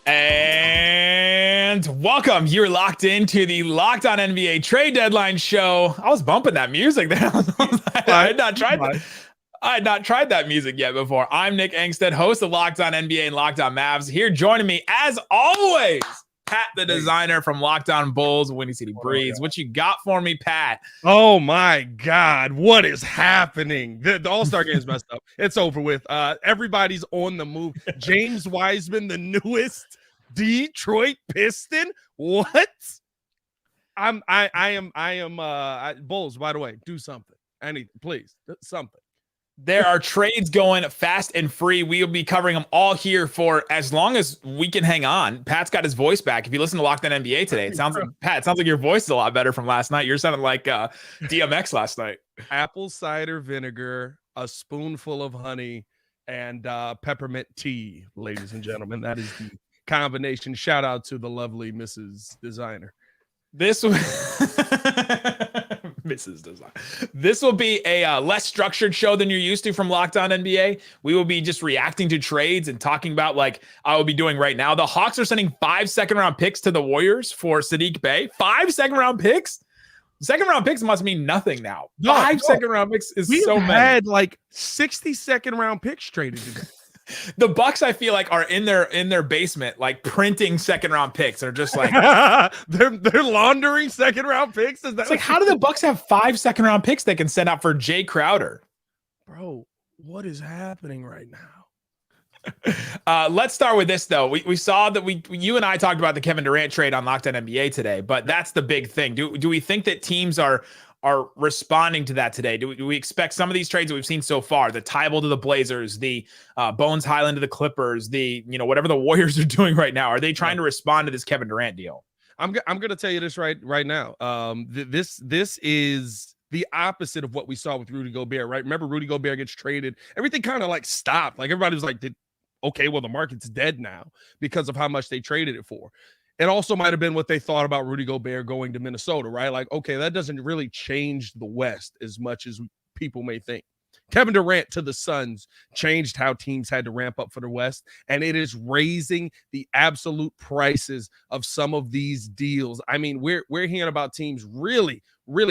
And welcome. You're locked into the Locked On NBA Trade Deadline show. I was bumping that music there. I had not tried that music yet before. I'm Nick Angstadt, host of Locked On NBA and Locked On Mavs. Here joining me, as always, Pat the Designer from Locked On Bulls, Windy City Breeze. What you got for me, Pat? Oh my God, what is happening? The All-Star game is messed up. It's over with. Everybody's on the move. James Wiseman, the newest Detroit Piston. What? I am Bulls, by the way, do something. Anything, please. Something. There are trades going fast and free. We will be covering them all here for as long as we can hang on. Pat's got his voice back. If you listen to Locked On NBA today, it sounds like your voice is a lot better from last night. You're sounding like DMX last night. Apple cider vinegar, a spoonful of honey, and peppermint tea, ladies and gentlemen. That is the combination. Shout out to the lovely Mrs. Designer. This will be a less structured show than you're used to from Locked On NBA. We will be just reacting to trades and talking about, like I will be doing right now. The Hawks are sending 5 second-round picks to the Warriors for Saddiq Bey. 5 second-round picks? Second-round picks must mean nothing now. Five second-round picks is so many. We had like 60 second-round picks traded today. The Bucks, I feel like, are in their basement, like printing second-round picks. They're just like they're laundering second-round picks. Is that it's like, how do the Bucks have 5 second-round picks they can send out for Jay Crowder? Bro, what is happening right now? Let's start with this, though. We saw that you and I talked about the Kevin Durant trade on Locked On NBA today, but that's the big thing. Do we think that teams are responding to that today? Do we expect some of these trades that we've seen so far, the Tybalt to the Blazers, the Bones Highland to the Clippers, the whatever the Warriors are doing right now, are they trying to respond to this Kevin Durant deal? I'm going to tell you this right now. This is the opposite of what we saw with Rudy Gobert, right? Remember, Rudy Gobert gets traded. Everything kind of like stopped. Like everybody was like, okay, well, the market's dead now because of how much they traded it for. It also might have been what they thought about Rudy Gobert going to Minnesota, right? Like, okay, that doesn't really change the West as much as people may think. Kevin Durant to the Suns changed how teams had to ramp up for the West, and it is raising the absolute prices of some of these deals. I mean, we're hearing about teams really,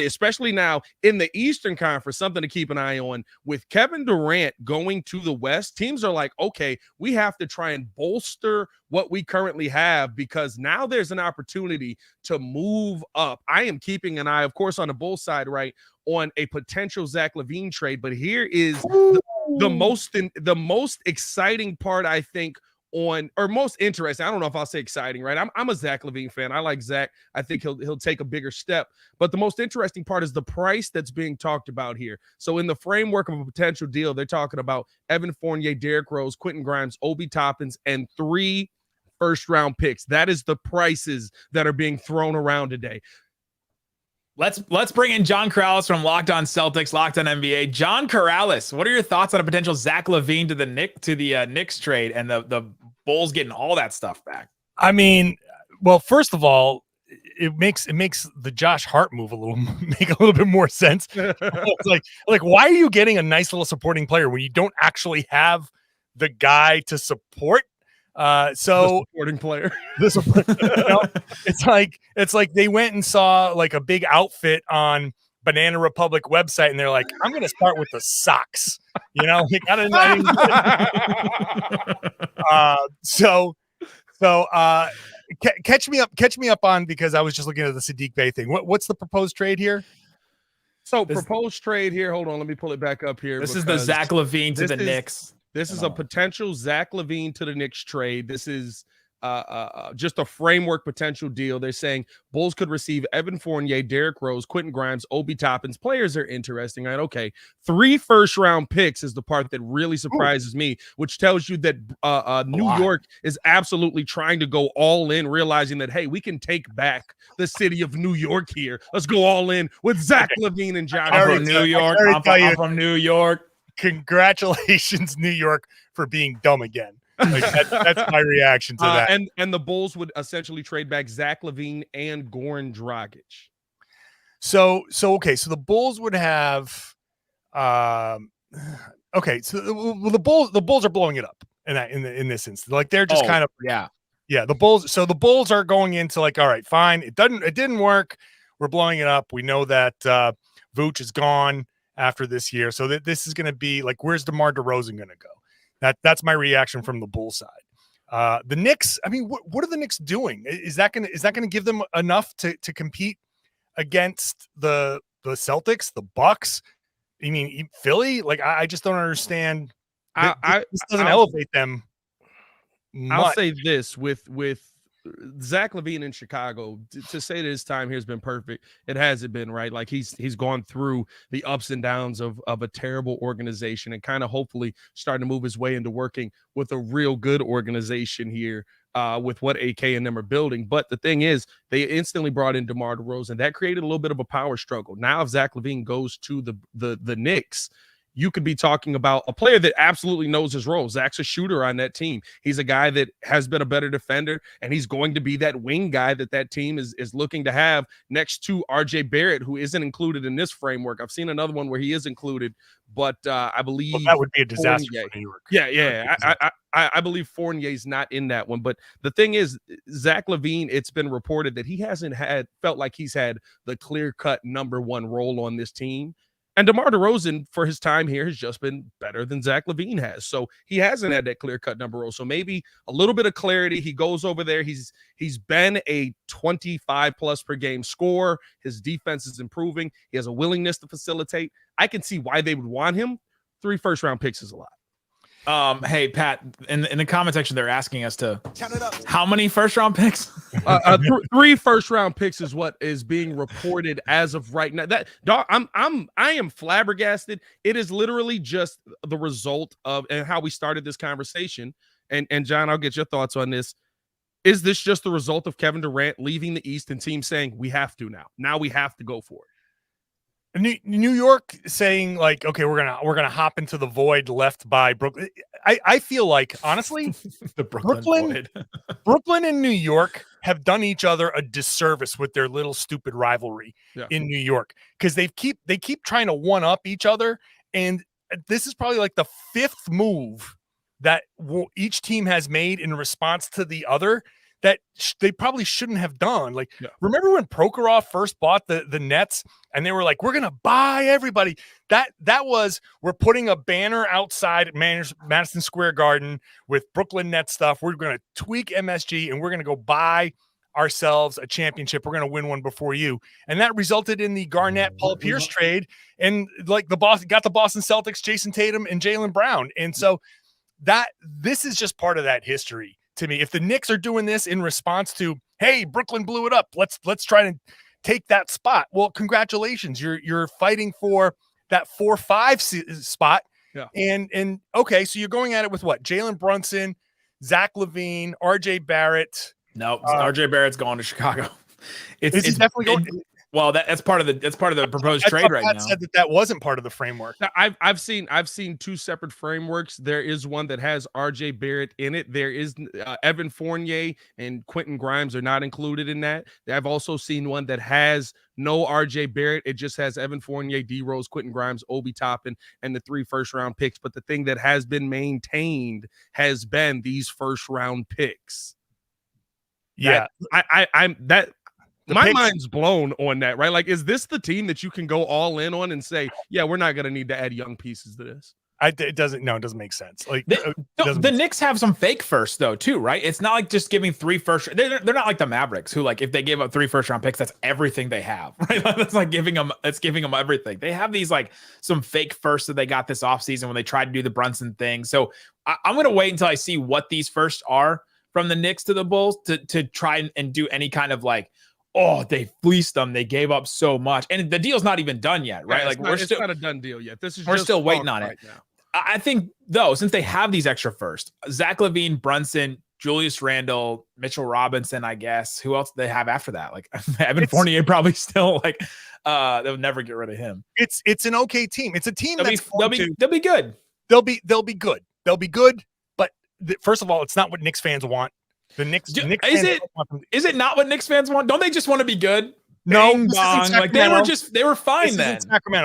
especially now in the Eastern Conference, something to keep an eye on. With Kevin Durant going to the West, teams are like, okay, we have to try and bolster what we currently have because now there's an opportunity to move up. I am keeping an eye, of course, on the Bulls side, right, on a potential Zach LaVine trade. But here is the most exciting part, I think, or most interesting. I don't know if I'll say exciting, right? I'm a Zach LaVine fan. I like Zach. I think he'll take a bigger step. But the most interesting part is the price that's being talked about here. So in the framework of a potential deal, they're talking about Evan Fournier, Derrick Rose, Quentin Grimes, Obi Toppins, and 3 first-round picks. That is the prices that are being thrown around today. Let's bring in John Karalis from Locked On Celtics, Locked On NBA. John Karalis, what are your thoughts on a potential Zach LaVine to the Knicks trade and the Bulls getting all that stuff back? I mean, well, first of all, it makes the Josh Hart move make a little bit more sense. It's like why are you getting a nice little supporting player when you don't actually have the guy to support? The supporting player. It's like they went and saw like a big outfit on Banana Republic website, and they're like, "I'm going to start with the socks." Catch me up on, because I was just looking at the Saddiq Bey thing. What's the proposed trade here? Proposed trade here. Hold on, let me pull it back up here. This is the Zach LaVine to the Knicks. This is a potential Zach LaVine to the Knicks trade. This is just a framework potential deal. They're saying Bulls could receive Evan Fournier, Derrick Rose, Quentin Grimes, Obi Toppins. Players are interesting, right? Okay, 3 first-round picks is the part that really surprises me, which tells you that New York is absolutely trying to go all in, realizing that, hey, we can take back the city of New York here. Let's go all in with Zach LaVine and Josh. I'm from New York. Congratulations, New York, for being dumb again. Like that's my reaction to that. And the Bulls would essentially trade back Zach LaVine and Goran Dragic. So the Bulls would have the Bulls are blowing it up in this instance. Like they're just Yeah, the Bulls. So the Bulls are going into like, all right, fine. It didn't work. We're blowing it up. We know that Vooch is gone after this year. So that this is going to be like, where's DeMar DeRozan going to go? That's my reaction from the Bulls side. The Knicks, I mean, what are the Knicks doing? Is that gonna give them enough to compete against the Celtics, the Bucks? I mean, Philly? Like, I just don't understand. This doesn't elevate them much. I'll say this with Zach LaVine in Chicago, to say that his time here has been perfect, it hasn't been, right? Like he's gone through the ups and downs of a terrible organization and kind of hopefully starting to move his way into working with a real good organization here with what AK and them are building. But the thing is, they instantly brought in DeMar DeRozan. That created a little bit of a power struggle. Now if Zach LaVine goes to the Knicks, you could be talking about a player that absolutely knows his role. Zach's a shooter on that team. He's a guy that has been a better defender, and he's going to be that wing guy that team is looking to have next to RJ Barrett, who isn't included in this framework. I've seen another one where he is included, but I believe that would be a disaster for New York. Yeah. I believe Fournier's not in that one. But the thing is, Zach LaVine, it's been reported that he hasn't felt like he's had the clear-cut number one role on this team. And DeMar DeRozan, for his time here, has just been better than Zach LaVine has. So he hasn't had that clear-cut number role. So maybe a little bit of clarity. He goes over there. He's been a 25-plus per game scorer. His defense is improving. He has a willingness to facilitate. I can see why they would want him. 3 first-round picks is a lot. Hey, Pat, in the comment section, they're asking us to count it up. How many first-round picks? 3 first-round picks is what is being reported as of right now. I am flabbergasted. It is literally just the result of and how we started this conversation. And John, I'll get your thoughts on this. Is this just the result of Kevin Durant leaving the East and teams saying we have to now? Now we have to go for it. New York saying like, okay, we're gonna hop into the void left by Brooklyn. I feel like honestly, the Brooklyn and New York have done each other a disservice with their little stupid rivalry in New York because they keep trying to one up each other, and this is probably like the 5th move that each team has made in response to the other that they probably shouldn't have done. Like, remember when Prokhorov first bought the Nets and they were like, we're going to buy everybody. That was, we're putting a banner outside Madison Square Garden with Brooklyn Nets stuff. We're going to tweak MSG and we're going to go buy ourselves a championship. We're going to win one before you. And that resulted in the Garnett Paul Pierce trade. And like the Boston Celtics, Jason Tatum and Jaylen Brown. And so this is just part of that history. To me, if the Knicks are doing this in response to, hey, Brooklyn blew it up, let's try to take that spot. Well, congratulations, you're fighting for that 4-5 spot. Yeah. And okay, so you're going at it with what? Jalen Brunson, Zach LaVine, RJ Barrett. No, RJ Barrett's going to Chicago. Is he definitely going? Well, that's part of the proposed trade right now. Said that wasn't part of the framework. Now, I've seen 2 separate frameworks. There is one that has RJ Barrett in it. There is Evan Fournier and Quentin Grimes are not included in that. I've also seen one that has no RJ Barrett. It just has Evan Fournier, D Rose, Quentin Grimes, Obi Toppin, and the 3 first-round picks. But the thing that has been maintained has been these first-round picks. Yeah, My mind's blown on that, right? Like, is this the team that you can go all in on and say, yeah, we're not going to need to add young pieces to this? It doesn't make sense. Like the Knicks have some fake first though too, right? It's not like just giving 3 first. They're not like the Mavericks who, like, if they gave up 3 first-round picks, that's everything they have, right? That's like giving them everything. They have these like some fake firsts that they got this offseason when they tried to do the Brunson thing. So I'm going to wait until I see what these firsts are from the Knicks to the Bulls to try and do any kind of like, oh, they fleeced them. They gave up so much. And the deal's not even done yet, right? Yeah, it's not a done deal yet. We're still waiting on it. Now. I think, though, since they have these extra first, Zach LaVine, Brunson, Julius Randle, Mitchell Robinson, I guess. Who else do they have after that? Like Evan Fournier probably still like they'll never get rid of him. It's an okay team. It's a team they'll be good. They'll be good. They'll be good. But first of all, it's not what Knicks fans want. The Knicks is it not what Knicks fans want? Don't they just want to be good? No, like they were fine then.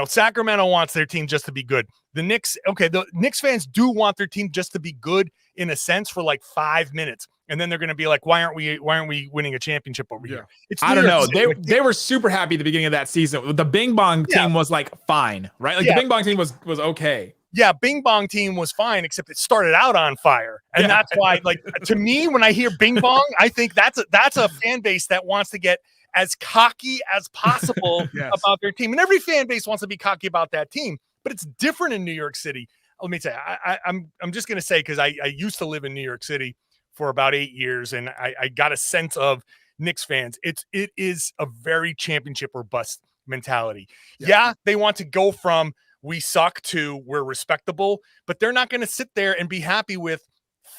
Sacramento wants their team just to be good. The Knicks fans do want their team just to be good in a sense for like 5 minutes. and then they're going to be like, why aren't we winning a championship over here? It's I don't know. They were super happy at the beginning of that season. The Bing Bong team was like fine, right? Like the Bing Bong team was okay. Yeah, Bing Bong team was fine, except it started out on fire. And that's why, like, to me, when I hear Bing Bong, I think that's a fan base that wants to get as cocky as possible about their team. And every fan base wants to be cocky about that team, but it's different in New York City. Let me tell you, I'm just going to say, because I used to live in New York City for about 8 years, and I got a sense of Knicks fans. It is a very championship or bust mentality. Yeah, they want to go from we suck to we're respectable, but they're not going to sit there and be happy with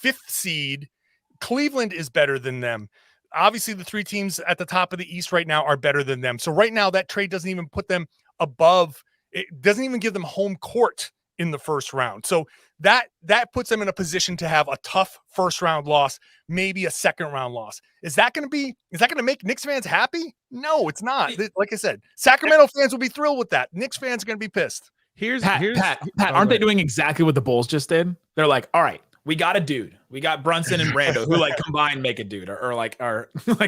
5th seed. Cleveland is better than them. Obviously, the 3 teams at the top of the East right now are better than them. So right now, that trade doesn't even put them above. It doesn't even give them home court in the first round. So that puts them in a position to have a tough first round loss, maybe a second round loss. Is that going to make Knicks fans happy? No, it's not. Like I said, Sacramento fans will be thrilled with that. Knicks fans are going to be pissed. Pat, aren't they doing exactly what the Bulls just did? They're like, all right, we got a dude. We got Brunson and Randall who like combined make a dude or like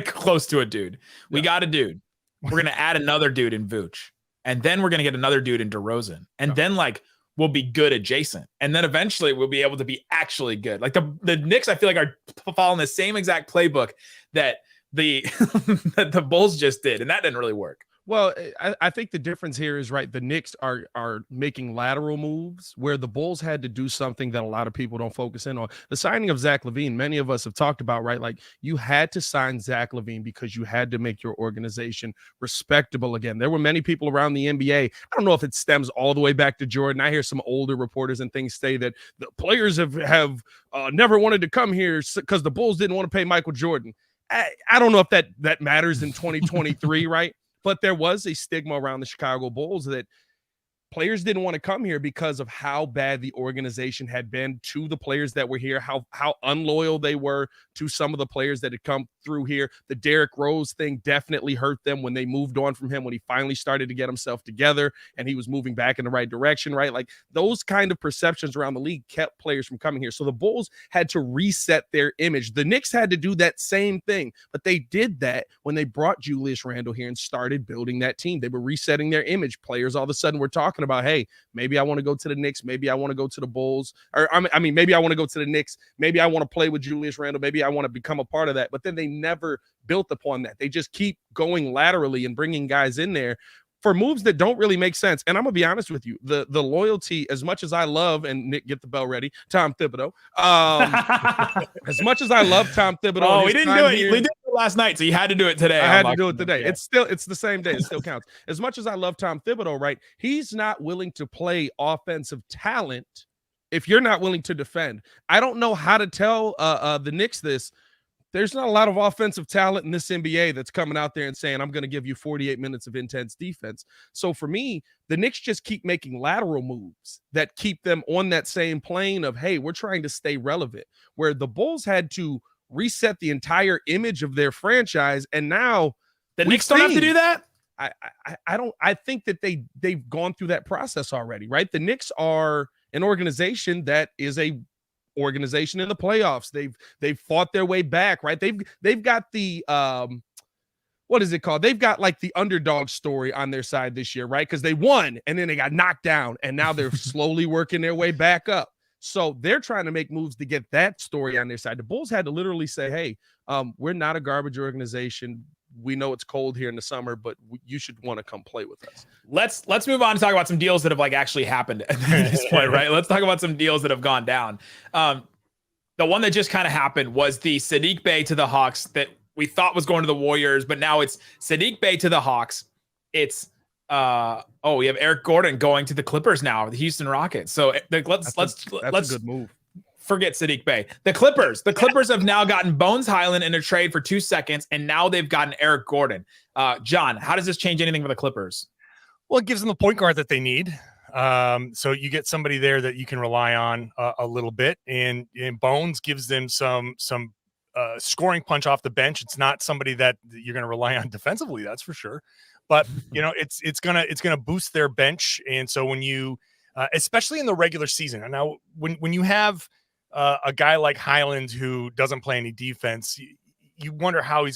close to a dude. We got a dude. We're going to add another dude in Vooch. And then we're going to get another dude in DeRozan. And then like we'll be good adjacent. And then eventually we'll be able to be actually good. Like the Knicks, I feel like are following the same exact playbook that that the Bulls just did. And that didn't really work. Well, I think the difference here is, right, the Knicks are making lateral moves where the Bulls had to do something that a lot of people don't focus in on. The signing of Zach LaVine, many of us have talked about, right? Like, you had to sign Zach LaVine because you had to make your organization respectable again. There were many people around the NBA. I don't know if it stems all the way back to Jordan. I hear some older reporters and things say that the players have never wanted to come here because the Bulls didn't want to pay Michael Jordan. I don't know if that matters in 2023, right? But there was a stigma around the Chicago Bulls that players didn't want to come here because of how bad the organization had been to the players that were here, how unloyal they were to some of the players that had come through here. The Derrick Rose thing definitely hurt them when they moved on from him, when he finally started to get himself together and he was moving back in the right direction, right? Like, those kind of perceptions around the league kept players from coming here. So the Bulls had to reset their image. The Knicks had to do that same thing, but they did that when they brought Julius Randle here and started building that team. They were resetting their image. Players all of a sudden were talking about, hey, maybe I want to go to the Knicks, maybe I want to go to the Bulls, or I mean, maybe I want to go to the Knicks, maybe I want to play with Julius Randle, maybe I want to become a part of that. But then they never built upon that. They just keep going laterally and bringing guys in there for moves that don't really make sense. And I'm gonna be honest with you, the loyalty, as much as I love, and Nick, get the bell ready, Tom Thibodeau, as much as I love Tom Thibodeau, we didn't do it. We did it last night, so you had to do it today. I had to do it today. Yeah. It's the same day. It still counts. As much as I love Tom Thibodeau, right? He's not willing to play offensive talent if you're not willing to defend. I don't know how to tell the Knicks this. There's not a lot of offensive talent in this NBA that's coming out there and saying, I'm going to give you 48 minutes of intense defense. So for me, the Knicks just keep making lateral moves that keep them on that same plane of, hey, we're trying to stay relevant, where the Bulls had to reset the entire image of their franchise. And now the Knicks don't have to do that. I think that they've gone through that process already, right? The Knicks are an organization that is a organization in the playoffs. They've fought their way back, right? They've got the what is it called? They've got like the underdog story on their side this year, right? Because they won and then they got knocked down and now they're slowly working their way back up. So they're trying to make moves to get that story on their side. The Bulls had to literally say, hey, we're not a garbage organization. We know it's cold here in the summer, but you should want to come play with us. Let's move on to talk about some deals that have like actually happened at this point, right? Let's talk about some deals that have gone down. The one that just kind of happened was the Saddiq Bey to the Hawks that we thought was going to the Warriors, but now it's Saddiq Bey to the Hawks. It's we have Eric Gordon going to the Clippers now, the Houston Rockets. So let's a good move. Forget Saddiq Bey. The Clippers have now gotten Bones Highland in a trade for 2 seconds, and now they've gotten Eric Gordon. John, how does this change anything for the Clippers? Well, it gives them the point guard that they need. So you get somebody there that you can rely on a little bit, and Bones gives them some scoring punch off the bench. It's not somebody that you're going to rely on defensively, that's for sure. But it's gonna boost their bench, and so when you, especially in the regular season, and now when you have a guy like Highland who doesn't play any defense, you wonder how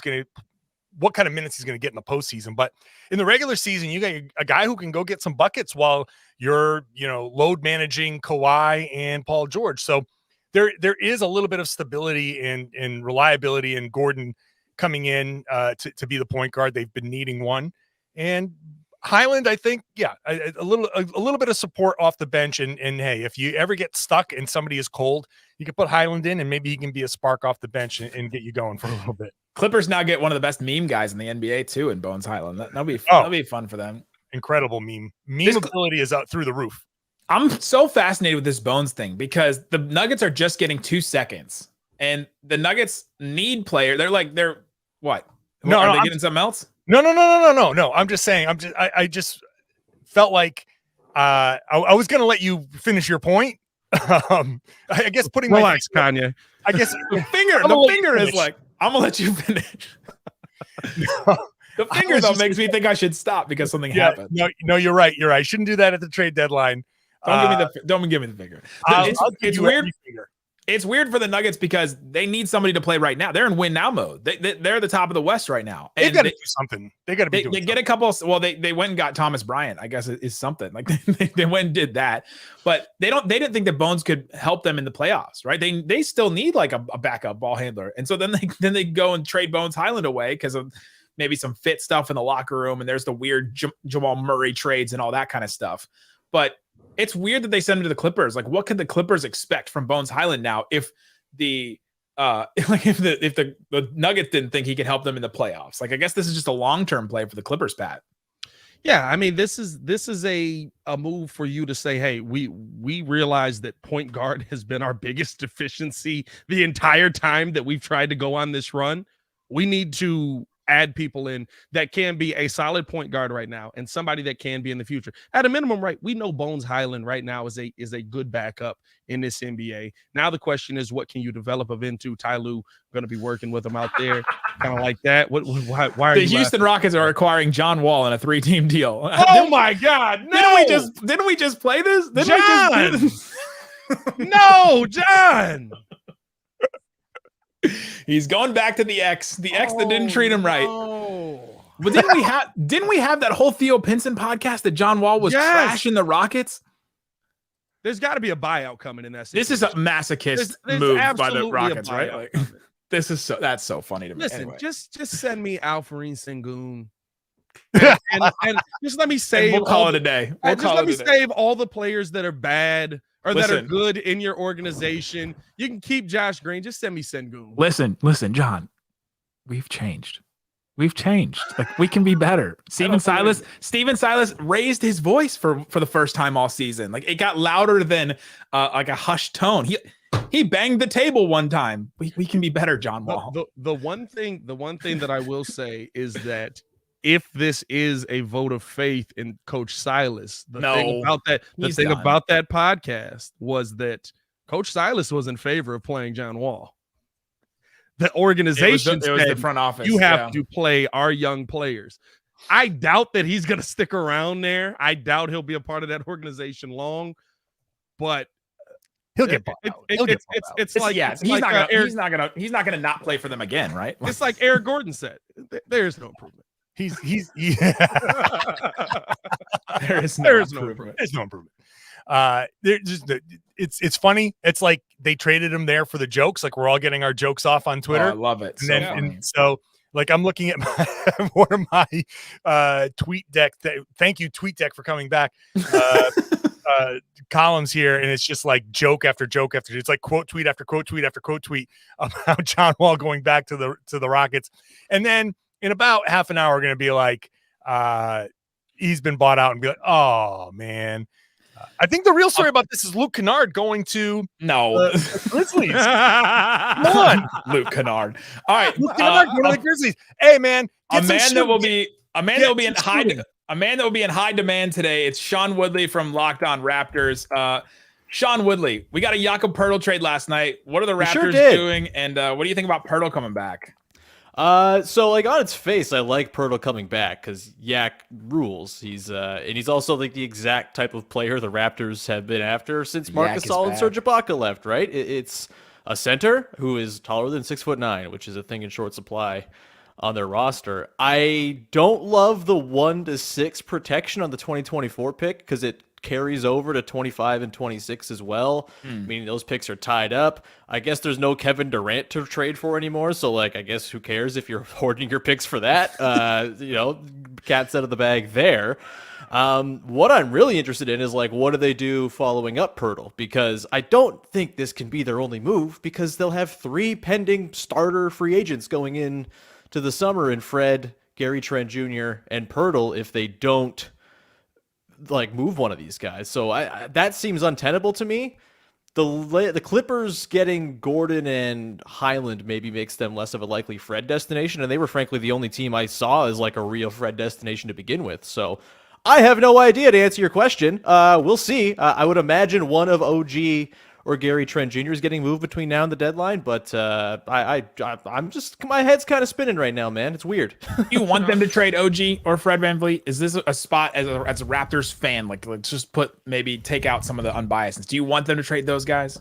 what kind of minutes he's going to get in the postseason. But in the regular season, you got a guy who can go get some buckets while you're, load managing Kawhi and Paul George. So there is a little bit of stability and reliability in Gordon coming in to be the point guard. They've been needing one. And Highland, I think, a little bit of support off the bench. And hey, if you ever get stuck and somebody is cold, you can put Highland in and maybe he can be a spark off the bench and get you going for a little bit. Clippers now get one of the best meme guys in the NBA too in Bones Highland. That'll be fun for them. Incredible meme. Meme ability is out through the roof. I'm so fascinated with this Bones thing because the Nuggets are just getting 2 seconds, and the Nuggets need player. They're what? No, are they getting something else? No. I'm just saying. I just felt like I was going to let you finish your point. I guess putting relax, Kanye. I guess the finger is like, I'm gonna let you finish. The finger though makes me think I should stop because something happened. No, you're right. I shouldn't do that at the trade deadline. Don't give me the finger. It's weird. It's weird for the Nuggets because they need somebody to play right now. They're in win now mode. They're the top of the West right now. They've got to do something. They got to be doing They get a couple. Well, they went and got Thomas Bryant. I guess is something like they went and did that, but they didn't think that Bones could help them in the playoffs, right? They still need like a backup ball handler, and so then they go and trade Bones Highland away because of maybe some fit stuff in the locker room, and there's the weird Jamal Murray trades and all that kind of stuff, but. It's weird that they send him to the Clippers. Like, what could the Clippers expect from Bones Highland now if the Nuggets didn't think he could help them in the playoffs? Like, I guess this is just a long-term play for the Clippers, Pat. Yeah, I mean, this is a move for you to say, hey, we realize that point guard has been our biggest deficiency the entire time that we've tried to go on this run. We need to add people in that can be a solid point guard right now and somebody that can be in the future. At a minimum, right, we know Bones Highland right now is a good backup in this NBA. Now the question is, what can you develop him into? Ty Lue going to be working with him out there, kind of like that. Why are the Houston Rockets are acquiring John Wall in a 3-team deal? Oh my God! No! Didn't we just play this? No, John. He's going back to the X that didn't treat him right. But didn't we have that whole Theo Pinson podcast that John Wall was trashing the Rockets? There's got to be a buyout coming in that situation. This is a masochist move by the Rockets, right? Like, that's so funny to me. Listen, anyway. just send me Alfarine Sengun. And just let me save. We'll call it a day. Let me save all the players that are bad or that are good in your organization. You can keep Josh Green. Just send me Sengun. Listen, John. We've changed. Like, we can be better. Steven Silas raised his voice for the first time all season. Like, it got louder than like a hushed tone. He banged the table one time. We can be better, John Wall. The one thing that I will say is that if this is a vote of faith in Coach Silas, the thing about that podcast was that Coach Silas was in favor of playing John Wall. The organization it was the front office. You have to play our young players. I doubt that he's going to stick around there. I doubt he'll be a part of that organization long, but he'll get bought out. He's not gonna not play for them again, right? It's like Eric Gordon said. There's no improvement. There is no improvement. There's no improvement. It's funny. It's like they traded him there for the jokes. Like, we're all getting our jokes off on Twitter. I love it. And so like, I'm looking at one of my tweet deck. Thank you, tweet deck, for coming back. Columns here, and it's just like joke after joke after. It's like quote tweet after quote tweet after quote tweet about John Wall going back to the Rockets, and then in about half an hour, we're going to be like, he's been bought out, and be like, oh man. I think the real story about this is Luke Kennard going to Grizzlies. Come on, Luke Kennard. All right, Luke Kennard going to the Grizzlies. Hey man, a man that will be in high demand today. It's Sean Woodley from Locked On Raptors. Sean Woodley, we got a Jakob Poeltl trade last night. What are the Raptors doing? And what do you think about Poeltl coming back? So like on its face, I like Poeltl coming back because Yak rules. And he's also like the exact type of player the Raptors have been after since Marc Gasol and Serge Ibaka left. Right? It's a center who is taller than 6'9", which is a thing in short supply on their roster. I don't love the 1 to 6 protection on the 2024 pick because it carries over to 25 and 26 as well, meaning those picks are tied up. I guess there's no Kevin Durant to trade for anymore, so like I guess who cares if you're hoarding your picks for that? Cat's out of the bag there. What I'm really interested in is like what do they do following up Poeltl, because I don't think this can be their only move because they'll have 3 pending starter free agents going in to the summer in Fred, Gary Trent Jr., and Poeltl if they don't like move one of these guys. So I that seems untenable to me. The Clippers getting Gordon and Highland maybe makes them less of a likely Fred destination, and they were frankly the only team I saw as like a real Fred destination to begin with. So I have no idea to answer your question. We'll see. I would imagine one of OG or Gary Trent Jr. is getting moved between now and the deadline, but I'm just, my head's kind of spinning right now, man. It's weird. You want them to trade OG or Fred VanVleet? Is this a spot as a Raptors fan? Like, let's just take out some of the unbiasedness. Do you want them to trade those guys?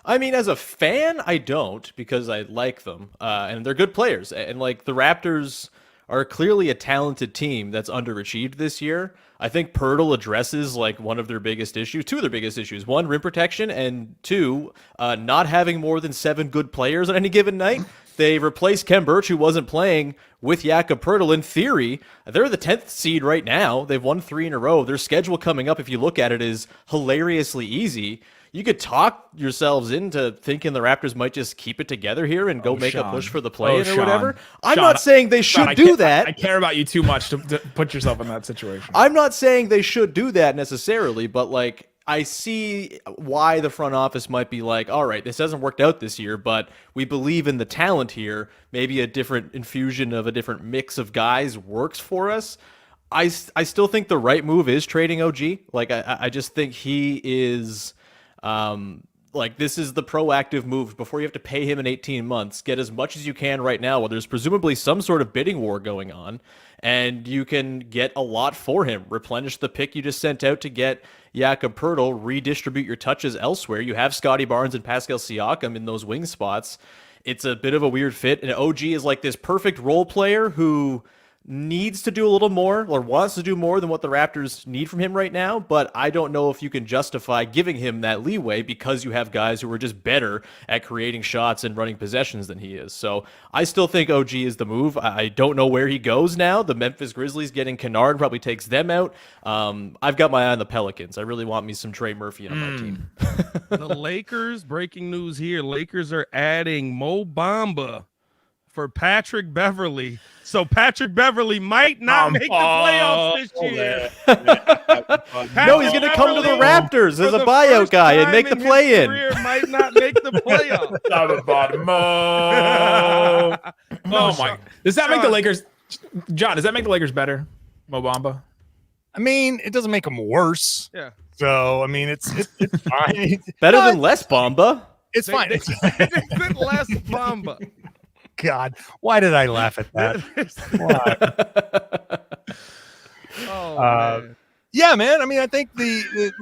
I mean, as a fan, I don't, because I like them, and they're good players. And like the Raptors are clearly a talented team that's underachieved this year. I think Poeltl addresses like one of their biggest issues, 2 of their biggest issues. 1, rim protection, and 2, not having more than 7 good players on any given night. They replaced Khem Birch, who wasn't playing, with Jakob Poeltl. In theory, they're the 10th seed right now. They've won 3 in a row. Their schedule coming up, if you look at it, is hilariously easy. You could talk yourselves into thinking the Raptors might just keep it together here and go make a push for the play-in or whatever. I'm not saying they should do that. I care about you too much to put yourself in that situation. I'm not saying they should do that necessarily, but like I see why the front office might be like, all right, this hasn't worked out this year, but we believe in the talent here. Maybe a different infusion of a different mix of guys works for us. I still think the right move is trading OG. Like I just think he is... like this is the proactive move before you have to pay him in 18 months. Get as much as you can right now while there's presumably some sort of bidding war going on, and you can get a lot for him. Replenish the pick you just sent out to get Jakob Poeltl, redistribute your touches elsewhere. You have Scotty Barnes and Pascal Siakam in those wing spots. It's a bit of a weird fit, and OG is like this perfect role player who needs to do a little more or wants to do more than what the Raptors need from him right now, but I don't know if you can justify giving him that leeway because you have guys who are just better at creating shots and running possessions than he is. So I still think OG is the move. I don't know where he goes now. The Memphis Grizzlies getting Kennard probably takes them out. I've got my eye on the Pelicans. I really want me some Trey Murphy on my team. The Lakers, breaking news here, Lakers are adding Mo Bamba for Patrick Beverley. So Patrick Beverley might not make the playoffs this year. No, he's going to come to the Raptors as a buyout guy and make the play-in. Might not make the playoffs. Oh my! Does that make the Lakers? John, does that make the Lakers better? Mo Bamba? I mean, it doesn't make them worse. Yeah. So I mean, it's fine. Better than less Bamba. It's fine. It's less Bamba. God, why did I laugh at that? Man. Yeah, man. I mean, I think the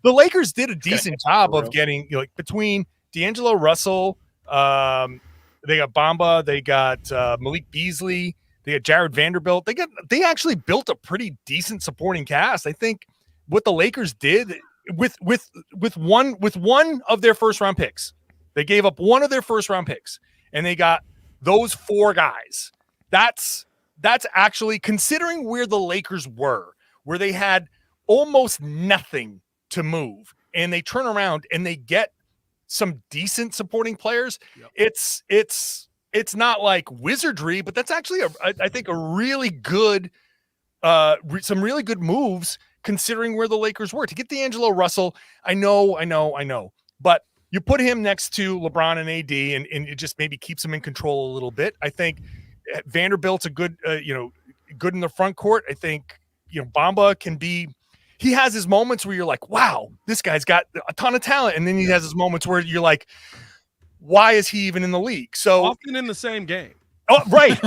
Lakers did a decent job of getting between D'Angelo Russell, they got Bamba, they got Malik Beasley, they got Jared Vanderbilt. They actually built a pretty decent supporting cast. I think what the Lakers did with one of their first round picks, they gave up one of their first round picks. And they got those 4 guys. That's actually, considering where the Lakers were, where they had almost nothing to move, and they turn around and they get some decent supporting players. Yep. It's not like wizardry, but that's actually I think a really good some really good moves considering where the Lakers were. To get D'Angelo Russell, I know, but you put him next to LeBron and AD, and it just maybe keeps him in control a little bit. I think Vanderbilt's a good, good in the front court. I think, Bamba can be. He has his moments where you're like, wow, this guy's got a ton of talent, and then he has his moments where you're like, why is he even in the league? So often in the same game. Oh, right.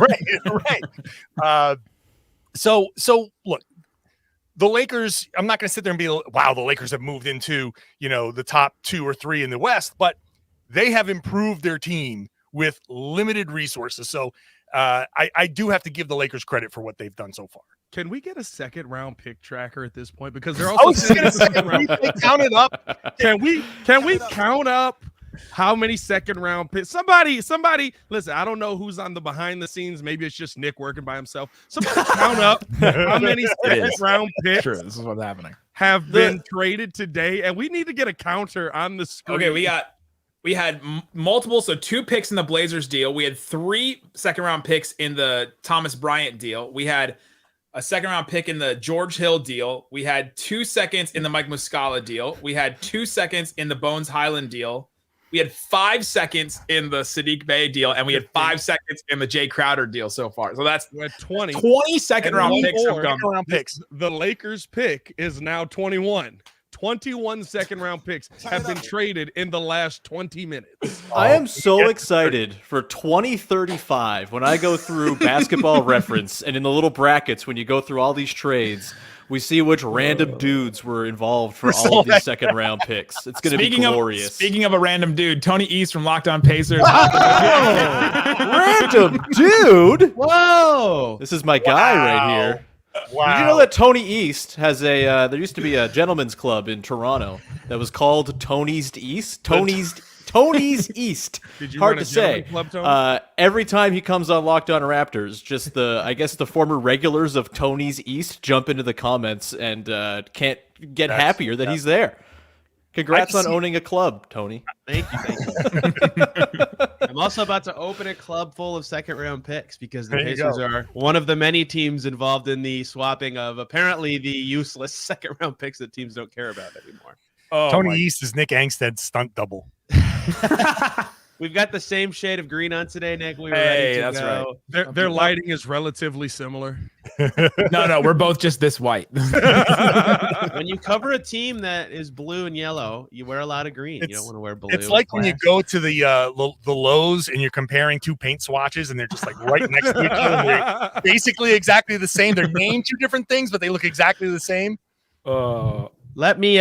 So look, the Lakers, I'm not going to sit there and be, wow, the Lakers have moved into, the top 2 or 3 in the West, but they have improved their team with limited resources. So I do have to give the Lakers credit for what they've done so far. Can we get a second round pick tracker at this point? Because they're also count it up. Can we count up how many second round picks? Somebody, listen, I don't know who's on the behind the scenes. Maybe it's just Nick working by himself. Somebody count up how many second round picks True, this is what's happening. Have been traded today. And we need to get a counter on the screen. Okay, we had multiple, so 2 picks in the Blazers deal. We had 3 second round picks in the Thomas Bryant deal. We had a second round pick in the George Hill deal. We had 2 seconds in the Mike Muscala deal. We had 2 seconds in the Bones Highland deal. We had 5 seconds in the Sadiq Bey deal, and we had 5 seconds in the Jay Crowder deal so far. So that's 20 second round picks. The Lakers pick is now 21. 21 second round picks have been traded in the last 20 minutes. I am so excited for 2035 when I go through Basketball Reference, and in the little brackets when you go through all these trades, we see which random dudes were involved for all of these second round picks. It's going to be glorious. Speaking of a random dude, Tony East from Locked On Pacers. Random dude? Whoa. This is my guy right here. Wow. Did you know that Tony East has there used to be a gentleman's club in Toronto that was called Tony's East? Tony's East. Did you Hard run to a say. gentleman's club, Tony? Every time he comes on Locked On Raptors, just the former regulars of Tony's East jump into the comments and can't get happier that he's there. Congrats on owning a club, Tony. Thank you. I'm also about to open a club full of second round picks because the Pacers are one of the many teams involved in the swapping of apparently the useless second round picks that teams don't care about anymore. Tony East is Nick Angstad's stunt double. We've got the same shade of green on today, Nick. We were Hey, ready to that's go. right. Their lighting is relatively similar. No, we're both just this white. When you cover a team that is blue and yellow, you wear a lot of green. You don't want to wear blue. It's like when you go to the Lowe's and you're comparing 2 paint swatches and they're just like right next to each other. They're basically exactly the same. They're named 2 different things, but they look exactly the same. Let me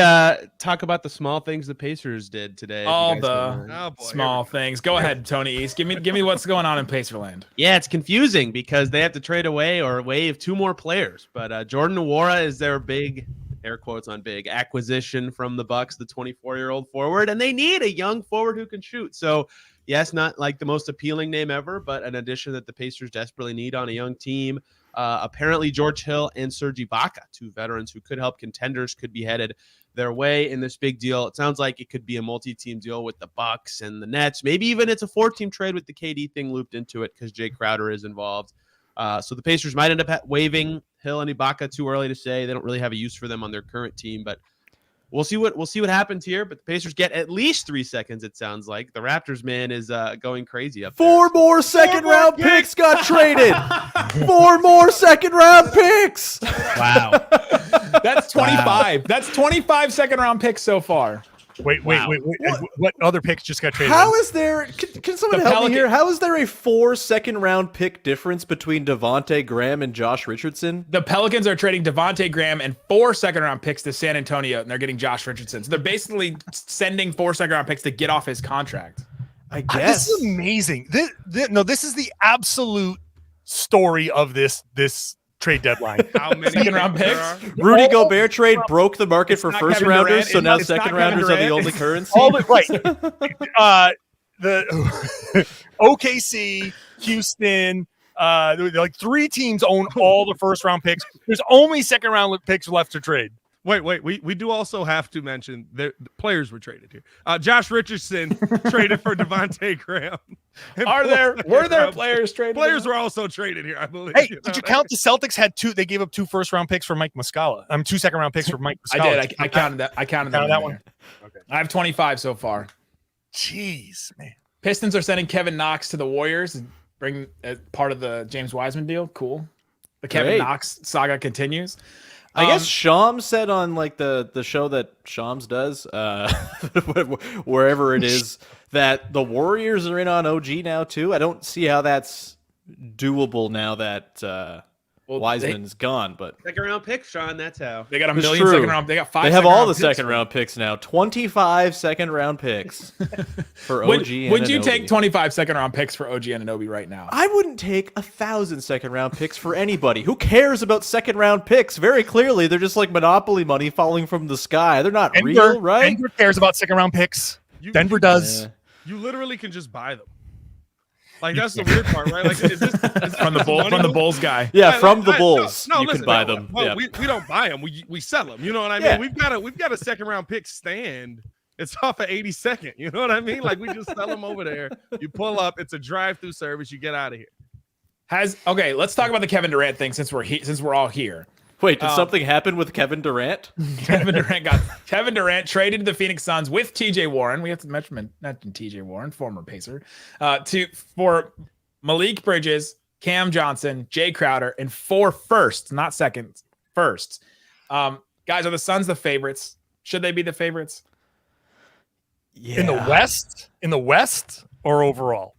talk about the small things the Pacers did today. All the small things. Go ahead, Tony East. Give me what's going on in Pacerland. Yeah, it's confusing because they have to trade away or waive 2 more players. But Jordan Nwora is their big, air quotes on big, acquisition from the Bucks, the 24-year-old forward. And they need a young forward who can shoot. So, yes, not like the most appealing name ever, but an addition that the Pacers desperately need on a young team. Apparently, George Hill and Serge Ibaka, 2 veterans who could help contenders, could be headed their way in this big deal. It sounds like it could be a multi-team deal with the Bucks and the Nets. Maybe even it's a 4-team trade with the KD thing looped into it because Jay Crowder is involved. So the Pacers might end up waiving Hill and Ibaka. Too early to say. They don't really have a use for them on their current team, but we'll see what happens here. But the Pacers get at least 3 seconds. It sounds like the Raptors man is going crazy up there. 4 more second round picks got traded. 4 more second round picks. Wow. That's 25. Wow. That's 25 second round picks so far. Wait. What other picks just got traded? How is there? Can someone help me here? How is there a 4 second round pick difference between Devontae Graham and Josh Richardson? The Pelicans are trading Devontae Graham and 4 second round picks to San Antonio, and they're getting Josh Richardson. So they're basically sending 4 second round picks to get off his contract. I guess this is amazing. This is the absolute story of this trade deadline. How many second round picks? Rudy Gobert trade broke the market for first rounders, so now second rounders are the only currency. Right. The OKC, Houston, like 3 teams own all the first round picks. There's only second round picks left to trade. Wait. We do also have to mention the players were traded here. Josh Richardson traded for Devontae Graham. Were there players traded? Players were also traded here, I believe. Hey, did you count the Celtics had 2? They gave up 2 first round picks for Mike Muscala. 2 second round picks for Mike Muscala. I did. I counted that. I counted that one. Okay. I have 25 so far. Jeez, man. Pistons are sending Kevin Knox to the Warriors and bring part of the James Wiseman deal. Cool. The Kevin Knox saga continues. I guess Shams said on like the show that Shams does, wherever it is, that the Warriors are in on OG now too. I don't see how that's doable now that Wiseman's gone, but Second round pick, Sean. That's how. They got a It's million true. second round. They got 5. they have all the second second round picks now. 25 second round picks for OG. Would you Anunoby. take 25 second round picks for OG Anunoby right now? I wouldn't take 1,000 second round picks for anybody. Who cares about second round picks? Very clearly, they're just like monopoly money falling from the sky. They're not real, right? Denver cares about second round picks. Denver does. Yeah. You literally can just buy them. Like that's the weird part, right? Like is this From the Bulls guy. Yeah, Like, from the no, Bulls, no, you listen, can buy no, them. well, Yeah. we don't buy them. We sell them. You know what I mean? Yeah. We've got a second round pick stand. It's off at 82nd. You know what I mean? Like we just sell them over there. You pull up. It's a drive-through service. You get out of here. Okay, let's talk about the Kevin Durant thing since we're all here. Wait, did something happen with Kevin Durant? Kevin Durant traded to the Phoenix Suns with TJ Warren. We have to mention TJ Warren, former Pacer, for Malik Bridges, Cam Johnson, Jay Crowder, and 4 firsts, not seconds, firsts. Guys, are the Suns the favorites? Should they be the favorites? Yeah. In the West or overall?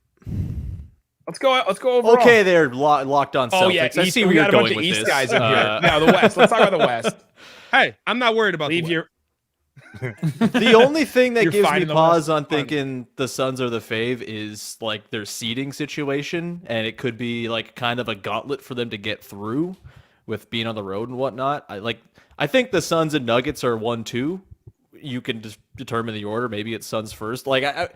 Let's go overall. Okay, they're locked on Celtics. Oh yeah, I East, see we where got you're a bunch going of with East this. guys in here. No, the West. Let's talk about the West. Hey, I'm not worried about Leave the your. The only thing that You're gives fine me in the pause West. on thinking the Suns are the fave is like their seeding situation, and it could be like kind of a gauntlet for them to get through with being on the road and whatnot. I think the Suns and Nuggets are 1-2. You can just determine the order. Maybe it's Suns first. They're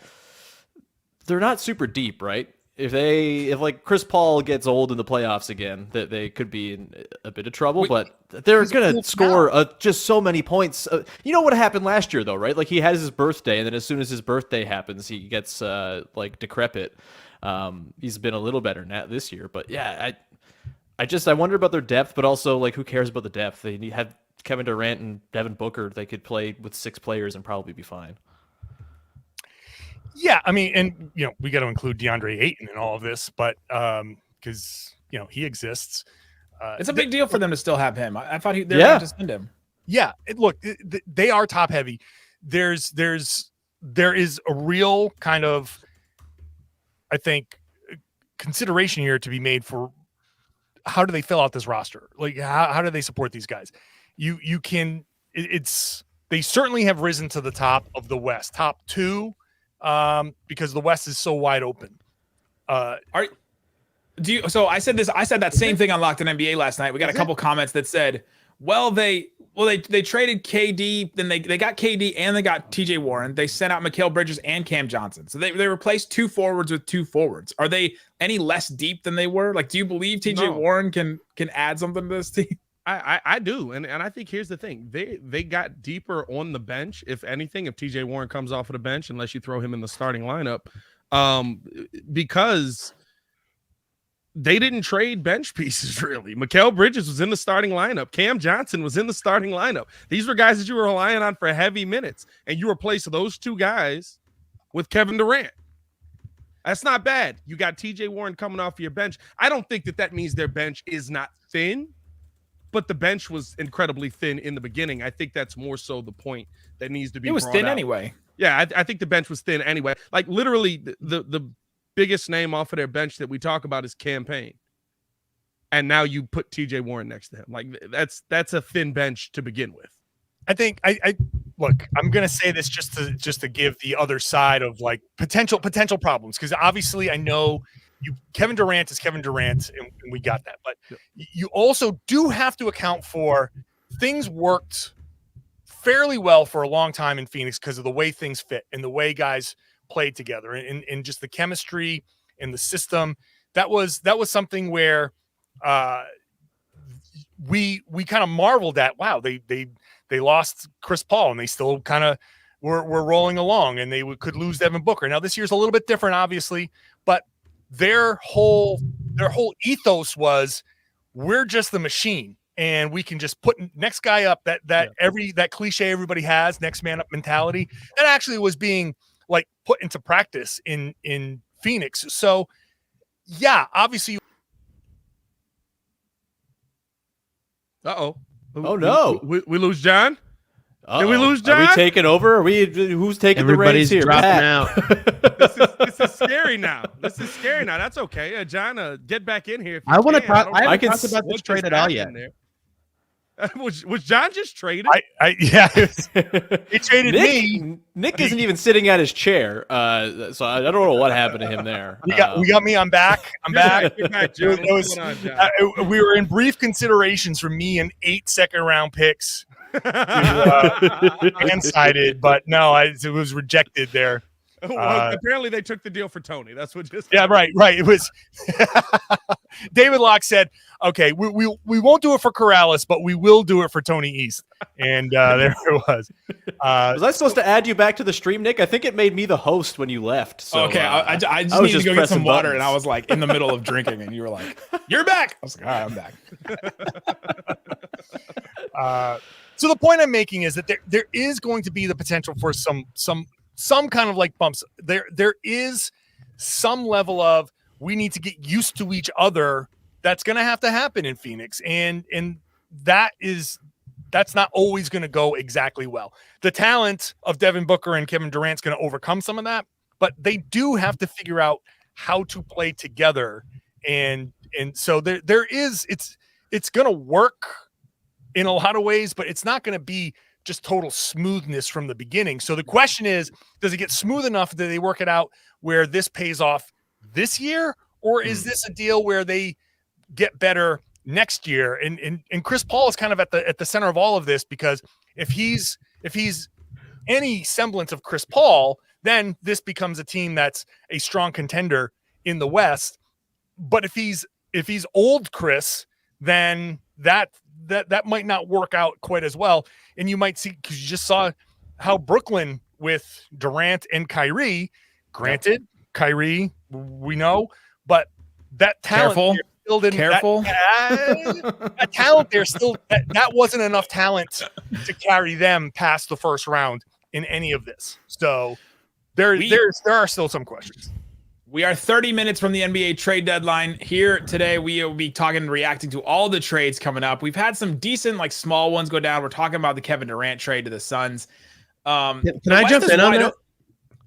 not super deep, right? If like Chris Paul gets old in the playoffs again, that they could be in a bit of trouble. But they're gonna score just so many points. You know what happened last year, though, right? Like he has his birthday, and then as soon as his birthday happens, he gets like decrepit. He's been a little better this year, but yeah, I wonder about their depth, but also like who cares about the depth? They have Kevin Durant and Devin Booker. They could play with 6 players and probably be fine. Yeah, I mean, and we got to include DeAndre Ayton in all of this, but because he exists. It's a big deal for them to still have him. I thought they were going to send him. Yeah, they are top heavy. There is a real kind of, I think, consideration here to be made for how do they fill out this roster? Like how do they support these guys? They certainly have risen to the top of the West, top 2. Because the West is so wide open. So I said that same thing on Locked On NBA last night. We got a couple comments that said, they traded KD, then they got KD and they got TJ Warren. They sent out Mikal Bridges and Cam Johnson. So they replaced 2 forwards with 2 forwards. Are they any less deep than they were? Like, do you believe TJ Warren can add something to this team? I do, and I think here's the thing: they got deeper on the bench. If anything, if TJ Warren comes off of the bench, unless you throw him in the starting lineup, because they didn't trade bench pieces really. Mikal Bridges was in the starting lineup. Cam Johnson was in the starting lineup. These were guys that you were relying on for heavy minutes, and you replace those 2 guys with Kevin Durant. That's not bad. You got TJ Warren coming off your bench. I don't think that means their bench is not thin. But the bench was incredibly thin in the beginning. I think that's more so the point that needs to be. It was brought thin out. anyway. Yeah, I think the bench was thin anyway. Like literally, the biggest name off of their bench that we talk about is Cam Payne, and now you put TJ Warren next to him. Like that's a thin bench to begin with. I think I look. I'm gonna say this just to give the other side of like potential problems, because obviously I know. Kevin Durant is Kevin Durant, and we got that. But you also do have to account for things worked fairly well for a long time in Phoenix because of the way things fit and the way guys played together and just the chemistry and the system. That was something where we kind of marveled at. Wow, they lost Chris Paul and they still kind of were rolling along, and they could lose Devin Booker. Now this year's a little bit different, obviously, but their whole ethos was we're just the machine and we can just put next guy up. That cliche everybody has, next man up mentality, that actually was being like put into practice in Phoenix. So yeah, obviously. Oh no, we lose John. Did we lose Are John? we taking over? Who's taking Everybody's the reins here? dropping Pat. out. This is scary now. This is scary now. That's okay. John, get back in here. If you I want to can. talk. I haven't can talked about this what trade just at all yet. happened there. Was John just traded? Yeah, he traded me. Nick isn't even sitting at his chair, so I don't know what happened to him there. We got me. I'm back. I'm back. Get back, John. It was- What's going on, John? We were in brief considerations for me and 8 second-round picks. Hand-sided, but no, it was rejected there. Well, apparently they took the deal for Tony. That's what just Yeah, right. It was David Locke said, "Okay, we won't do it for Karalis, but we will do it for Tony East." And there it was. Was I supposed to add you back to the stream, Nick? I think it made me the host when you left. So, okay, I just was needed just to go get some pressing water, buttons. and I was like in the middle of drinking, and you were like, "You're back." I was like, "All right, I'm back." So the point I'm making is that there is going to be the potential for some kind of like bumps. There is some level of we need to get used to each other. That's going to have to happen in Phoenix, and that's not always going to go exactly well. The talent of Devin Booker and Kevin Durant's going to overcome some of that, but they do have to figure out how to play together, and so there is it's going to work in a lot of ways, but it's not going to be just total smoothness from the beginning. So the question is, does it get smooth enough that they work it out where this pays off this year, or is this a deal where they get better next year? And Chris Paul is kind of at the center of all of this, because if he's any semblance of Chris Paul, then this becomes a team that's a strong contender in the West. But if he's old Chris, then that might not work out quite as well. And you might see, because you just saw how Brooklyn with Durant and Kyrie, granted, Kyrie, we know, but that talent Careful. there still didn't, Careful. that talent there still, that wasn't enough talent to carry them past the first round in any of this. So there are still some questions. We are 30 minutes from the NBA trade deadline. Here today, we will be talking and reacting to all the trades coming up. We've had some decent, like, small ones go down. We're talking about the Kevin Durant trade to the Suns. Can I jump in on that?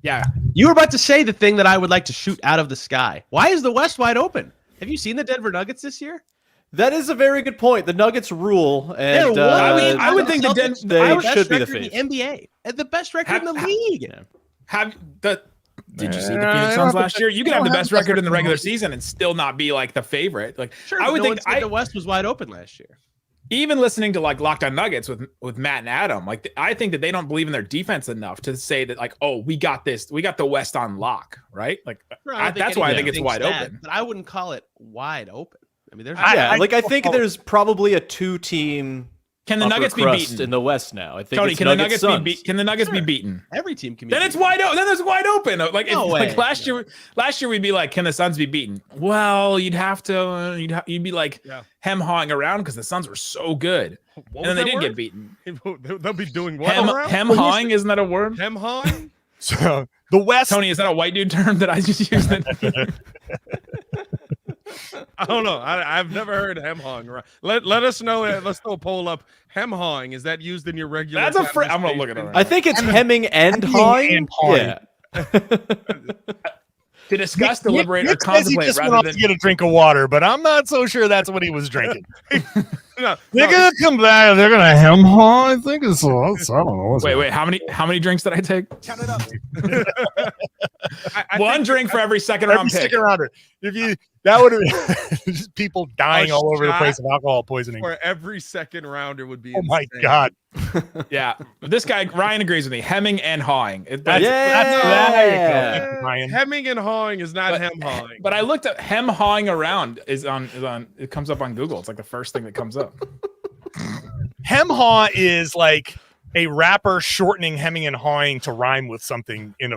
Yeah. You were about to say the thing that I would like to shoot out of the sky. Why is the West wide open? Have you seen the Denver Nuggets this year? That is a very good point. The Nuggets rule, and I would think they should be the favorite favorite. in the NBA, and the best record in the league. Did you see the Phoenix Suns last year? You can have the best record in the regular season and still not be like the favorite. Like, Sure, I would no think one said the West was wide open last year. even listening to like Locked On Nuggets with Matt and Adam, like I think that they don't believe in their defense enough to say that like, oh, we got this, we got the West on lock, right? Like that's why I think it's wide open. But I wouldn't call it wide open. I mean, there's I think there's probably a 2-team. Can the upper Nuggets be crust beaten in the West now? I think Tony, it's can the Nuggets Suns. can the Nuggets be beaten? every team can be. Then it's wide open. Then it's wide open. Like, No way. like last year we'd be like, can the Suns be beaten? Well, you'd have to. You'd be like hem hawing around because the Suns were so good, and then they didn't get beaten. They'll be doing what? Hem hawing, isn't that a word? Hem hawing. So the West, Tony, is that a white dude term that I just used? I don't know. I've never heard hem hawing. Let us know. Let's throw a poll up. Hem hawing, is that used in your regular? That's a I'm gonna look at it. I think it's hemming and hawing. Yeah. To discuss, deliberate, or Nick says he contemplate just went rather off than to get a drink of water, but I'm not so sure that's what he was drinking. No, They're gonna come back. They're gonna hem haw. I think it's. I don't know. Wait. How many drinks did I take? Count it up. One drink for every second round pick. Second rounder. If you that would have just people dying A all over the shot place of alcohol poisoning. For every second rounder would be. Oh my insane. god. Yeah, this guy Ryan agrees with me. Hemming and hawing. There you go, Ryan. Hemming and hawing is not hem hawing. But I looked at hem hawing around is on. It comes up on Google. It's like the first thing that comes up. Hem haw is like a rapper shortening hemming and hawing to rhyme with something in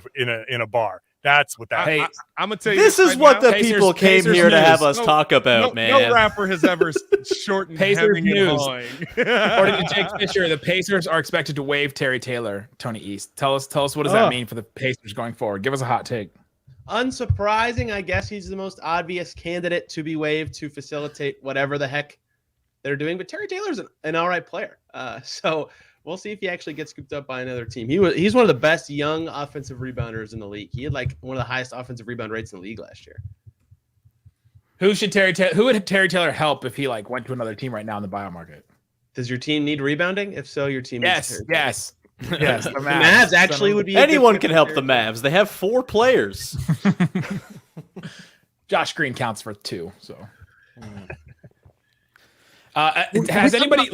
a bar. That's what that. Hey, I'm gonna tell you. This is right what now. the people came Pacers here to have news. us talk about, No man. rapper has ever shortened Pacers hemming and news. hawing. According to Jake Fisher, the Pacers are expected to waive Terry Taylor. Tony East, tell us what does that mean for the Pacers going forward? Give us a hot take. Unsurprising, I guess he's the most obvious candidate to be waived to facilitate whatever the heck they're doing. But Terry Taylor's an all right player. So We'll see if he actually gets scooped up by another team. He's one of the best young offensive rebounders in the league. He had like one of the highest offensive rebound rates in the league last year. Who would Terry Taylor help if he like went to another team right now in the buyout market? Does your team need rebounding? If so, your team Yes, needs yes. Yes, the Mavs actually would be. Anyone can help the Mavs. They have 4 players. Josh Green counts for 2. So, has anybody?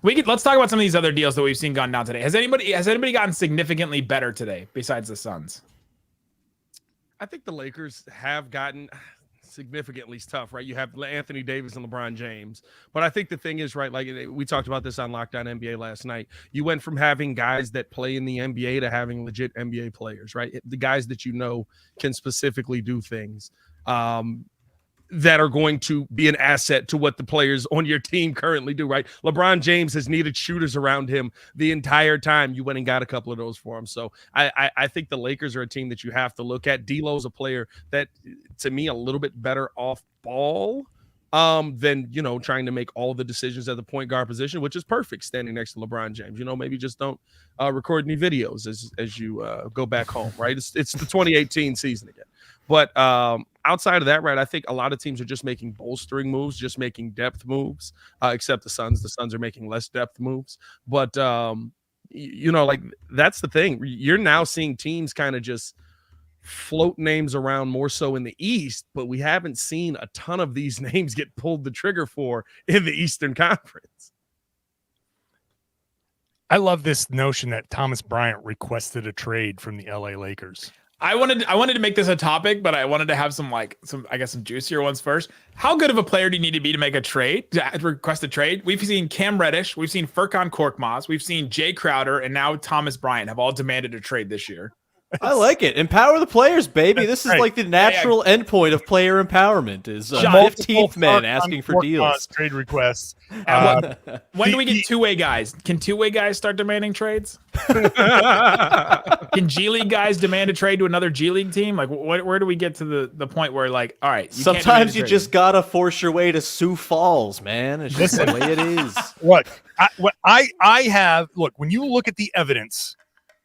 Let's talk about some of these other deals that we've seen gone down today. Has anybody gotten significantly better today besides the Suns? I think the Lakers have gotten significantly tough, right? You have Anthony Davis and LeBron James. But I think the thing is, right, like we talked about this on Lockdown NBA last night, you went from having guys that play in the NBA to having legit NBA players, right? The guys that you know can specifically do things that are going to be an asset to what the players on your team currently do, right? LeBron James has needed shooters around him the entire time. You went and got a couple of those for him. So I think the Lakers are a team that you have to look at. D'Lo's a player that, to me, a little bit better off ball than, you know, trying to make all of the decisions at the point guard position, which is perfect standing next to LeBron James. You know, maybe just don't record any videos as you go back home, right? It's the 2018 season again. But outside of that, right, I think a lot of teams are just making bolstering moves, just making depth moves, except the Suns. The Suns are making less depth moves. But, you know, like that's the thing. You're now seeing teams kind of just float names around more so in the East, but we haven't seen a ton of these names get pulled the trigger for in the Eastern Conference. I love this notion that Thomas Bryant requested a trade from the LA Lakers. I wanted to make this a topic, but I wanted to have some juicier ones first. How good of a player do you need to be to make a trade, to request a trade? We've seen Cam Reddish, we've seen Furkan Korkmaz, we've seen Jay Crowder, and now Thomas Bryant have all demanded a trade this year. I like it. Empower the players, baby. This is like the natural endpoint of player empowerment is 15th man asking for deals. Trade requests. When do we get two-way guys? Can two-way guys start demanding trades? Can G League guys demand a trade to another G League team? Like, where do we get to the point where, like, all right, sometimes you just gotta force your way to Sioux Falls, man. It's just the way it is. Look, I have when you look at the evidence.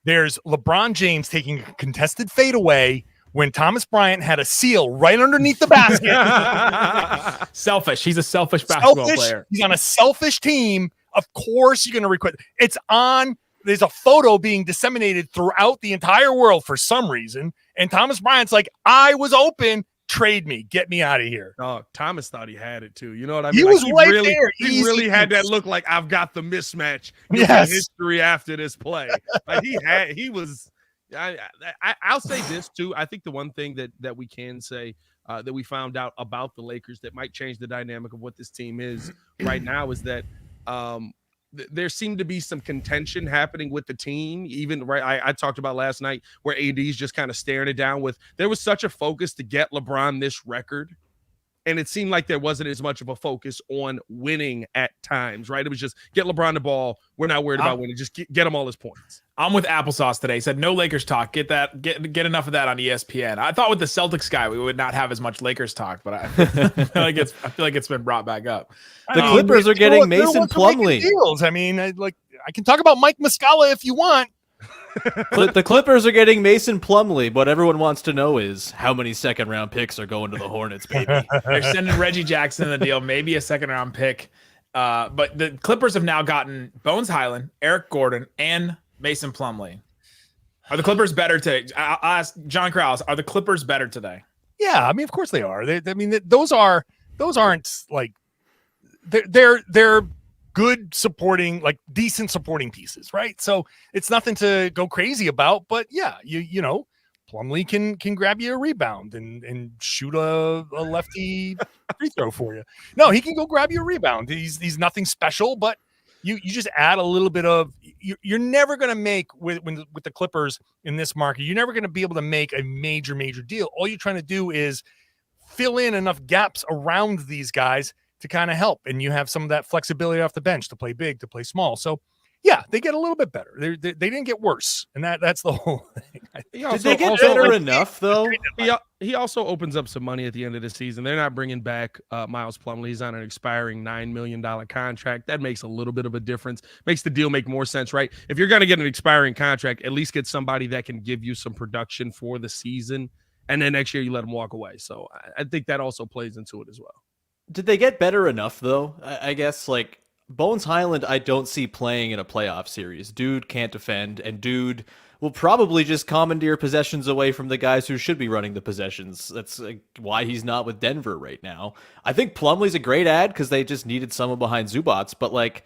There's LeBron James taking a contested fadeaway when Thomas Bryant had a seal right underneath the basket. Selfish. He's a selfish basketball player. He's on a selfish team. Of course, you're going to request. It's on. There's a photo being disseminated throughout the entire world for some reason. And Thomas Bryant's like, I was open. Trade me. Get me out of here. Oh, Thomas thought he had it too. You know what I mean? He was right there. He really had that look like I've got the mismatch. Yes. History after this play. Like I'll say this too. I think the one thing that we can say that we found out about the Lakers that might change the dynamic of what this team is right now is that there seemed to be some contention happening with the team. Even I talked about last night where AD's just kind of staring it down there was such a focus to get LeBron this record. And it seemed like there wasn't as much of a focus on winning at times, right? It was just get LeBron the ball. We're not worried about winning. Just get him all his points. I'm with Applesauce today. He said no Lakers talk. Get enough of that on ESPN. I thought with the Celtics guy we would not have as much Lakers talk, but I feel like it's been brought back up. The Clippers are getting Mason Plumlee. Deals. I mean, I can talk about Mike Muscala if you want. The Clippers are getting Mason Plumlee. What everyone wants to know is how many second-round picks are going to the Hornets, baby. They're sending Reggie Jackson the deal, maybe a second-round pick. But the Clippers have now gotten Bones Highland, Eric Gordon, and Mason Plumlee. Are the Clippers better today? I'll ask John Karalis, are the Clippers better today? Yeah, I mean, of course they are. Those aren't like they're good supporting, like decent supporting pieces, right? So it's nothing to go crazy about, but yeah, you know, Plumlee can grab you a rebound and shoot a lefty free throw for you. No, he can go grab you a rebound. He's nothing special, but you just add a little bit of. You're never going to make with the Clippers in this market. You're never going to be able to make a major deal. All you're trying to do is fill in enough gaps around these guys to kind of help, and you have some of that flexibility off the bench to play big, to play small. So, yeah, they get a little bit better. They didn't get worse, and that's the whole thing. Did they get better enough, though? He he also opens up some money at the end of the season. They're not bringing back Miles Plumlee. He's on an expiring $9 million contract. That makes a little bit of a difference. Makes the deal make more sense, right? If you're going to get an expiring contract, at least get somebody that can give you some production for the season, and then next year you let him walk away. So I think that also plays into it as well. Did they get better enough, though? I guess, like, Bones Highland, I don't see playing in a playoff series. Dude can't defend, and dude will probably just commandeer possessions away from the guys who should be running the possessions. That's why he's not with Denver right now. I think Plumlee's a great ad because they just needed someone behind Zubats, but like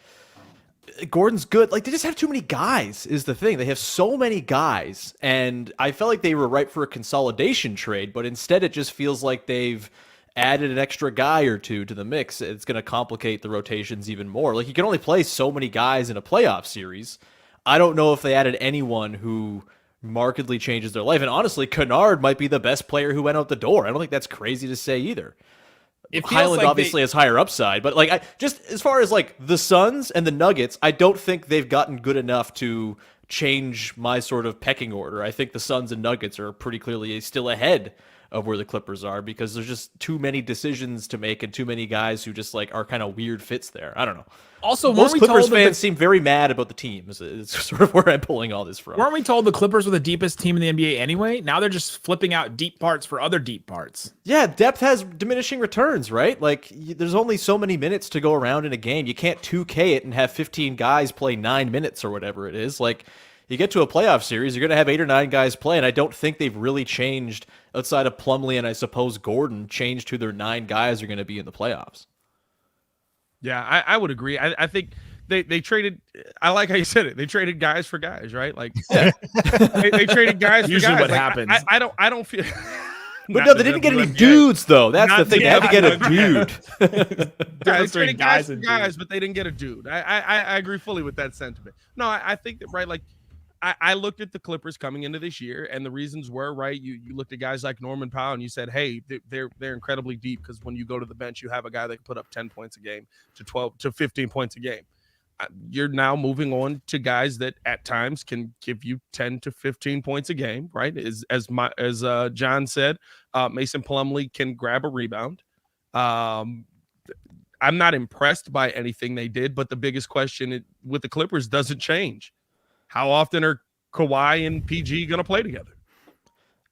Gordon's good. Like they just have too many guys is the thing. They have so many guys, and I felt like they were ripe for a consolidation trade, but instead it just feels like they've added an extra guy or two to the mix. It's going to complicate the rotations even more. Like you can only play so many guys in a playoff series. I don't know if they added anyone who markedly changes their life. And honestly, Kennard might be the best player who went out the door. I don't think that's crazy to say either. Highland like obviously has higher upside, but like just as far as like the Suns and the Nuggets, I don't think they've gotten good enough to change my sort of pecking order. I think the Suns and Nuggets are pretty clearly still ahead of where the Clippers are because there's just too many decisions to make and too many guys who just like are kind of weird fits there. I don't know. Also, most Clippers fans seem very mad about the team. It's sort of where I'm pulling all this from. Weren't we told the Clippers were the deepest team in the NBA anyway? Now they're just flipping out deep parts for other deep parts. Yeah, depth has diminishing returns, right? Like there's only so many minutes to go around in a game. You can't 2K it and have 15 guys play 9 minutes or whatever it is. Like you get to a playoff series, you're going to have 8 or 9 guys play, and I don't think they've really changed outside of Plumlee and I suppose Gordon changed who their 9 guys are going to be in the playoffs. Yeah, I would agree. I think they traded. I like how you said it. They traded guys for guys, right? Like they traded guys for usually guys. what Like, happens. I don't feel. But no, they didn't get any dudes though. That's the thing. They had to get a dude. They traded guys for guys, but they didn't get a dude. I agree fully with that sentiment. No, I think that right. Like I looked at the Clippers coming into this year, and the reasons were right. You looked at guys like Norman Powell, and you said, "Hey, they're incredibly deep because when you go to the bench, you have a guy that can put up 10 points a game to 12 to 15 points a game." You're now moving on to guys that at times can give you 10 to 15 points a game, right? As John said, Mason Plumlee can grab a rebound. I'm not impressed by anything they did, but the biggest question with the Clippers doesn't change. How often are Kawhi and PG going to play together?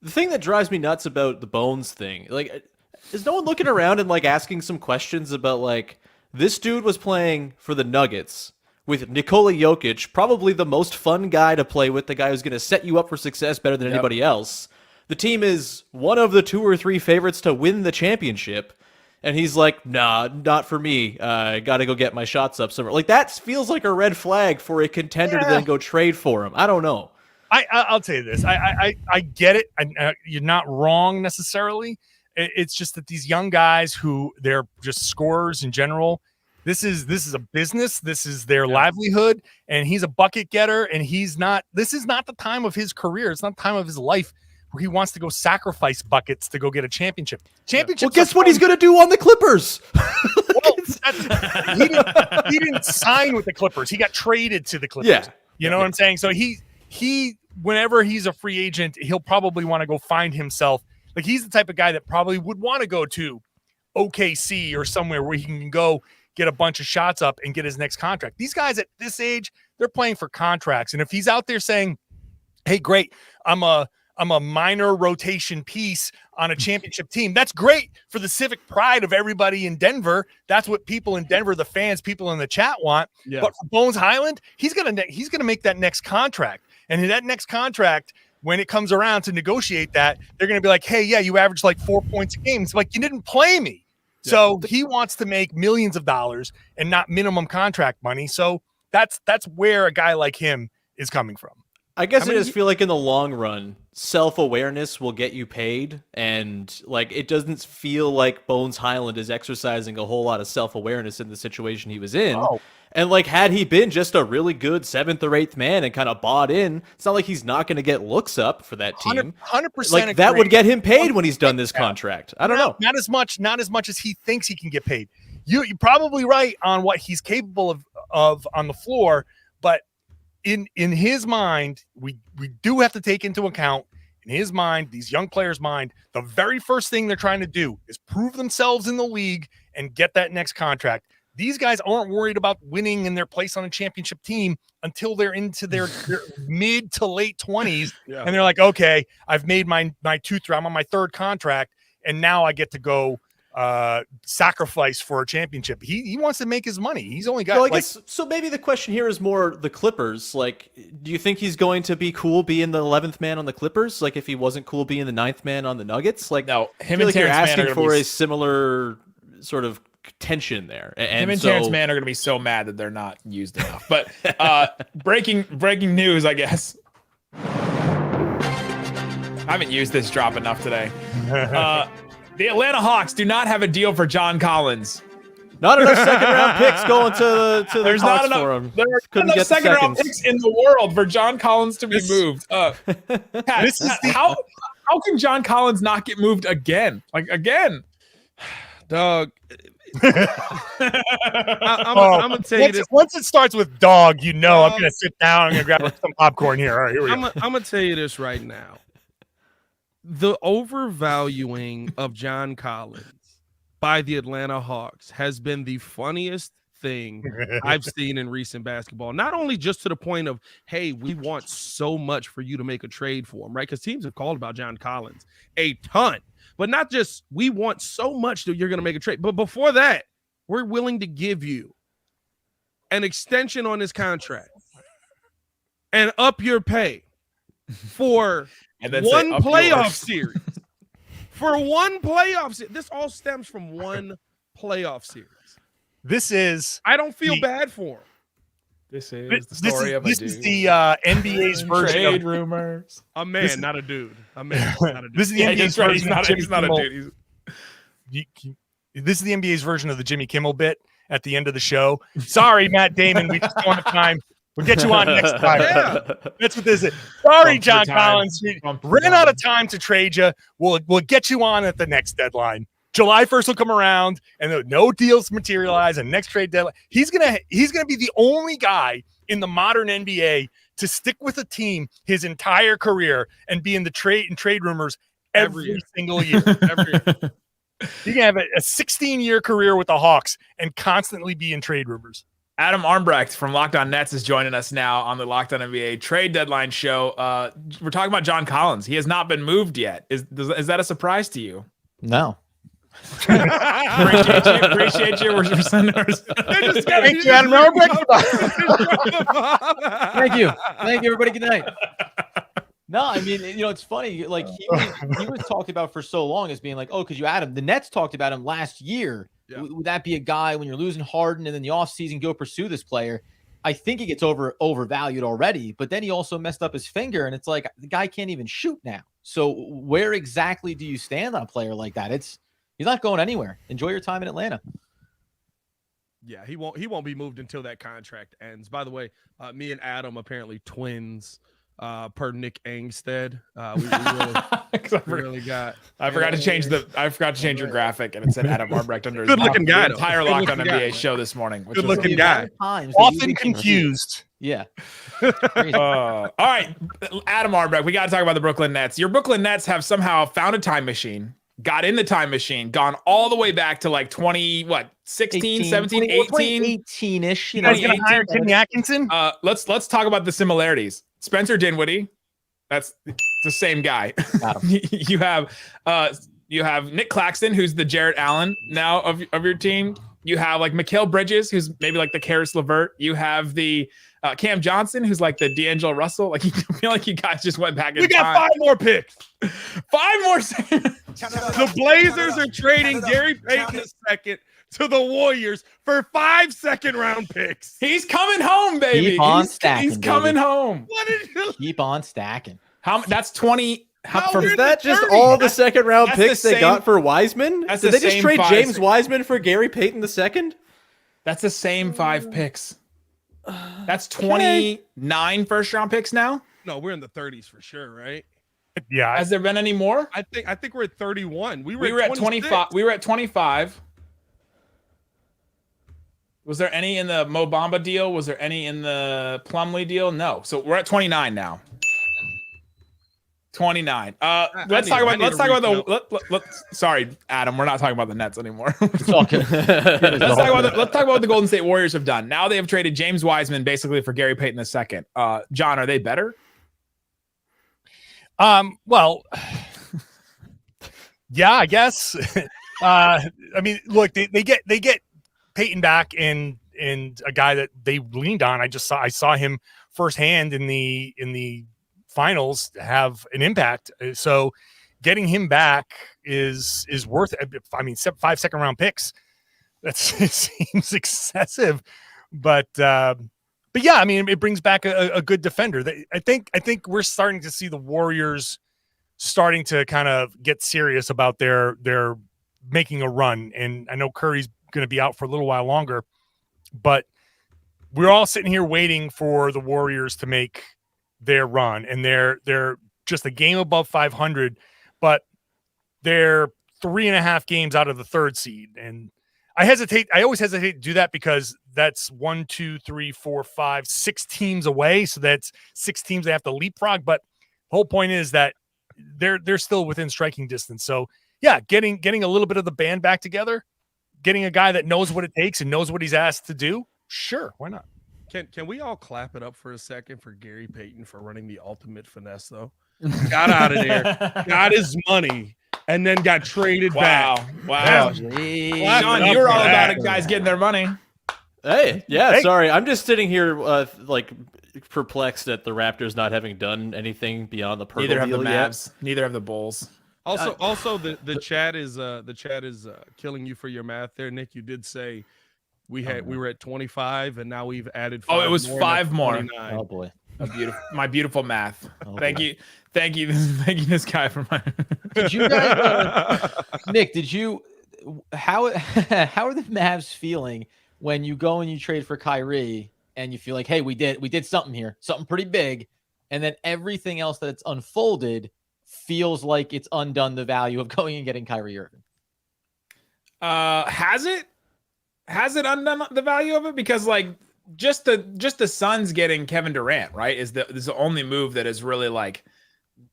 The thing that drives me nuts about the Bones thing, like, is no one looking around and like asking some questions about like this dude was playing for the Nuggets with Nikola Jokic, probably the most fun guy to play with, the guy who's going to set you up for success better than anybody else. The team is one of the 2 or 3 favorites to win the championship. And he's like, nah, not for me. I got to go get my shots up somewhere. Like, that feels like a red flag for a contender to then go trade for him. I don't know. I'll tell you this. I get it. You're not wrong necessarily. It's just that these young guys who they're just scorers in general, this is a business. This is their livelihood. And he's a bucket getter. And this is not the time of his career. It's not the time of his life where he wants to go sacrifice buckets to go get a championship. Well, guess what he's going to do on the Clippers? He didn't sign with the Clippers. He got traded to the Clippers. Yeah. You know what I'm saying? So he whenever he's a free agent, he'll probably want to go find himself. Like he's the type of guy that probably would want to go to OKC or somewhere where he can go get a bunch of shots up and get his next contract. These guys at this age, they're playing for contracts. And if he's out there saying, hey, great, I'm a minor rotation piece on a championship team. That's great for the civic pride of everybody in Denver. That's what people in Denver, the fans, people in the chat want. Yeah. But for Bones Highland, he's gonna make that next contract. And in that next contract, when it comes around to negotiate that, they're gonna be like, hey, yeah, you averaged like 4 points a game. It's like you didn't play me. Yeah. So he wants to make millions of dollars and not minimum contract money. So that's where a guy like him is coming from. I guess I just feel like in the long run, self-awareness will get you paid. And like, it doesn't feel like Bones Highland is exercising a whole lot of self-awareness in the situation he was in. Oh. And like, had he been just a really good 7th or 8th man and kind of bought in, it's not like he's not going to get looks up for that team. 100% like agree. That would get him paid when he's done this contract. I don't know. Not as much as he thinks he can get paid. You're probably right on what he's capable of on the floor, but in his mind, we do have to take into account in his mind, these young players' mind, the very first thing they're trying to do is prove themselves in the league and get that next contract. These guys aren't worried about winning in their place on a championship team until they're into their mid to late 20s. Yeah. And they're like, okay, I've made my I'm on my third contract, and now I get to go sacrifice for a championship. He wants to make his money. He's only got guess, so maybe the question here is more the Clippers. Like, do you think he's going to be cool being the 11th man on the Clippers? Like, if he wasn't cool being the 9th man on the Nuggets? Like, no, him and Terrence Mann are asking for a similar sort of tension there. And him and Terrence Mann are going to be so mad that they're not used enough. But breaking news, I guess. I haven't used this drop enough today. The Atlanta Hawks do not have a deal for John Collins. Not enough second-round picks going to the There's Hawks not enough, for him. there are Couldn't not get enough the second-round seconds. picks in the world for John Collins to be moved. Pat, how can John Collins not get moved again? Like, again? Dog. I'm gonna tell you this. Once it starts with dog, I'm gonna sit down and grab some popcorn here. All right, here we go. I'm gonna tell you this right now. The overvaluing of John Collins by the Atlanta Hawks has been the funniest thing I've seen in recent basketball. Not only just to the point of, hey, we want so much for you to make a trade for him, right? Because teams have called about John Collins a ton. But not just we want so much that you're going to make a trade. But before that, we're willing to give you an extension on his contract and up your pay for one playoff series. For one playoff series. This all stems from one playoff series. I don't feel bad for him. This is the story of a dude. This is the NBA's version trade of rumors. A man, not a dude. A man, not a dude. This is the NBA's version. He's not a dude. This is the NBA's version of the Jimmy Kimmel bit at the end of the show. Sorry, Matt Damon, we just don't have time. We'll get you on next time. Yeah. That's what this is. Sorry, Bump John the time. Collins. We Bump the ran time. out of time to trade you. We'll get you on at the next deadline. July 1st will come around, and no deals materialize. And next trade deadline, he's gonna be the only guy in the modern NBA to stick with a team his entire career and be in the trade rumors every single year. Every year. You can have a 16-year career with the Hawks and constantly be in trade rumors. Adam Armbrecht from Locked On Nets is joining us now on the Locked On NBA trade deadline show. We're talking about John Collins. He has not been moved yet. Is that a surprise to you? No. Appreciate you. We're sending ours. Thank you, Adam Armbrecht. Thank you, everybody. Good night. No, I mean, it's funny. Like he was talked about for so long as being like, oh, because you add him. The Nets talked about him last year. Yeah. Would that be a guy when you're losing Harden and then the offseason go pursue this player? I think he gets overvalued already, but then he also messed up his finger, and it's like the guy can't even shoot now. So where exactly do you stand on a player like that? He's not going anywhere. Enjoy your time in Atlanta. Yeah, he won't be moved until that contract ends. By the way, me and Adam apparently twins. Per Nick Angstadt, we really got. I forgot to change your graphic, and it said Adam Armbrecht under. Good looking guy. The entire Locked On NBA show this morning. Good looking guy. Often confused. Yeah. All right, Adam Armbrecht. We got to talk about the Brooklyn Nets. Your Brooklyn Nets have somehow found a time machine, got in the time machine, gone all the way back to like 16, 17, 18? 18-ish. You guys gonna hire Timmy Atkinson? Let's talk about the similarities. Spencer Dinwiddie, that's the same guy. you have Nick Claxton, who's the Jarrett Allen now of your team. You have like Mikal Bridges, who's maybe like the Karis LeVert. You have the Cam Johnson, who's like the D'Angelo Russell. Like, you feel like you guys just went back in time. We got 5 more picks. 5 more. The Blazers are trading Gary Payton II to the Warriors for 5 second-round picks. He's coming home, baby. Keep on stacking, He's coming baby. home. What did you? Keep on stacking. That's 20. Is that just all the second-round that's picks the they same- got for Wiseman? that's Did the they just same trade 5 James seconds. Wiseman for Gary Payton II? That's the same 5 picks. That's 29 first-round picks now. No, we're in the 30s for sure, right? Yeah. Has there been any more? I think we're at 31. We We were at 26. 25. We were at 25. Was there any in the Mo Bamba deal? Was there any in the Plumlee deal? No. So we're at 29 now. 29. Let's talk about sorry, Adam, we're not talking about the Nets anymore. It's all good. Let's talk about what the Golden State Warriors have done. Now they have traded James Wiseman basically for Gary Payton II. John, are they better? Well, yeah, I guess. I mean, look, they get Peyton back and a guy that they leaned on. I saw him firsthand in the finals have an impact. So getting him back is worth it. I mean, 5 second round picks. It seems excessive, but yeah, I mean, it brings back a good defender. I think we're starting to see the Warriors starting to kind of get serious about their making a run. And I know Curry's going to be out for a little while longer, but we're all sitting here waiting for the Warriors to make their run, and they're just a game above 500, but they're 3.5 games out of the 3rd seed. And I always hesitate to do that because that's 1, 2, 3, 4, 5, 6 teams away. So that's 6 teams they have to leapfrog. But the whole point is that they're still within striking distance. So yeah, getting a little bit of the band back together, getting a guy that knows what it takes and knows what he's asked to do. Sure, why not? Can we all clap it up for a second for Gary Payton for running the ultimate finesse, though? Got out of there, got his money, and then got traded back. Wow. Sean, you're all about it, guys getting their money. Hey, sorry. I'm just sitting here like perplexed at the Raptors not having done anything beyond the Poeltl Neither have the deal Mavs. yet. Neither have the Bulls. Also, the chat is killing you for your math there, Nick. You did say we were at 25 and now we've added 5 it was 5 more. Oh boy. My beautiful math. Thank you, this guy for my. Did you guys, Nick? How are the Mavs feeling when you go and you trade for Kyrie and you feel like, hey, we did something here, something pretty big, and then everything else that's unfolded feels like it's undone the value of going and getting Kyrie Irving? Has it undone the value of it? Because like just the Suns getting Kevin Durant, right, is the only move that has really like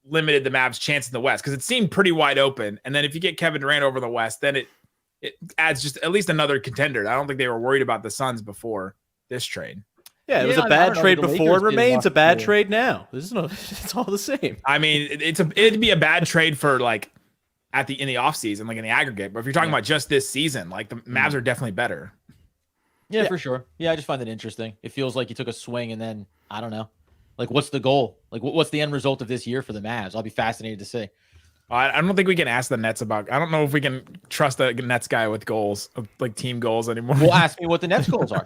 limited the Mavs' chance in the West, because it seemed pretty wide open. And then if you get Kevin Durant over the West, then it adds just at least another contender. I don't think they were worried about the Suns before this trade. Yeah, it was a bad trade before. It remains a bad trade now. It's all the same. I mean, it'd be a bad trade for like in the offseason, like in the aggregate. But if you're talking about just this season, like the Mavs are definitely better. Yeah, for sure. Yeah, I just find it interesting. It feels like you took a swing and then, I don't know. Like, what's the goal? Like, what's the end result of this year for the Mavs? I'll be fascinated to see. I don't think we can ask the Nets about. I don't know if we can trust a Nets guy with goals, like team goals anymore. Well, ask me what the Nets goals are.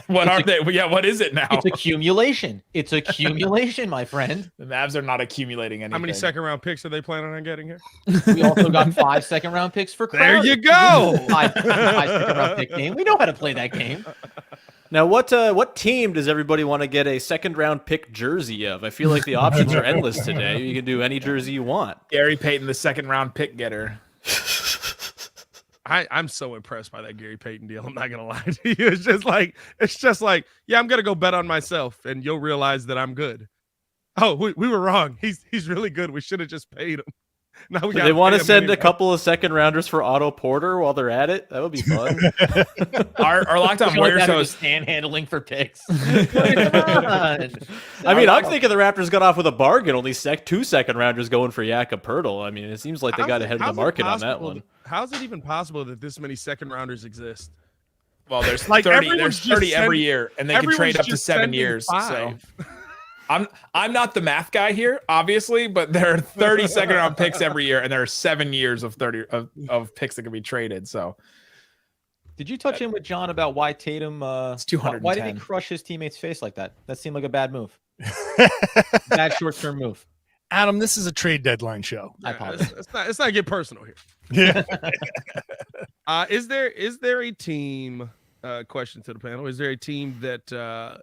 What are they? Yeah, what is it now? It's accumulation. It's accumulation, my friend. The Mavs are not accumulating anything. How many 2nd-round picks are they planning on getting here? We also got 5 2nd-round picks for There Karalis. you go. 5 2nd-round pick game. We know how to play that game. Now, what team does everybody want to get a 2nd-round pick jersey of? I feel like the options are endless today. You can do any jersey you want. Gary Payton, the 2nd-round pick getter. I'm so impressed by that Gary Payton deal. I'm not gonna lie to you. It's just like, yeah, I'm gonna go bet on myself, and you'll realize that I'm good. Oh, we were wrong. He's really good. We should have just paid him. Now they want to send a couple of 2nd-rounders for Otto Porter while they're at it. That would be fun. our Locked On Warriors host handling for picks. I mean, I'm thinking the Raptors got off with a bargain. Only 2 2nd-rounders going for Jakob Poeltl. I mean, it seems like they got ahead of the market on that one. How's it even possible that this many 2nd-rounders exist? Well, there's like 30. There's 30 every year, and they can trade up to 7 years. 5. So. I'm not the math guy here, obviously, but there are 30 2nd-round picks every year, and there are 7 years of 30 of picks that can be traded. So, did you touch in with John about why Tatum? It's 210. Why did he crush his teammate's face like that? That seemed like a bad move. Bad short-term move. Adam, this is a trade deadline show. I apologize. It's not get personal here. Yeah. Is there a team? Question to the panel: is there a team that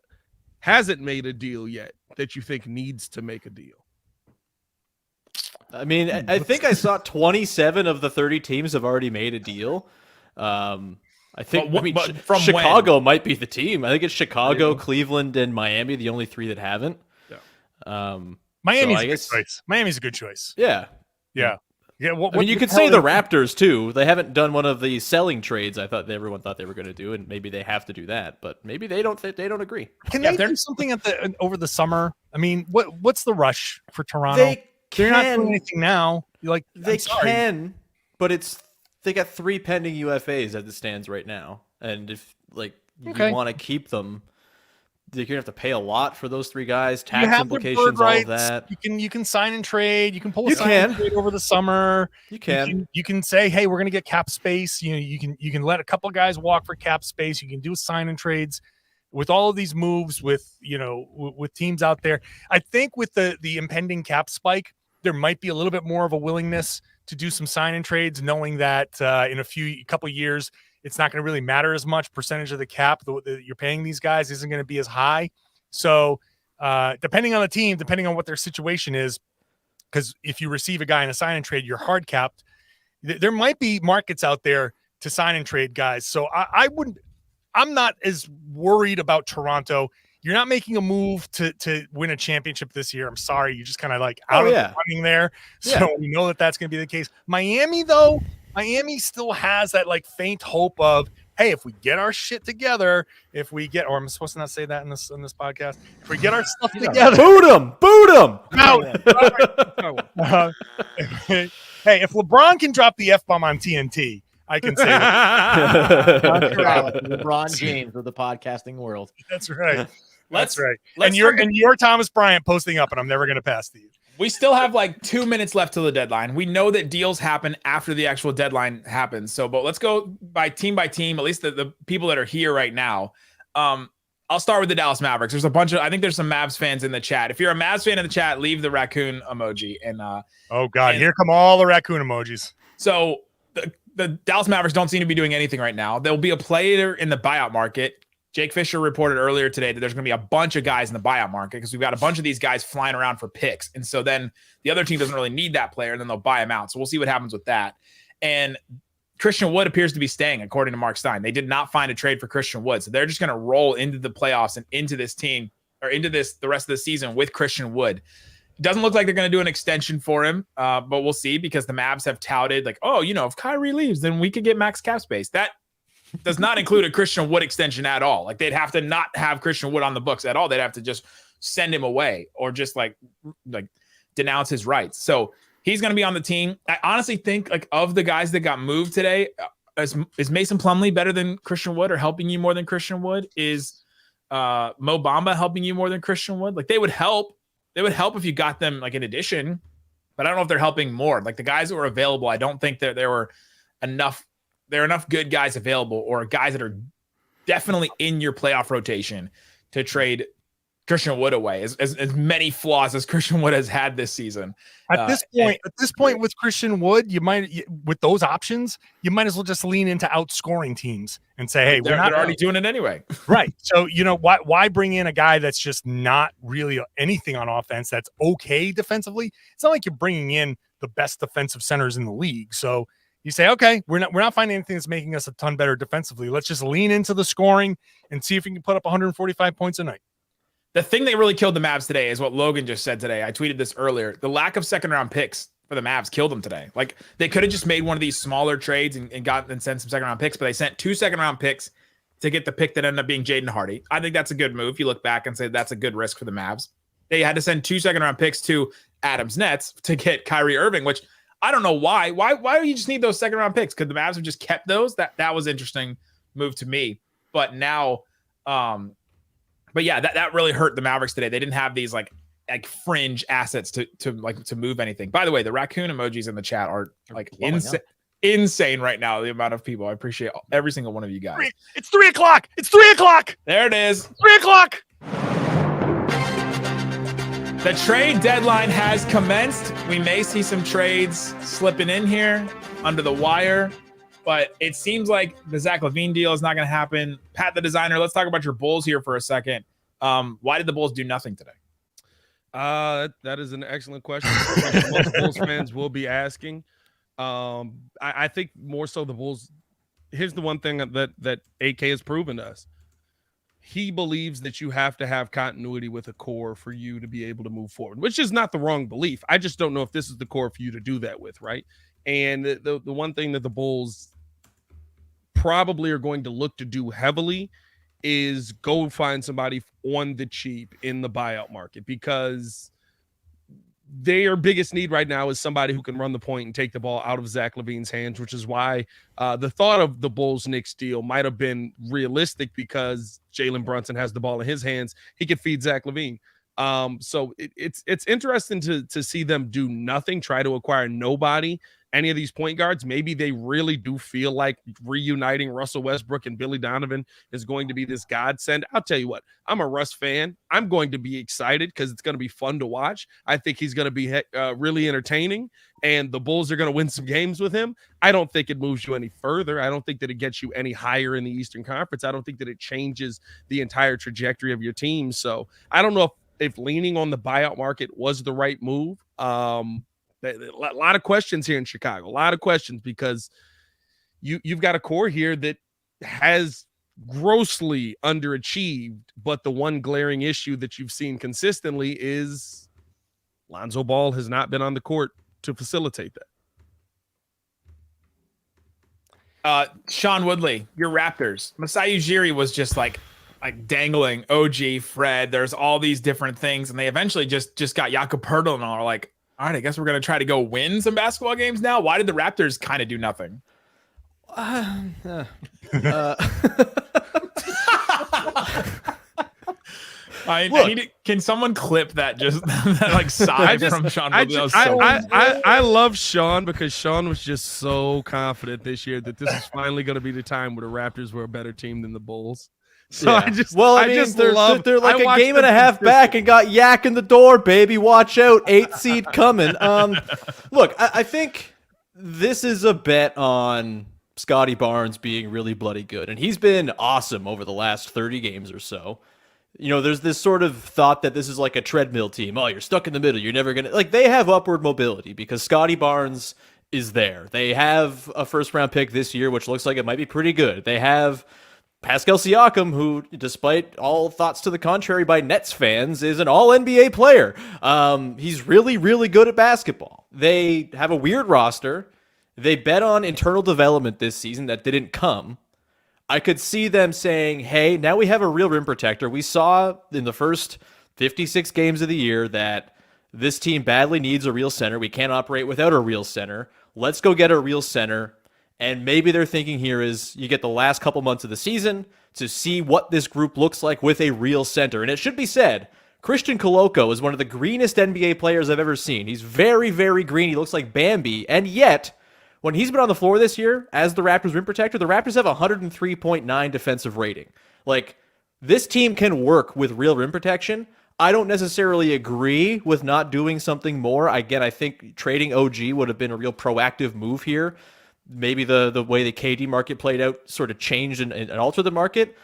hasn't made a deal yet that you think needs to make a deal? I mean, I think I saw 27 of the 30 teams have already made a deal. I think from Chicago might be the team. I think it's Chicago, Cleveland, and Miami, the only 3 that haven't. Yeah. Miami's I a good guess- choice. Miami's a good choice. Yeah. Yeah. Yeah. I mean, you could say the Raptors too. They haven't done one of the selling trades I thought everyone thought they were going to do, and maybe they have to do that. But maybe they don't. They don't agree. Can Yeah, they they're- do something over the summer? I mean, what's the rush for Toronto? They're not doing anything now. They can, but they got 3 pending UFAs as it stands right now, and if you want to keep them, you're gonna have to pay a lot for those 3 guys, tax implications, all of that. You can sign and trade. You can pull a You sign and trade over the summer. You can. You can say, hey, we're gonna get cap space. You can let a couple guys walk for cap space. You can do sign and trades with all of these moves with teams out there. I think with the impending cap spike, there might be a little bit more of a willingness to do some sign and trades, knowing that in a couple years, it's not going to really matter as much. Percentage of the cap that you're paying these guys isn't going to be as high. So depending on the team, depending on what their situation is, because if you receive a guy in a sign and trade, you're hard capped. There might be markets out there to sign and trade guys. So I'm not as worried about Toronto. You're not making a move to win a championship this year. I'm sorry. You're just kind of out of the running there. So we know that's going to be the case. Miami, though, still has that faint hope of, hey, if we get our shit together, or I'm supposed to not say that in this podcast. If we get our stuff together. Boot him. Hey, if LeBron can drop the F-bomb on TNT, I can say that. LeBron James of the podcasting world. That's right. Let's And you're Thomas Bryant posting up, and I'm never going to pass to you. We still have 2 minutes left till the deadline. We know that deals happen after the actual deadline happens. But let's go by team, at least the people that are here right now. I'll start with the Dallas Mavericks. There's I think there's some Mavs fans in the chat. If you're a Mavs fan in the chat, leave the raccoon emoji. And oh God, here come all the raccoon emojis. So the Dallas Mavericks don't seem to be doing anything right now. There'll be a player in the buyout market. Jake Fisher reported earlier today that there's going to be a bunch of guys in the buyout market because we've got a bunch of these guys flying around for picks. And so then the other team doesn't really need that player, and then they'll buy him out. So we'll see what happens with that. And Christian Wood appears to be staying, according to Mark Stein. They did not find a trade for Christian Wood. So they're just going to roll into the playoffs and into this team, or into the rest of the season with Christian Wood. It doesn't look like they're going to do an extension for him, but we'll see, because the Mavs have touted if Kyrie leaves, then we could get max cap space. That does not include a Christian Wood extension at all. They'd have to not have Christian Wood on the books at all. They'd have to just send him away, or just denounce his rights. So he's going to be on the team. I honestly think of the guys that got moved today, is Mason Plumlee better than Christian Wood, or helping you more than Christian Wood? Is Mo Bamba helping you more than Christian Wood? They would help. They would help if you got them in addition, but I don't know if they're helping more. The guys that were available, I don't think that there were enough. There are enough good guys available, or guys that are definitely in your playoff rotation, to trade Christian Wood away. As many flaws as Christian Wood has had this season. At this point with Christian Wood, with those options, you might as well just lean into outscoring teams and say, hey, they're already doing it anyway. Right. So, why bring in a guy that's just not really anything on offense, that's okay defensively? It's not like you're bringing in the best defensive centers in the league. So you say, okay, we're not finding anything that's making us a ton better defensively. Let's just lean into the scoring and see if we can put up 145 points a night. The thing that really killed the Mavs today is what Logan just said today. I tweeted this earlier. The lack of second-round picks for the Mavs killed them today. They could have just made one of these smaller trades and sent some second-round picks, but they sent 2 second-round picks to get the pick that ended up being Jaden Hardy. I think that's a good move. You look back and say that's a good risk for the Mavs. They had to send 2 second-round picks to Adams Nets to get Kyrie Irving, which I don't know why. Why do you just need those second-round picks? Could the Mavs have just kept those? That was interesting move to me. But now, but yeah, that really hurt the Mavericks today. They didn't have these fringe assets to move anything. By the way, the raccoon emojis in the chat are insane right now. The amount of people. I appreciate every single one of you guys. It's 3 o'clock. It's 3 o'clock. There it is. 3 o'clock. The trade deadline has commenced. We may see some trades slipping in here under the wire, but it seems like the Zach LaVine deal is not going to happen. Pat the Designer, let's talk about your Bulls here for a second. Why did the Bulls do nothing today? That is an excellent question. Most Bulls fans will be asking. I think more so the Bulls. Here's the one thing that AK has proven to us. he believes that you have to have continuity with a core for you to be able to move forward, which is not the wrong belief. I just don't know if this is the core for you to do that with, right? And the one thing that the Bulls probably are going to look to do heavily is go find somebody on the cheap in the buyout market, because their biggest need right now is somebody who can run the point and take the ball out of Zach LaVine's hands, which is why the thought of the Bulls-Knicks deal might have been realistic, because Jalen Brunson has the ball in his hands. He could feed Zach LaVine. So it's interesting to see them do nothing, try to acquire nobody, any of these point guards. Maybe they really do feel like reuniting Russell Westbrook and Billy Donovan is going to be this godsend. I'll tell you what, I'm a Russ fan. I'm going to be excited because it's going to be fun to watch. I think he's going to be really entertaining, and the Bulls are going to win some games with him. I don't think it moves you any further. I don't think that it gets you any higher in the Eastern Conference. I don't think that it changes the entire trajectory of your team. So I don't know if leaning on the buyout market was the right move. A lot of questions here in Chicago, a lot of questions, because you've got a core here that has grossly underachieved, but the one glaring issue that you've seen consistently is Lonzo Ball has not been on the court to facilitate that. Sean Woodley, your Raptors. Masai Ujiri was just like dangling OG, Fred. There's all these different things, and they eventually just got Jakob Poeltl, and are like, all right, I guess we're going to try to go win some basketball games now. Why did the Raptors kind of do nothing? Can someone clip that that like sigh from Sean? I love Sean because Sean was just so confident this year that this is finally going to be the time where the Raptors were a better team than the Bulls. So yeah. They're like a game and a half back and got Yak in the door, baby. Watch out, 8th seed coming. Look, I think this is a bet on Scotty Barnes being really bloody good, and he's been awesome over the last 30 games or so. You know, there's this sort of thought that this is like a treadmill team. Oh, you're stuck in the middle. You're never gonna they have upward mobility because Scotty Barnes is there. They have a first-round pick this year, which looks like it might be pretty good. They have Pascal Siakam, who, despite all thoughts to the contrary by Nets fans, is an all-NBA player. He's really, really good at basketball. They have a weird roster. They bet on internal development this season that didn't come. I could see them saying, hey, now we have a real rim protector. We saw in the first 56 games of the year that this team badly needs a real center. We can't operate without a real center. Let's go get a real center. And maybe their thinking here is you get the last couple months of the season to see what this group looks like with a real center. And it should be said, Christian Koloko is one of the greenest NBA players I've ever seen. He's very, very green. He looks like Bambi. And yet, when he's been on the floor this year as the Raptors rim protector, the Raptors have a 103.9 defensive rating. Like, this team can work with real rim protection. I don't necessarily agree with not doing something more. Again, I think trading OG would have been a real proactive move here. Maybe the way the KD market played out sort of changed and altered the market.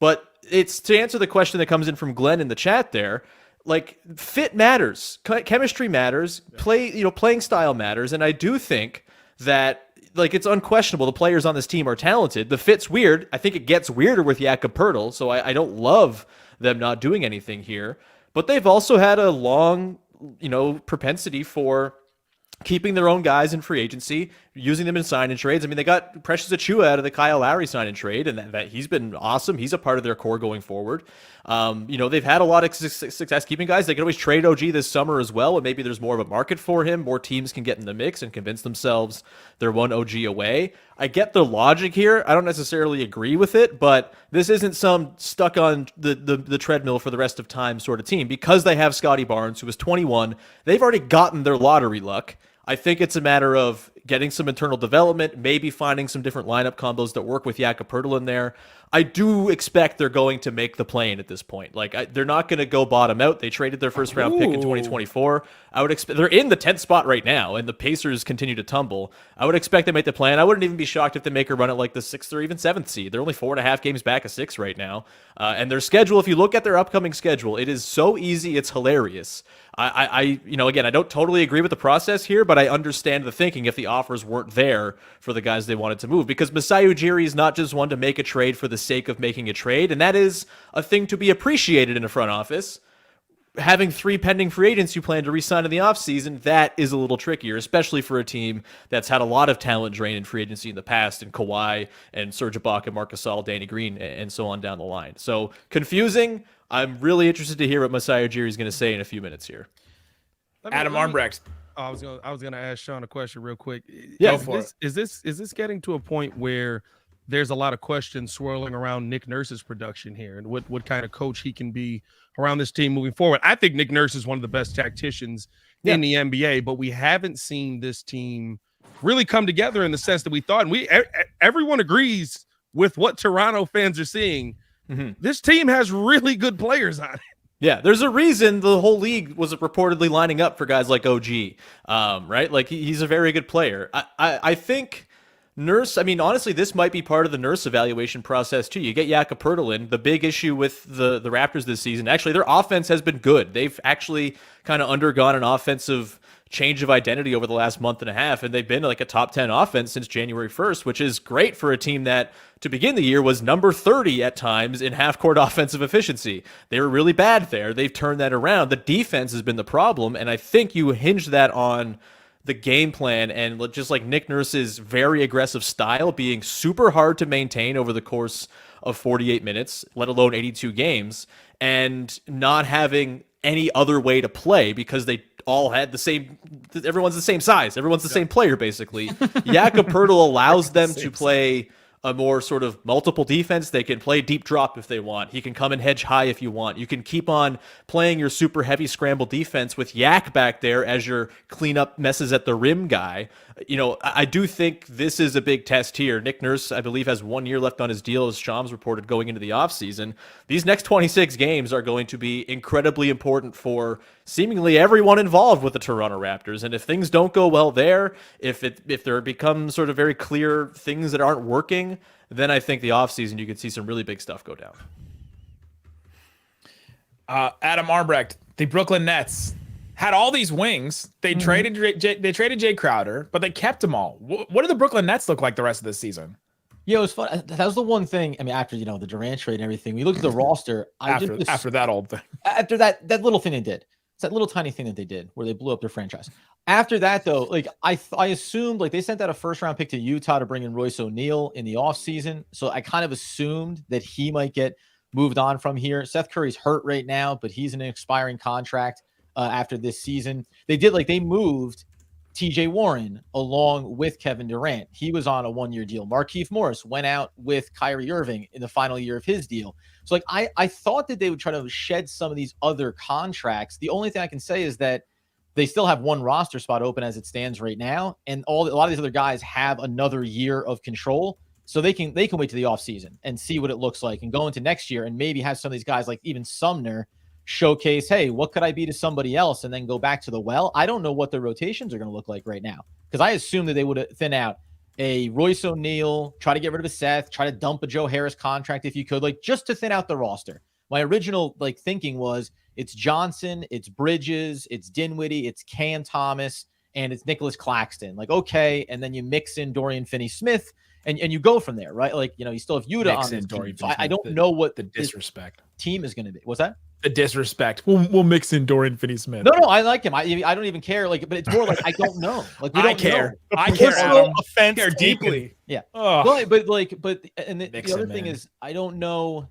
But it's to answer the question that comes in from Glenn in the chat there, like, fit matters. Chemistry matters. Playing style matters. And I do think that, like, it's unquestionable the players on this team are talented. The fit's weird. I think it gets weirder with Jakob Poeltl, so I don't love them not doing anything here. But they've also had a long, propensity for keeping their own guys in free agency, using them in sign-in trades. I mean, they got Precious Achiuwa out of the Kyle Lowry sign-in trade, and that he's been awesome. He's a part of their core going forward. They've had a lot of success keeping guys. They can always trade OG this summer as well, and maybe there's more of a market for him. More teams can get in the mix and convince themselves they're one OG away. I get the logic here. I don't necessarily agree with it, but this isn't some stuck on the treadmill for the rest of time sort of team. Because they have Scotty Barnes, who is 21, they've already gotten their lottery luck. I think it's a matter of getting some internal development, maybe finding some different lineup combos that work with Jakob Poeltl in there. I do expect they're going to make the play-in at this point. Like, they're not going to go bottom out. They traded their first-round pick in 2024. I would expect they're in the 10th spot right now, and the Pacers continue to tumble. I would expect they make the play-in. I wouldn't even be shocked if they make a run at like the 6th or even 7th seed. They're only 4.5 games back of 6 right now. And their schedule, if you look at their upcoming schedule, it is so easy, it's hilarious. Again, I don't totally agree with the process here, but I understand the thinking if the offers weren't there for the guys they wanted to move. Because Masai Ujiri is not just one to make a trade for the the sake of making a trade, and that is a thing to be appreciated in a front office. Having 3 pending free agents you plan to re-sign in the offseason, that is a little trickier, especially for a team that's had a lot of talent drain in free agency in the past, and Kawhi and Serge Ibaka, Marc Gasol, Danny Green, and so on down the line. So confusing. I'm really interested to hear what Masai Ujiri is going to say in a few minutes here. Adam Armbrecht. I was gonna ask Sean a question real quick. Yeah, is this getting to a point where there's a lot of questions swirling around Nick Nurse's production here and what kind of coach he can be around this team moving forward? I think Nick Nurse is one of the best tacticians in the NBA, but we haven't seen this team really come together in the sense that we thought. And everyone agrees with what Toronto fans are seeing. This team has really good players on it. Yeah, there's a reason the whole league was reportedly lining up for guys like OG, right? Like he's a very good player. I think Nurse, I mean, honestly, this might be part of the Nurse evaluation process too. You get Poeltl in. The big issue with the Raptors this season, actually, their offense has been good. They've actually kind of undergone an offensive change of identity over the last month and a half, and they've been like a top 10 offense since January 1st, which is great for a team that to begin the year was number 30 at times in half-court offensive efficiency. They were really bad there. They've turned that around. The defense has been the problem, and I think you hinge that on the game plan and just like Nick Nurse's very aggressive style being super hard to maintain over the course of 48 minutes, let alone 82 games, and not having any other way to play because they all had the same, everyone's the same size. Everyone's the same player, basically. Poeltl allows them to play a more sort of multiple defense. They can play deep drop if they want. He can come and hedge high if you want. You can keep on playing your super heavy scramble defense with Yak back there as your cleanup messes at the rim guy. You know, I do think this is a big test here. Nick Nurse, I believe, has 1 year left on his deal, as Shams reported, going into the offseason. These next 26 games are going to be incredibly important for seemingly everyone involved with the Toronto Raptors. And if things don't go well there, if there become sort of very clear things that aren't working, then I think the offseason you could see some really big stuff go down. Adam Armbrecht, the Brooklyn Nets had all these wings. They traded Jay Crowder, but they kept them all. What do the Brooklyn Nets look like the rest of this season? Yeah, it was fun. That was the one thing. I mean, after the Durant trade and everything, we looked at the roster. After that old thing. After that little thing they did. It's that little tiny thing that they did where they blew up their franchise. After that, though, like I assumed, like they sent out a first-round pick to Utah to bring in Royce O'Neal in the offseason. So I kind of assumed that he might get moved on from here. Seth Curry's hurt right now, but he's in an expiring contract after this season. They moved TJ Warren along with Kevin Durant. He was on a 1-year deal. Markieff Morris went out with Kyrie Irving in the final year of his deal. So like I thought that they would try to shed some of these other contracts. The only thing I can say is that they still have one roster spot open as it stands right now, and a lot of these other guys have another year of control. So they can wait to the offseason and see what it looks like and go into next year and maybe have some of these guys like even Sumner showcase, hey, what could I be to somebody else, and then go back to the well. I don't know what their rotations are going to look like right now because I assume that they would thin out a Royce O'Neal, try to get rid of a Seth, try to dump a Joe Harris contract if you could, like just to thin out the roster. My original thinking was it's Johnson, it's Bridges, it's Dinwiddie, it's Cam Thomas, and it's Nicholas Claxton. Like, okay, and then you mix in Dorian Finney-Smith, and you go from there, right? Like, you still have Yuta on this team. So I don't know what the disrespect team is going to be. What's that? The disrespect. We'll mix in Dorian Finney-Smith. No, I like him. I don't even care. Like, but it's more like I don't know. Like, we don't I care. know. I care. Adam. Offense I care deeply. Yeah. Oh. But the other thing is, I don't know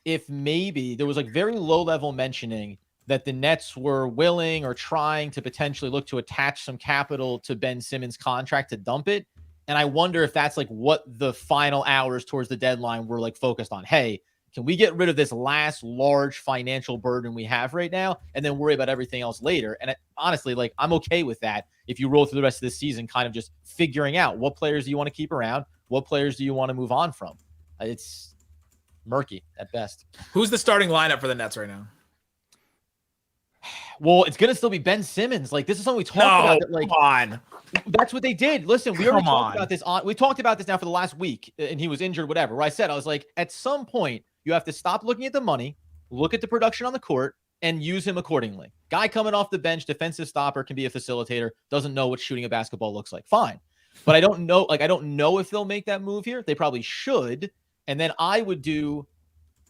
if maybe there was like very low level mentioning that the Nets were willing or trying to potentially look to attach some capital to Ben Simmons' contract to dump it. And I wonder if that's like what the final hours towards the deadline were like focused on. Hey, can we get rid of this last large financial burden we have right now and then worry about everything else later? And honestly, like I'm okay with that if you roll through the rest of this season kind of just figuring out what players do you want to keep around, what players do you want to move on from. It's murky at best. Who's the starting lineup for the Nets right now? Well, it's going to still be Ben Simmons. Like, this is something we talked about. That, like, come on. That's what they did. Listen, we already talked about this. We talked about this now for the last week, and he was injured, whatever. Where I was like, at some point, you have to stop looking at the money, look at the production on the court, and use him accordingly. Guy coming off the bench, defensive stopper, can be a facilitator, doesn't know what shooting a basketball looks like. Fine. But I don't know. Like, I don't know if they'll make that move here. They probably should. And then I would do,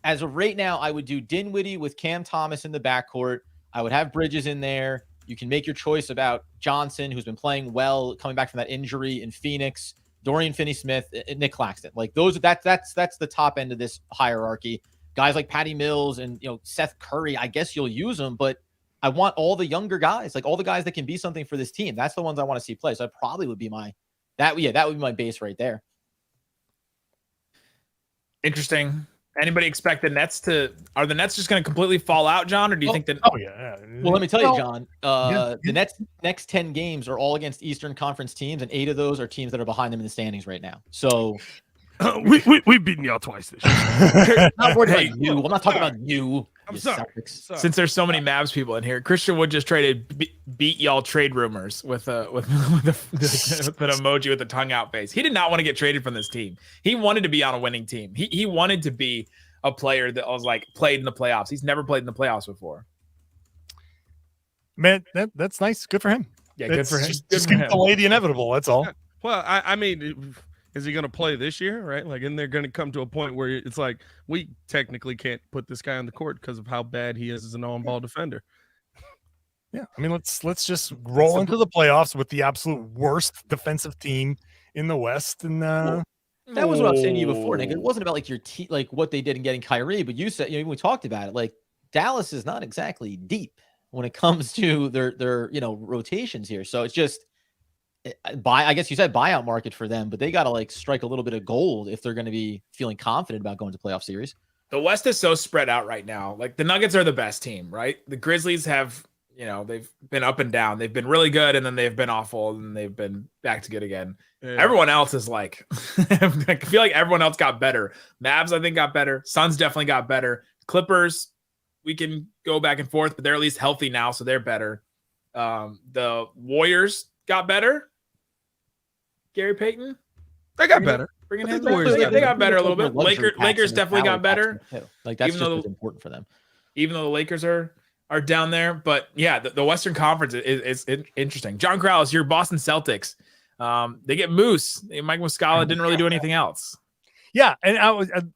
as of right now, I would do Dinwiddie with Cam Thomas in the backcourt. I would have Bridges in there. You can make your choice about Johnson, who's been playing well, coming back from that injury in Phoenix, Dorian Finney-Smith, and Nick Claxton. Like that's the top end of this hierarchy. Guys like Patty Mills and Seth Curry, I guess you'll use them, but I want all the younger guys, like all the guys that can be something for this team. That's the ones I want to see play. So that probably would be that would be my base right there. Interesting. Anybody expect the Nets are the Nets just going to completely fall out, John? Or do you think that? Oh yeah. Well, let me tell you, John, the next 10 games are all against Eastern Conference teams, and 8 of those are teams that are behind them in the standings right now. So we've beaten y'all twice this year. I'm not worried about you. I'm not talking about you. I'm sorry. Celtics. Since there's so many Mavs people in here, Christian Wood just traded beat y'all trade rumors with an emoji with a tongue out face. He did not want to get traded from this team. He wanted to be on a winning team. He wanted to be a player that was like played in the playoffs. He's never played in the playoffs before. Man, that's nice. Good for him. Yeah, good for him. Just delay the inevitable. That's all. Well, I mean, is he going to play this year, right? Like, and they're going to come to a point where it's like, we technically can't put this guy on the court because of how bad he is as an on-ball defender. Yeah, I mean, let's just roll into the playoffs with the absolute worst defensive team in the West, and that was what I was saying to you before, Nick. It wasn't about like your like what they did in getting Kyrie, but you said we talked about it. Like Dallas is not exactly deep when it comes to their rotations here, so it's just. I guess you said buyout market for them, but they got to like strike a little bit of gold if they're going to be feeling confident about going to playoff series. The West is so spread out right now. Like the Nuggets are the best team, right? The Grizzlies have, they've been up and down. They've been really good, and then they've been awful, and they've been back to good again. Yeah. Everyone else is like, I feel like everyone else got better. Mavs, I think, got better. Suns definitely got better. Clippers, we can go back and forth, but they're at least healthy now, so they're better. The Warriors got better. Gary Payton, they got better. Bringing him back. They got better a little bit. Lakers definitely got better. Like that's just important for them. Even though the Lakers are down there, but yeah, the Western Conference is interesting. John Karalis, your Boston Celtics, they get Moose. Mike Muscala didn't really do anything else. Yeah, and I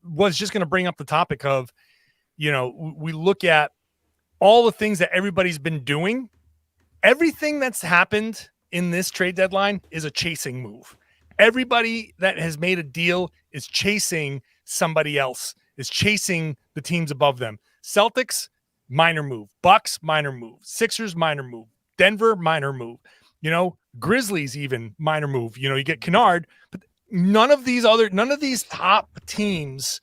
was just going to bring up the topic of, we look at all the things that everybody's been doing. Everything that's happened in this trade deadline is a chasing move. Everybody that has made a deal is chasing somebody else, is chasing the teams above them. Celtics, minor move. Bucks, minor move. Sixers, minor move. Denver, minor move. Grizzlies, even minor move. You get Kennard, but none of these top teams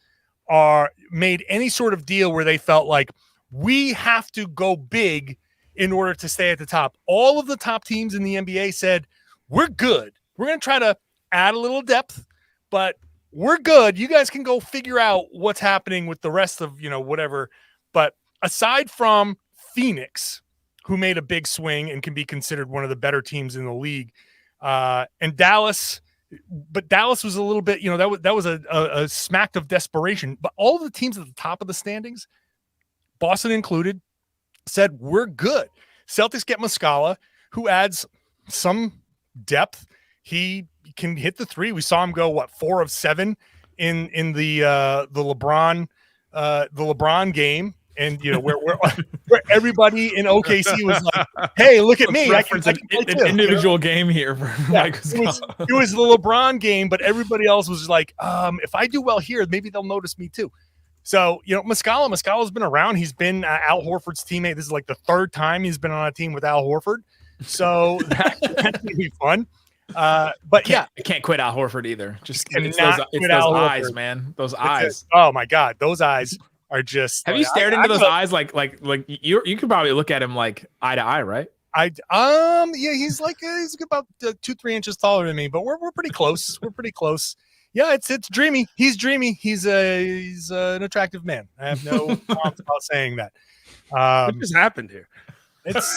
are made any sort of deal where they felt like we have to go big in order to stay at the top. All of the top teams in the NBA said, we're good. We're going to try to add a little depth, but we're good. You guys can go figure out what's happening with the rest of, whatever. But aside from Phoenix, who made a big swing and can be considered one of the better teams in the league, and Dallas, but Dallas was a little bit, that was a smack of desperation. But all of the teams at the top of the standings, Boston included, said we're good. Celtics get Muscala, who adds some depth. He can hit the three. We saw him go 4 of 7 in the LeBron game, and where everybody in OKC was like, "Hey, look at me! I can an individual game here for Mike Muscala." It was the LeBron game, but everybody else was like, "If I do well here, maybe they'll notice me too." So, Muscala's been around. He's been Al Horford's teammate. This is like the 3rd time he's been on a team with Al Horford. So that's going to be fun. But I can't quit Al Horford either. Just it's those eyes, man. Those eyes. Oh my God. Those eyes are just. Have you stared into those eyes? Like you could probably look at him like eye to eye, right? Yeah, he's about 2-3 inches taller than me, but we're pretty close. We're pretty close. Yeah, it's dreamy. He's dreamy. He's an attractive man. I have no problems about saying that. What just happened here? It's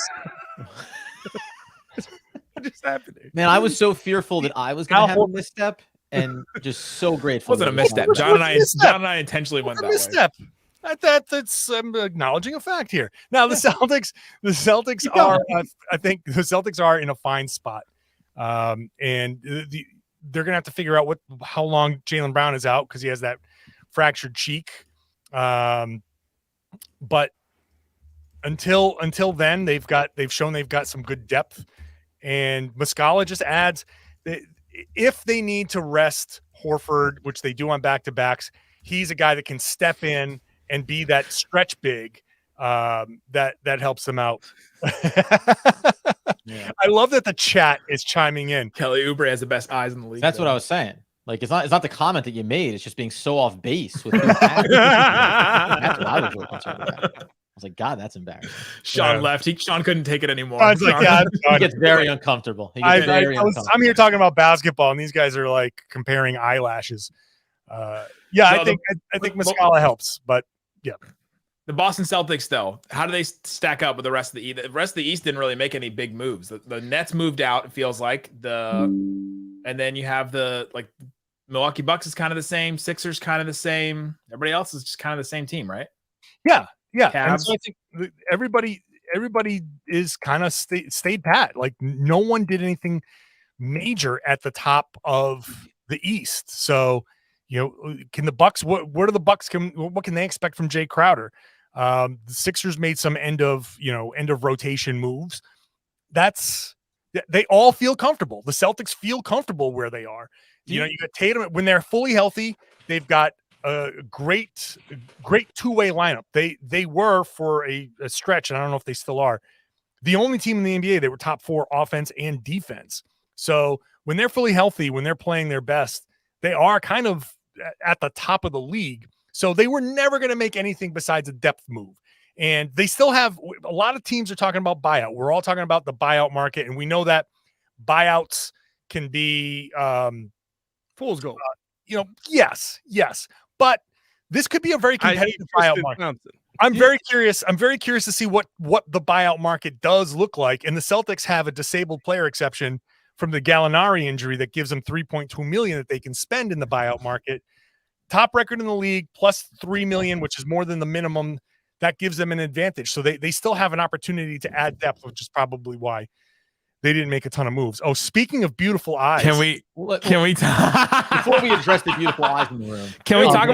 what just happened here? Man, I was so fearful that I was going to have a misstep, and just so grateful. It wasn't a misstep. John and I intentionally went that misstep? Way. That's I'm acknowledging a fact here. Now the Celtics are. I think the Celtics are in a fine spot, and they're going to have to figure out how long Jaylen Brown is out, because he has that fractured cheek. But until then, they've shown they've got some good depth, and Muscala just adds that if they need to rest Horford, which they do on back-to-backs, he's a guy that can step in and be that stretch big that helps them out. Yeah. I love that the chat is chiming in. Kelly Oubre has the best eyes in the league. That's what I was saying. Like, it's not the comment that you made. It's just being so off base. That's what I was really concerned about. I was like, God, that's embarrassing. Sean left. Sean couldn't take it anymore. I was like, yeah, He gets very uncomfortable. I'm here talking about basketball, and these guys are like comparing eyelashes. I think Muscala helps, but yeah. The Boston Celtics, though, how do they stack up with the rest of the East? The rest of the East didn't really make any big moves. The Nets moved out, it feels like. And then you have the Milwaukee Bucks is kind of the same. Sixers kind of the same. Everybody else is just kind of the same team, right? Yeah. And Cavs. so I think everybody is kind of stayed pat. Like no one did anything major at the top of the East. So, can the Bucks? What are the Bucks? What can they expect from Jay Crowder? The Sixers made some end of rotation moves. They all feel comfortable. The Celtics feel comfortable where they are. You got Tatum when they're fully healthy. They've got a great two-way lineup. They were for a stretch, and I don't know if they still are, the only team in the NBA. They were top 4 offense and defense. So when they're fully healthy, when they're playing their best, they are kind of at the top of the league. So they were never going to make anything besides a depth move. And they still have a lot of teams are talking about buyout. We're all talking about the buyout market, and we know that buyouts can be fool's gold. Yes. But this could be a very competitive buyout market. I'm very curious. I'm very curious to see what the buyout market does look like. And the Celtics have a disabled player exception from the Gallinari injury that gives them $3.2 million that they can spend in the buyout market. Top record in the league, plus $3 million, which is more than the minimum. That gives them an advantage. So they still have an opportunity to add depth, which is probably why they didn't make a ton of moves. Oh, speaking of beautiful eyes, can we before we address the beautiful eyes in the room? Can we talk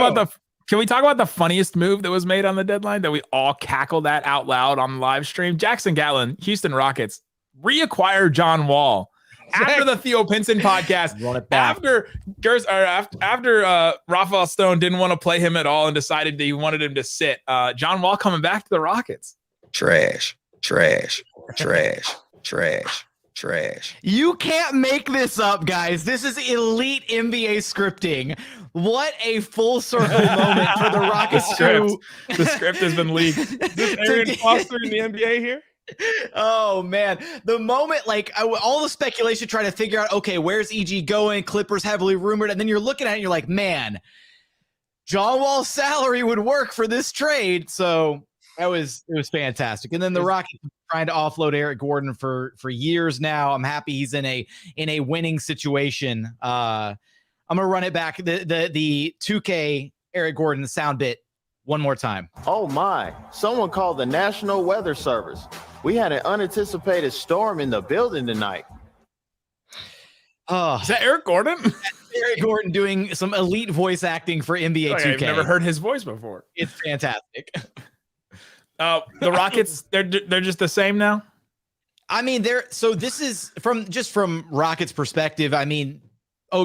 about the funniest move that was made on the deadline that we all cackled at out loud on live stream? Jackson Gatlin, Houston Rockets reacquire John Wall. After the Theo Pinson podcast, after Rafael Stone didn't want to play him at all and decided that he wanted him to sit, John Wall coming back to the Rockets. Trash. You can't make this up, guys. This is elite NBA scripting. What a full circle moment for the Rockets. The script has been leaked. This Arian Foster in the NBA here? Oh man, the moment all the speculation trying to figure out, okay, where's EG going? Clippers heavily rumored, and then you're looking at it and you're like, man, John Wall's salary would work for this trade. So it was fantastic. And then the Rockets trying to offload Eric Gordon for years now. I'm happy he's in a winning situation. I'm gonna run it back the 2K Eric Gordon sound bit one more time. Oh my, someone called the National Weather Service. We had an unanticipated storm in the building tonight. Oh, is that Eric Gordon? Eric Gordon doing some elite voice acting for NBA 2K. I've never heard his voice before. It's fantastic. The Rockets, they're just the same now. I mean, this is from Rockets' perspective. I mean,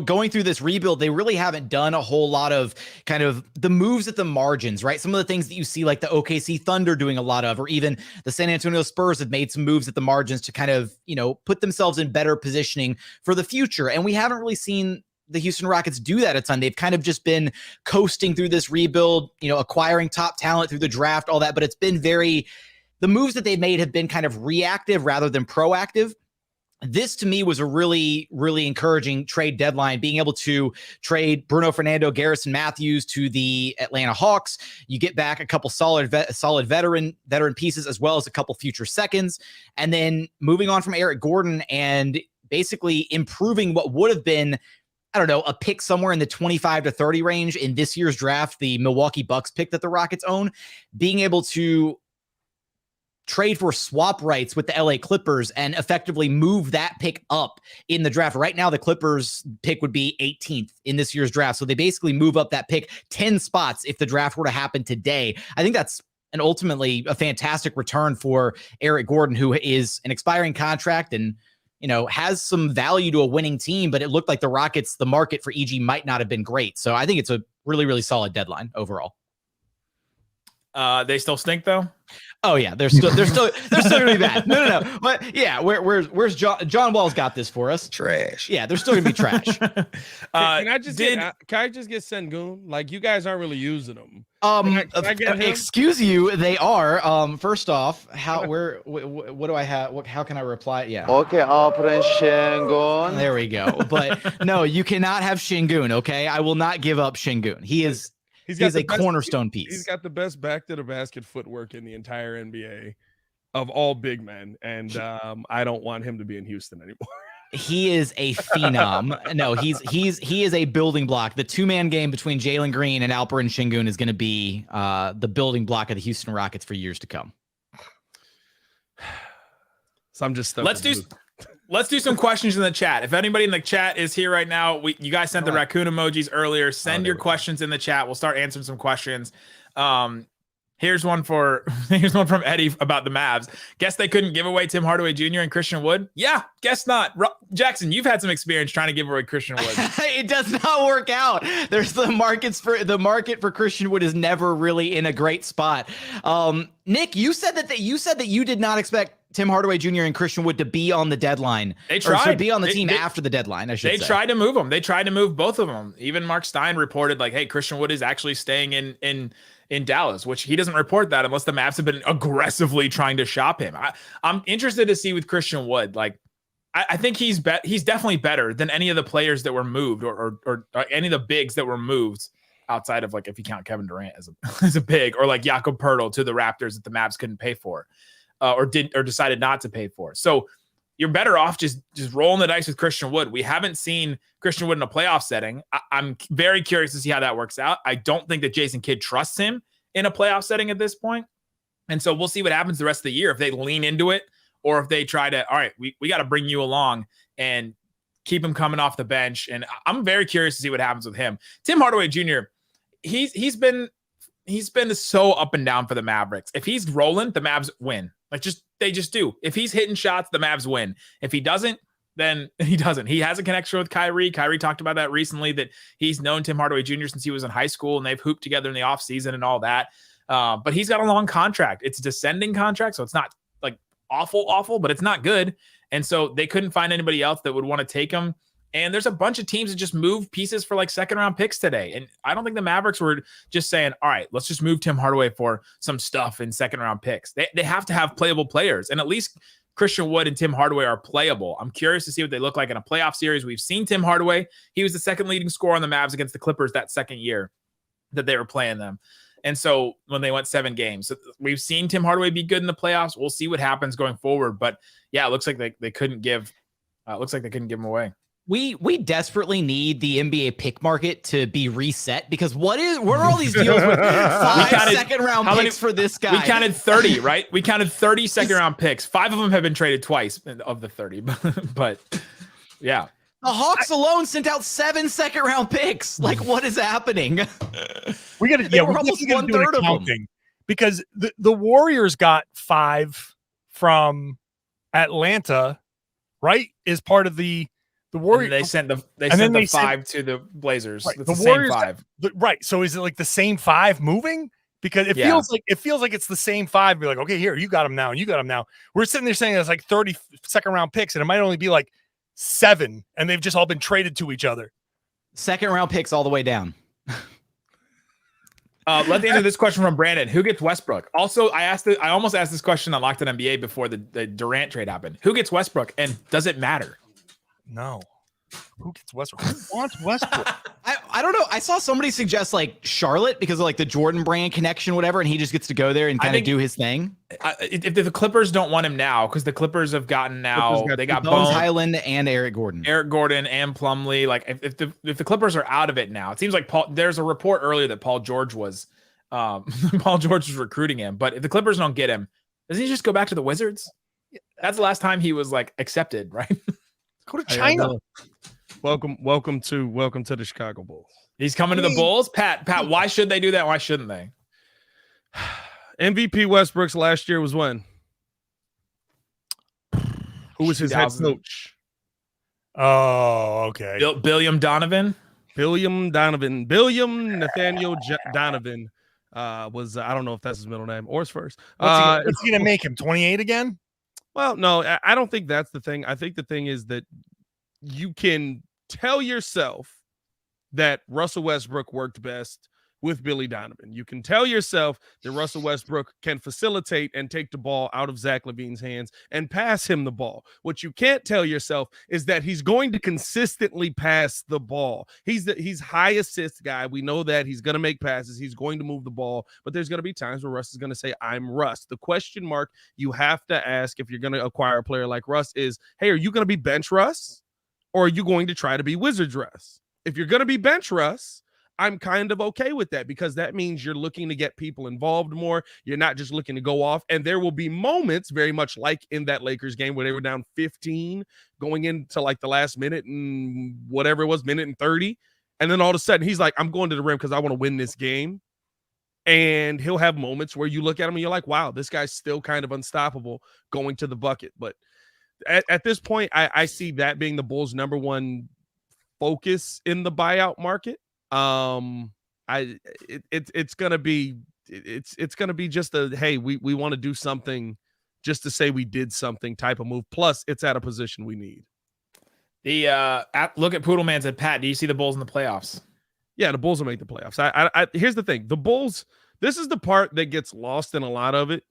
going through this rebuild, they really haven't done a whole lot of kind of the moves at the margins, right? Some of the things that you see like the OKC Thunder doing a lot of, or even the San Antonio Spurs have made some moves at the margins to kind of, put themselves in better positioning for the future. And we haven't really seen the Houston Rockets do that a ton. They've kind of just been coasting through this rebuild, acquiring top talent through the draft, all that. But it's been the moves that they've made have been kind of reactive rather than proactive. This to me was a really, really encouraging trade deadline, being able to trade Bruno Fernando, Garrison Matthews to the Atlanta Hawks. You get back a couple solid veteran pieces, as well as a couple future seconds. And then moving on from Eric Gordon and basically improving what would have been, I don't know, a pick somewhere in the 25 to 30 range in this year's draft, the Milwaukee Bucks pick that the Rockets own, being able to trade for swap rights with the LA Clippers and effectively move that pick up in the draft. Right now, the Clippers pick would be 18th in this year's draft. So they basically move up that pick 10 spots if the draft were to happen today. I think that's ultimately a fantastic return for Eric Gordon, who is an expiring contract and, has some value to a winning team, but it looked like the Rockets, the market for EG might not have been great. So I think it's a really, really solid deadline overall. They still stink though. Oh yeah, they're still gonna be bad. No. But yeah, where's John Wall's got this for us? Trash. Yeah, they're still gonna be trash. Can I just get Sengun? Like, you guys aren't really using them. Can I get him? Excuse you, they are. First off, what do I have? How can I reply? Yeah. Okay, open Shingun. There we go. But no, you cannot have Şengün. Okay, I will not give up Şengün. He's a cornerstone piece. He's got the best back to the basket footwork in the entire NBA of all big men, and I don't want him to be in Houston anymore. He is a phenom. No, he is a building block. The 2-man game between Jalen Green and Alperen Şengün is going to be the building block of the Houston Rockets for years to come. So I'm just stuck. Let's do some questions in the chat. If anybody in the chat is here right now, you guys sent the raccoon emojis earlier. Send your questions in the chat. We'll start answering some questions. Here's one from Eddie about the Mavs. Guess they couldn't give away Tim Hardaway Jr. and Christian Wood? Yeah, guess not. Jackson, you've had some experience trying to give away Christian Wood. It does not work out. There's the market for Christian Wood is never really in a great spot. Nick, you said that you did not expect Tim Hardaway Jr. and Christian Wood to be on the deadline. They tried to be on the team after the deadline. I should say. They tried to move them. They tried to move both of them. Even Mark Stein reported like, hey, Christian Wood is actually staying in Dallas, which he doesn't report that unless the Mavs have been aggressively trying to shop him. I'm interested to see with Christian Wood. Like, I think he's definitely better than any of the players that were moved or any of the bigs that were moved outside of, like, if you count Kevin Durant as a big, or like Jakob Poeltl to the Raptors that the Mavs couldn't pay for. Or decided not to pay for. So you're better off just rolling the dice with Christian Wood. We haven't seen Christian Wood in a playoff setting. I'm very curious to see how that works out. I don't think that Jason Kidd trusts him in a playoff setting at this point. And so we'll see what happens the rest of the year, if they lean into it or if they try to, all right, we got to bring you along and keep him coming off the bench. And I'm very curious to see what happens with him. Tim Hardaway Jr., he's been so up and down for the Mavericks. If he's rolling, the Mavs win. They just do. If he's hitting shots, the Mavs win. If he doesn't, then he doesn't. He has a connection with Kyrie. Kyrie talked about that recently, that he's known Tim Hardaway Jr. since he was in high school, and they've hooped together in the offseason and all that. But he's got a long contract. It's a descending contract, so it's not like awful, but it's not good. And so they couldn't find anybody else that would want to take him. And there's a bunch of teams that just move pieces for like second-round picks today. And I don't think the Mavericks were just saying, all right, let's just move Tim Hardaway for some stuff in second-round picks. They have to have playable players. And at least Christian Wood and Tim Hardaway are playable. I'm curious to see what they look like in a playoff series. We've seen Tim Hardaway. He was the second leading scorer on the Mavs against the Clippers that second year that they were playing them. And so when they went 7 games, so we've seen Tim Hardaway be good in the playoffs. We'll see what happens going forward. But yeah, it looks like they couldn't give him away. We desperately need the NBA pick market to be reset, because what are all these deals with 5 second-round picks for this guy? We counted 30, right? We counted 30 second-round picks. 5 of them have been traded twice of the 30, but yeah. The Hawks alone sent out 7 second-round picks. Like, what is happening? We got to do an accounting, because the Warriors got 5 from Atlanta, right? Is part of the Warriors. They sent the 5 to the Blazers. Right, the Warriors, same 5. Right. So is it like the same 5 moving? Because it feels like it's the same 5. Be like, okay, here, you got them now, and you got them now. We're sitting there saying it's like 30 second-round picks, and it might only be like 7, and they've just all been traded to each other. Second-round picks all the way down. Let's answer this question from Brandon. Who gets Westbrook? Also, I almost asked this question on Locked On NBA before the Durant trade happened. Who gets Westbrook, and does it matter? No. Who gets Westbrook? Who wants Westbrook? I don't know. I saw somebody suggest like Charlotte because of like the Jordan Brand connection, whatever, and he just gets to go there and kind of do his thing. If the Clippers don't want him now, because the Clippers have gotten they got Bones Highland and Eric Gordon and Plumlee. Like if the Clippers are out of it now, it seems like there's a report earlier that Paul George was recruiting him. But if the Clippers don't get him, Doesn't he just go back to the Wizards? That's the last time he was like accepted, right? Go to China. Welcome to the Chicago Bulls. He's coming to the Bulls. Pat, why should they do that? Why shouldn't they? MVP Westbrook's last year was when? Who was his head coach? Oh, okay. Billiam Donovan. Billiam Nathaniel Donovan was I don't know if that's his middle name or his first. What's he gonna make him 28 again? Well, no, I don't think that's the thing. I think the thing is that you can tell yourself that Russell Westbrook worked best with Billy Donovan. You can tell yourself that Russell Westbrook can facilitate and take the ball out of Zach LaVine's hands and pass him the ball. What you can't tell yourself is that he's going to consistently pass the ball. He's high assist guy. We know that he's going to make passes. He's going to move the ball, but there's going to be times where Russ is going to say, I'm Russ. The question mark you have to ask if you're going to acquire a player like Russ is, hey, are you going to be bench Russ or are you going to try to be Wizards Russ? If you're going to be bench Russ, I'm kind of okay with that because that means you're looking to get people involved more. You're not just looking to go off. And there will be moments very much like in that Lakers game where they were down 15 going into like the last minute and whatever it was, minute and 30. And then all of a sudden he's like, I'm going to the rim because I want to win this game. And he'll have moments where you look at him and you're like, wow, this guy's still kind of unstoppable going to the bucket. But at this point, I see that being the Bulls' number one focus in the buyout market. It's gonna be just a hey, we want to do something just to say we did something type of move. Plus, it's at a position we need. Look at Poodleman said, Pat, do you see the Bulls in the playoffs? Yeah, the Bulls will make the playoffs. I here's the thing: the Bulls. This is the part that gets lost in a lot of it.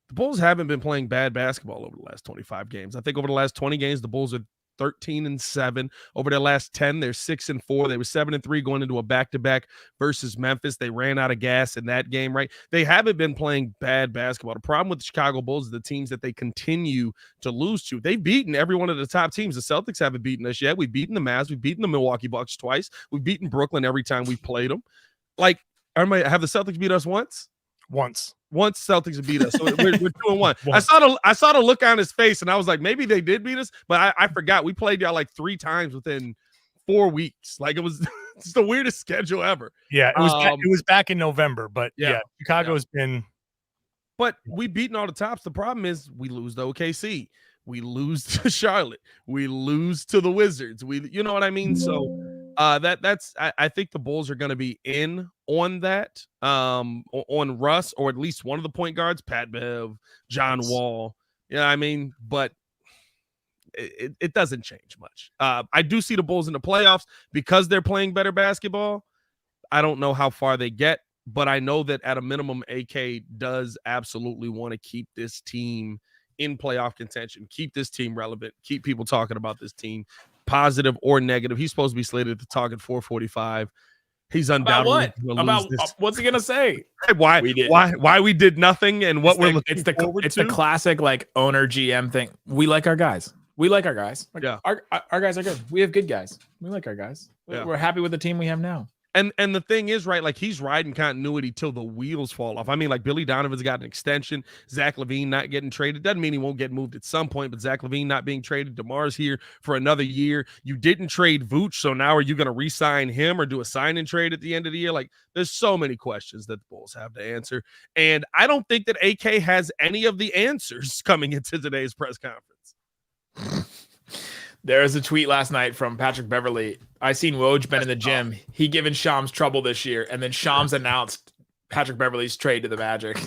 The Bulls haven't been playing bad basketball over the last 25 games. I think over the last 20 games, the Bulls are 13-7. Over their last 10, they're 6-4. They were 7-3 going into a back-to-back versus Memphis. They ran out of gas in that game, right? They haven't been playing bad basketball. The problem with the Chicago Bulls is the teams that they continue to lose to. They've beaten every one of the top teams. The Celtics haven't beaten us yet. We've beaten the Mavs. We've beaten the Milwaukee Bucks twice. We've beaten Brooklyn every time we've played them. Like, have the Celtics beat us once? Once Celtics have beat us. So we're 2-1. I saw the look on his face and I was like, maybe they did beat us, but I forgot we played y'all like 3 times within 4 weeks. Like it's the weirdest schedule ever. Yeah, it was back in November, but yeah Chicago's been. But we beaten all the tops. The problem is we lose to OKC. We lose to Charlotte. We lose to the Wizards. You know what I mean? So I think the Bulls are going to be in on that, on Russ, or at least one of the point guards, Pat Bev, John Wall. Yeah, I mean, but it doesn't change much. I do see the Bulls in the playoffs because they're playing better basketball. I don't know how far they get, but I know that at a minimum, AK does absolutely want to keep this team in playoff contention, keep this team relevant, keep people talking about this team, positive or negative. He's supposed to be slated to talk at 4:45. He's undoubtedly about what's he gonna say? Why we did nothing and what we're looking forward to. It's the classic like owner GM thing. We like our guys. Like, yeah, our guys are good. We have good guys. We like our guys. Yeah. We're happy with the team we have now. And the thing is, right, like he's riding continuity till the wheels fall off. I mean, like Billy Donovan's got an extension. Zach LaVine not getting traded. Doesn't mean he won't get moved at some point, but Zach LaVine not being traded. DeMar's here for another year. You didn't trade Vooch, so now are you going to re-sign him or do a sign-and trade at the end of the year? Like, there's so many questions that the Bulls have to answer. And I don't think that AK has any of the answers coming into today's press conference. There was a tweet last night from Patrick Beverley. I seen Woj been in the gym. He given Shams trouble this year, and then Shams announced Patrick Beverley's trade to the Magic.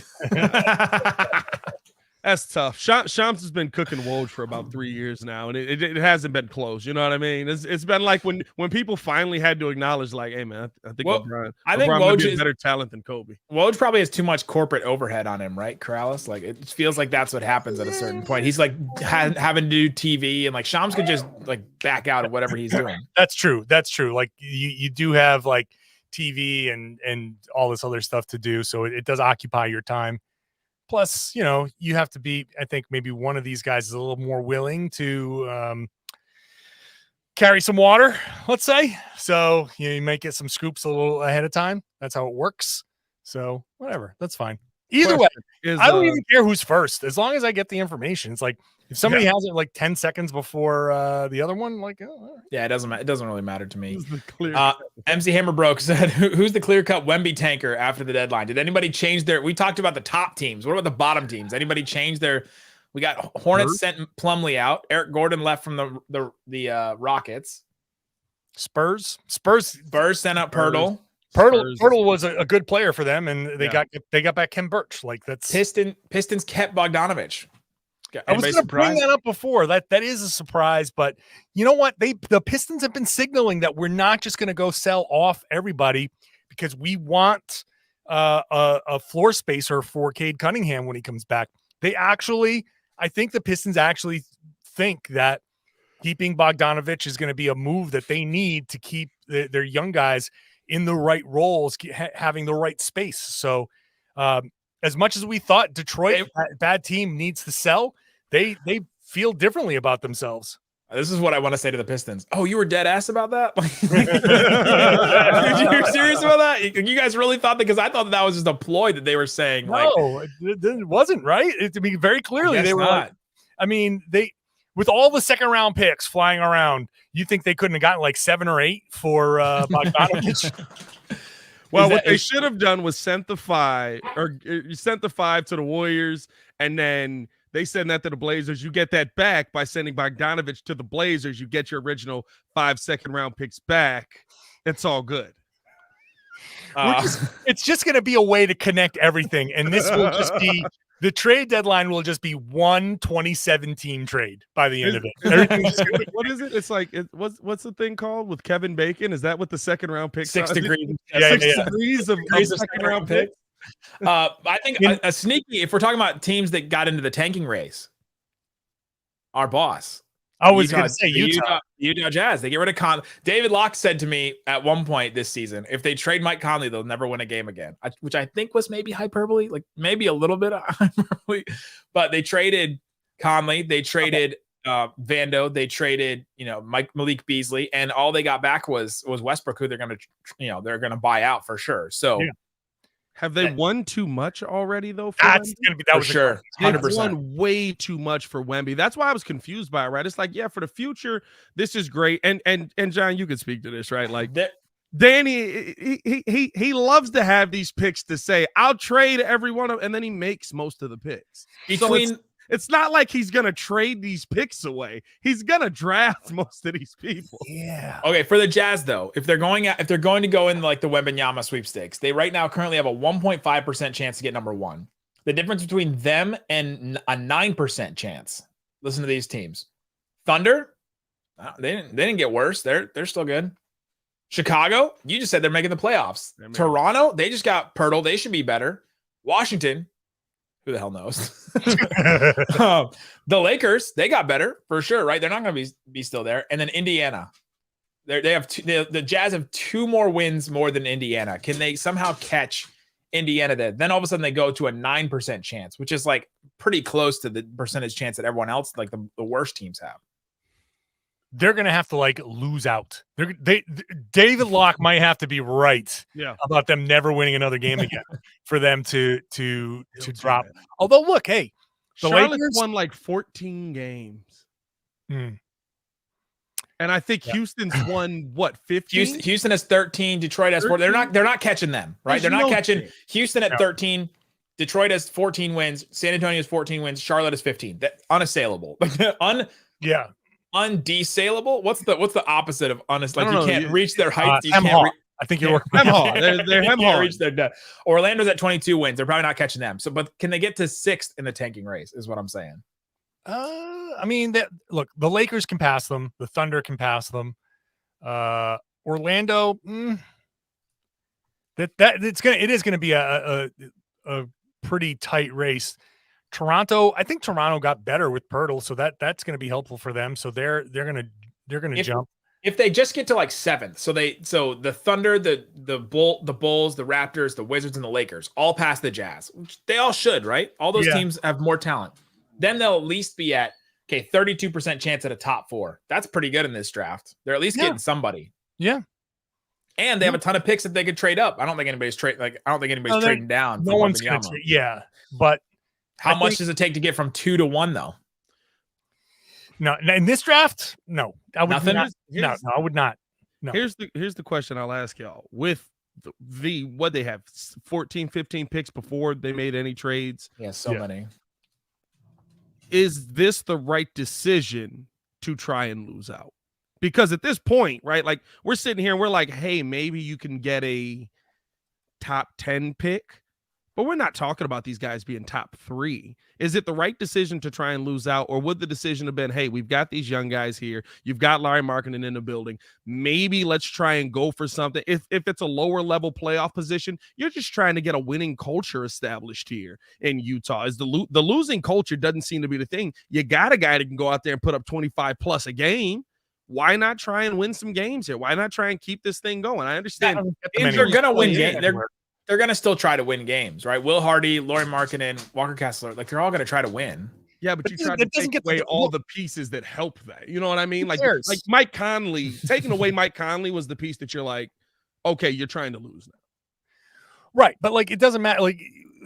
That's tough. Shams has been cooking Woj for about 3 years now, and it hasn't been close. You know what I mean? It's been like when people finally had to acknowledge, like, hey man, I think LeBron Woj is better talent than Kobe. Woj probably has too much corporate overhead on him, right, Karalis? Like it feels like that's what happens at a certain point. He's like having to do TV, and like Shams could just like back out of whatever he's doing. That's true. Like you do have like TV and all this other stuff to do, so it does occupy your time. Plus, you know, you have to be, I think maybe one of these guys is a little more willing to carry some water, let's say. So you might get some scoops a little ahead of time. That's how it works. So whatever, that's fine. Either way, Is, I don't even care who's first as long as I get the information. It's like if somebody has it like 10 seconds before the other one, like, Yeah, it doesn't really matter to me. the clear MC Hammerbroke said, "Who's the clear-cut Wemby tanker after the deadline? Did anybody change their? We talked about the top teams. What about the bottom teams? Anybody change their? We got Hornets sent Plumlee out. Eric Gordon left from the Rockets. Spurs sent out Poeltl. Poeltl was a good player for them, and they got back Kem Birch. Like that's Pistons kept Bogdanovich. I was going to bring that up before. That is a surprise, but you know what? The Pistons have been signaling that we're not just going to go sell off everybody because we want a floor spacer for Cade Cunningham when he comes back. I think the Pistons actually think that keeping Bogdanovich is going to be a move that they need to keep their young guys in the right roles, having the right space. So as much as we thought Detroit, bad team, needs to sell, they feel differently about themselves. This is what I want to say to the Pistons. Oh, you were dead ass about that? You're serious about that? You guys really thought that? Because I thought that was just a ploy that they were saying. No, it wasn't, right? To be very clearly, they were not. With all the second round picks flying around, you think they couldn't have gotten like 7 or 8 for Bogdanovich? Well, what they should have done was sent the 5 to the Warriors, and then they send that to the Blazers. You get that back by sending Bogdanovich to the Blazers. You get your original 5 second-round picks back. It's all good. It's just going to be a way to connect everything, and this will just be the trade deadline will just be one 2017 trade by the end of it. What is it? It's like what's the thing called with Kevin Bacon? Is that what the second round pick? 6 degrees. Degrees of second round picks. I think a sneaky. If we're talking about teams that got into the tanking race, our boss. I was going to say Utah Jazz. They get rid of David Locke said to me at one point this season, if they trade Mike Conley, they'll never win a game again, which I think was maybe hyperbole, like maybe a little bit of hyperbole. But they traded Conley. They traded Vando. They traded, Malik Beasley, and all they got back was Westbrook, who they're going to buy out for sure. So. Yeah. Have they won too much already, though? That was sure. 100%. They've won way too much for Wemby. That's why I was confused by it, right? It's like, yeah, for the future, this is great. And John, you can speak to this, right? Like Danny, he loves to have these picks to say, I'll trade every one of, and then he makes most of the picks. It's not like he's going to trade these picks away. He's going to draft most of these people. Yeah. Okay, for the Jazz, though, if they're going to go in like the Wembanyama sweepstakes, they right now currently have a 1.5% chance to get number 1. The difference between them and a 9% chance. Listen to these teams. Thunder, they didn't get worse. They're still good. Chicago, you just said they're making the playoffs. Toronto, they just got Poeltl. They should be better. Washington, who the hell knows? The Lakers, they got better for sure, right? They're not going to be still there. And then Indiana, they have the Jazz have 2 more wins more than Indiana. Can they somehow catch Indiana there? Then all of a sudden they go to a 9% chance, which is like pretty close to the percentage chance that everyone else, like the worst teams, have. They're going to have to like lose out. David Locke might have to be right about them never winning another game again for them to drop. Although, look, hey, the Lakers won like 14 games. And I think Houston's won what, 15? Houston has 13. Detroit has 4. They're not catching them, right? They're not catching Houston at 13. Detroit has 14 wins. San Antonio has 14 wins. Charlotte has 15. That unassailable. Undessalable. What's the opposite of honest? Like you can't reach their heights. I think you're working. They're hem-haw. Reach their death. Orlando's at 22 wins. They're probably not catching them. So, but can they get to 6th in the tanking race? Is what I'm saying. I mean, look, the Lakers can pass them. The Thunder can pass them. Orlando, it is gonna be a pretty tight race. Toronto, I think Toronto got better with Poeltl, so that's going to be helpful for them. So they're going to jump. If they just get to like 7th, so the Thunder, the Bulls, the Raptors, the Wizards, and the Lakers all pass the Jazz, which they all should, right? All those teams have more talent. Then they'll at least be at 32% chance at a top 4. That's pretty good in this draft. They're at least getting somebody. Yeah. And they have a ton of picks that they could trade up. I don't think anybody's trading down. No for one's going Wembanyama. to. Yeah, but How much does it take to get from 2 to 1 though? No, in this draft, no, I would Nothing? not. No, I would not. No. Here's the question I'll ask y'all. With the what they have 14, 15 picks before they made any trades. Yeah, so many. Is this the right decision to try and lose out? Because at this point, right, like we're sitting here and we're like, hey, maybe you can get a top 10 pick, but we're not talking about these guys being top 3. Is it the right decision to try and lose out, or would the decision have been, hey, we've got these young guys here, you've got Larry Markkinen in the building, maybe let's try and go for something? If it's a lower level playoff position, you're just trying to get a winning culture established here in Utah. Is the losing culture doesn't seem to be the thing. You got a guy that can go out there and put up 25 plus a game. Why not try and win some games here? Why not try and keep this thing going? I understand. They're going to win games. They're going to still try to win games, right? Will Hardy, Lauri Markkinen, Walker Kessler, like they're all going to try to win. Yeah, but you try to take away all the pieces that help that. You know what I mean? Like Mike Conley, taking away Mike Conley was the piece that you're like, okay, you're trying to lose now. Right, but like it doesn't matter. Like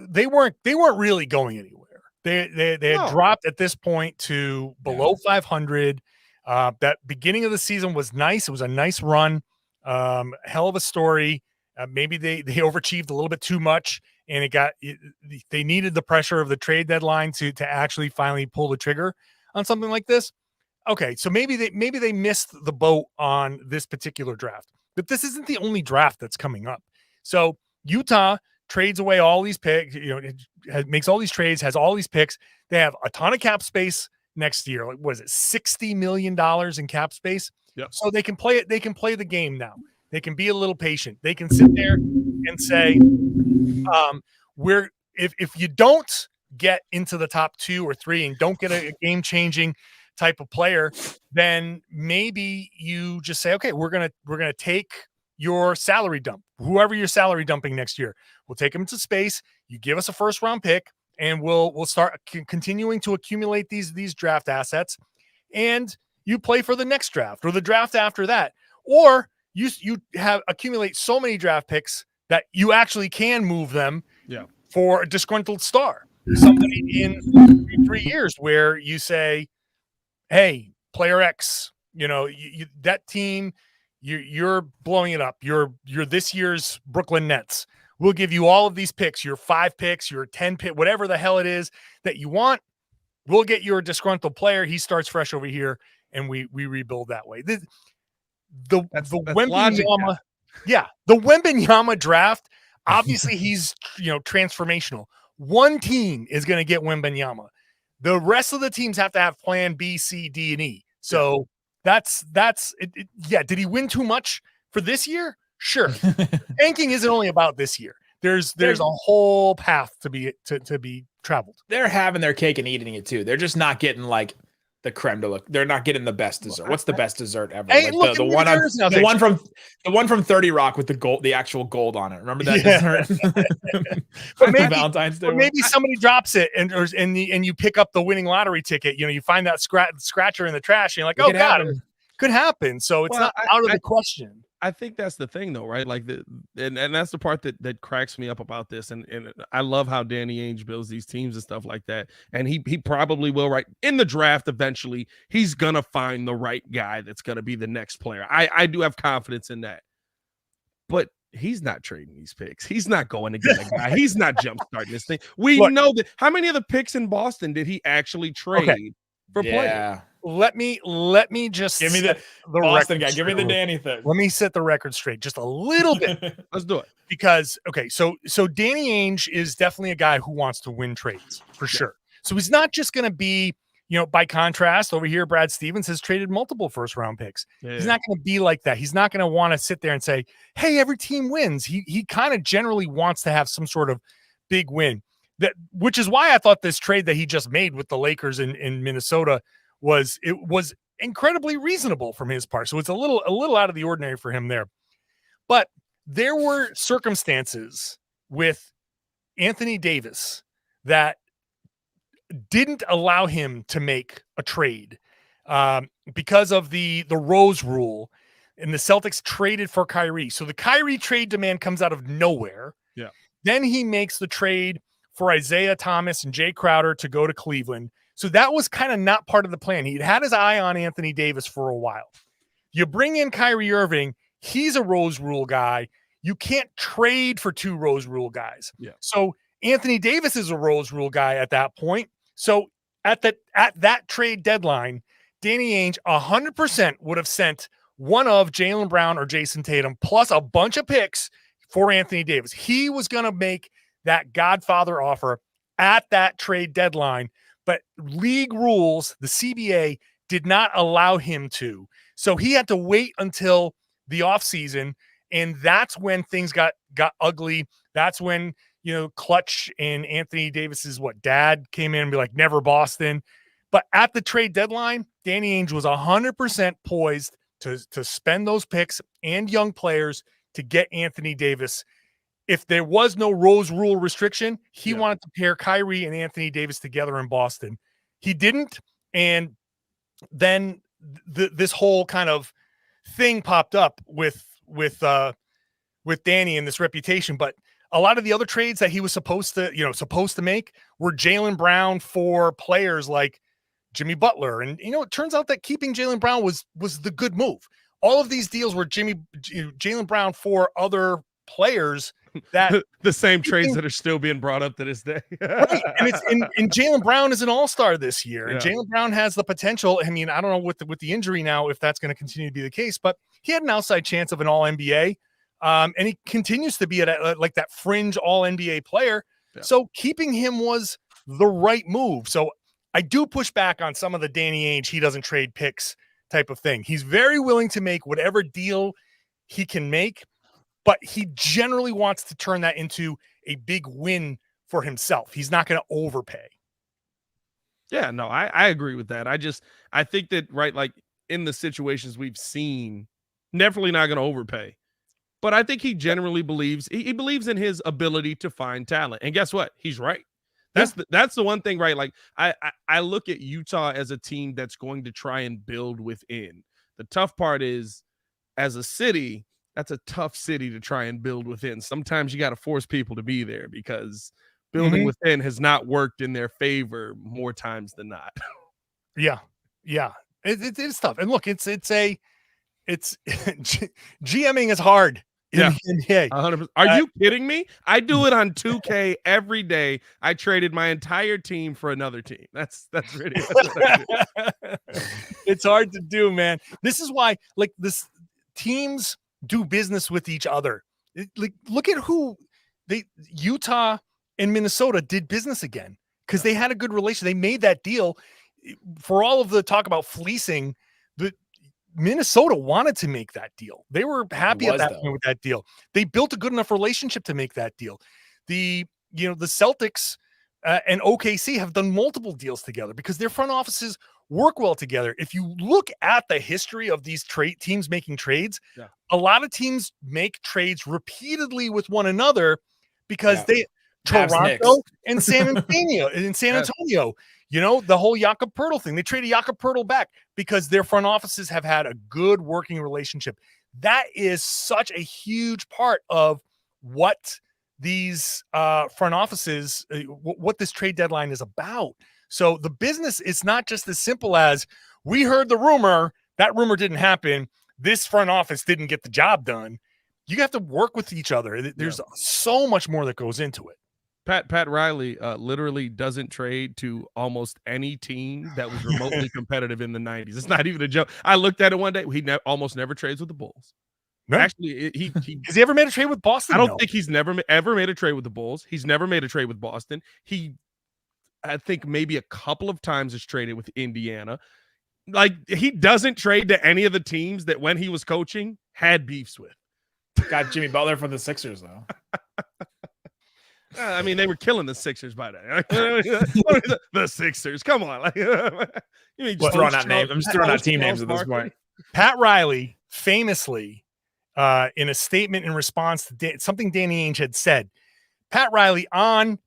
they weren't really going anywhere. They had dropped at this point to below 500. That beginning of the season was nice. It was a nice run. Hell of a story. Maybe they overachieved a little bit too much, and they needed the pressure of the trade deadline to actually finally pull the trigger on something like this. Okay, so maybe they missed the boat on this particular draft, but this isn't the only draft that's coming up. So Utah trades away all these picks, makes all these trades, has all these picks. They have a ton of cap space next year. Like, what is it, $60 million in cap space? Yep. So they can play it. They can play the game now. They can be a little patient. They can sit there and say, if you don't get into the top 2 or 3 and don't get a game-changing type of player, then maybe you just say, okay, we're gonna take your salary dump, whoever you're salary dumping next year. We'll take them into space. You give us a first-round pick, and we'll start continuing to accumulate these draft assets, and you play for the next draft or the draft after that, or you have accumulate so many draft picks that you actually can move them for a disgruntled star, somebody in 3 years, where you say, hey, player X, that team, you're blowing it up. You're this year's Brooklyn Nets. We'll give you all of these picks, your 5 picks, your 10 pick, whatever the hell it is that you want. We'll get your disgruntled player. He starts fresh over here, and we rebuild that way. The Wembanyama, the Wembanyama draft, obviously he's transformational. One team is going to get Wembanyama. The rest of the teams have to have plan B, C, D, and E. So that's it. Yeah. Did he win too much for this year? Sure. Tanking isn't only about this year. There's a whole path to be traveled. They're having their cake and eating it too. They're just not getting like the creme de la. They're not getting the best dessert. What's the best dessert ever? Hey, like the one from 30 Rock with the actual gold on it. Remember that dessert? But maybe, Valentine's Day. Or maybe somebody drops it and you pick up the winning lottery ticket. You find that scratcher in the trash, and you're like, oh god, it could happen. So it's not out of the question. I think that's the thing, though, right? Like and that's the part that cracks me up about this. And I love how Danny Ainge builds these teams and stuff like that. And he probably will, right? In the draft, eventually, he's gonna find the right guy that's gonna be the next player. I do have confidence in that. But he's not trading these picks. He's not going to get a guy. He's not jumpstarting this thing. We know that. How many of the picks in Boston did he actually trade for players? Let me just give me the Boston guy. Give me the Danny thing. Let me set the record straight just a little bit. Let's do it. Because so Danny Ainge is definitely a guy who wants to win trades for sure. So he's not just going to be, by contrast, over here, Brad Stevens has traded multiple first round picks. Yeah. He's not going to be like that. He's not going to want to sit there and say, hey, every team wins. He kind of generally wants to have some sort of big win. Which is why I thought this trade that he just made with the Lakers in Minnesota was incredibly reasonable from his part. So it's a little out of the ordinary for him there. But there were circumstances with Anthony Davis that didn't allow him to make a trade because of the Rose rule. and the Celtics traded for Kyrie. So the Kyrie trade demand comes out of nowhere. Yeah. Then he makes the trade for Isaiah Thomas and Jay Crowder to go to Cleveland. So that was kind of not part of the plan. He'd had his eye on Anthony Davis for a while. You bring in Kyrie Irving. He's a Rose Rule guy. You can't trade for 2 Rose Rule guys. Yeah. So Anthony Davis is a Rose Rule guy at that point. So at that trade deadline, Danny Ainge 100% would have sent one of Jaylen Brown or Jason Tatum plus a bunch of picks for Anthony Davis. He was going to make that Godfather offer at that trade deadline, but league rules, the CBA, did not allow him to. So he had to wait until the offseason, and that's when things got ugly. That's when, Clutch and Anthony Davis's dad came in and be like, never Boston. But at the trade deadline, Danny Ainge was 100% poised to spend those picks and young players to get Anthony Davis. If there was no Rose Rule restriction, he wanted to pair Kyrie and Anthony Davis together in Boston. He didn't, and then this whole kind of thing popped up with Danny and this reputation. But a lot of the other trades that he was supposed to make were Jaylen Brown for players like Jimmy Butler. And, it turns out that keeping Jaylen Brown was the good move. All of these deals were Jaylen Brown for other players that the same trades that are still being brought up to this day. Right. And Jaylen Brown is an all-star this year. And Jaylen Brown has the potential. I mean, I don't know with the injury now, if that's going to continue to be the case, but he had an outside chance of an all-NBA. And he continues to be like that fringe all-NBA player. Yeah. So keeping him was the right move. So I do push back on some of the Danny Ainge, he doesn't trade picks type of thing. He's very willing to make whatever deal he can make, but he generally wants to turn that into a big win for himself. He's not going to overpay. Yeah, no, I agree with that. I think that, right, like in the situations we've seen, definitely not going to overpay. But I think he generally believes, he believes in his ability to find talent. And guess what? He's right. That's the one thing, right? Like I look at Utah as a team that's going to try and build within. The tough part is, as a city, that's a tough city to try and build within. Sometimes you got to force people to be there because building within has not worked in their favor more times than not. Yeah. It's tough. And look, it's GMing is hard. Yeah. 100%. Are you kidding me? I do it on 2K every day. I traded my entire team for another team. That's really it's hard to do, man. This is why teams do business with each other. Look at who Utah and Minnesota did business again because they had a good relation. They made that deal. For all of the talk about fleecing, Minnesota wanted to make that deal. They were happy at that point with that deal. They built a good enough relationship to make that deal. The Celtics and OKC have done multiple deals together because their front offices work well together. If you look at the history of these teams making trades, a lot of teams make trades repeatedly with one another because Toronto and San Antonio the whole Jakob Poeltl thing. They traded Jakob Poeltl back because their front offices have had a good working relationship. That is such a huge part of what these front offices, what this trade deadline is about. So the business is not just as simple as we heard the rumor, that rumor didn't happen, this front office didn't get the job done. You have to work with each other. There's so much more that goes into it. Pat Riley literally doesn't trade to almost any team that was remotely competitive in the 90s. It's not even a joke. I looked at it one day. He almost never trades with the Bulls. No. Actually, has he ever made a trade with Boston? I don't think he's ever made a trade with the Bulls. He's never made a trade with Boston. I think maybe a couple of times has traded with Indiana. Like, he doesn't trade to any of the teams that when he was coaching had beefs with. Got Jimmy Butler from the Sixers, though. I mean, they were killing the Sixers by then. The Sixers, come on! Like, I'm just throwing out team names at this point. Pat Riley famously, in a statement in response to something Danny Ainge had said, Pat Riley on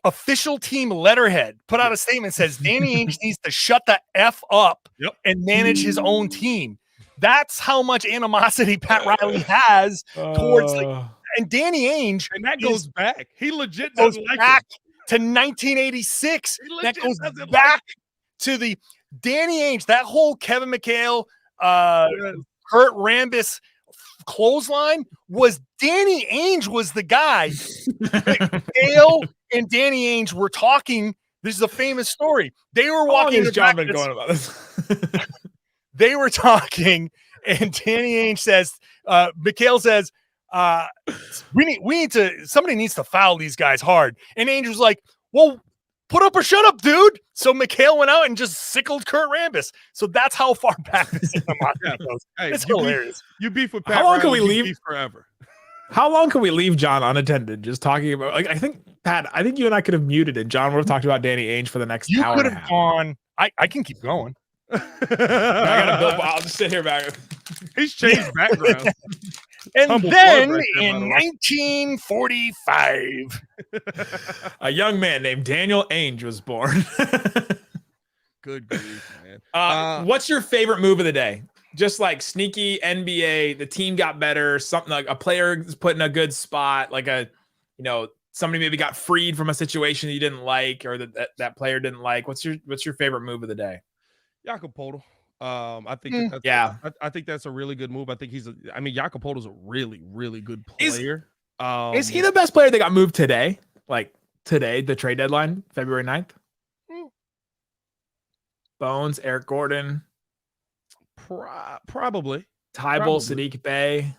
official team letterhead put out a statement says Danny Ainge needs to shut the F up and manage his own team. That's how much animosity Pat Riley has towards and Danny Ainge. And that goes back. He legit goes doesn't like back him. to 1986. That goes doesn't back to the Danny Ainge, that whole Kevin McHale, Kurt Rambis clothesline was Danny Ainge was the guy. McHale and Danny Ainge were talking. This is a famous story. They were walking. John been going about this? They were talking, and Danny Ainge says, McHale says, we need to, somebody needs to foul these guys hard. And Ainge was like, well, put up or shut up, dude. So McHale went out and just sickled Kurt Rambis. So that's how far back this goes. Hey, it's hilarious. You beef with Pat. How long Riley, can we you leave beef forever? How long can we leave John unattended? Just talking about, like, I think Pat, I think you and I could have muted it. John would have talked about Danny Ainge for the next You hour. could have gone. I can keep going. I gotta build. I'll just sit here back. He's changed background. And Humble then right there, in 1945, A young man named Daniel Ainge was born. Good grief, man. What's your favorite move of the day? Just like sneaky NBA, the team got better, something like a player is put in a good spot, like somebody maybe got freed from a situation you didn't like, or that player didn't like. What's your favorite move of the day? Jakob Poeltl. I think I think that's a really good move. I think Jakob Poeltl's a really, really good player. Is he the best player that got moved today? Like today, the trade deadline, February 9th? Bones, Eric Gordon. Probably. Tybal, Sadiq Bey,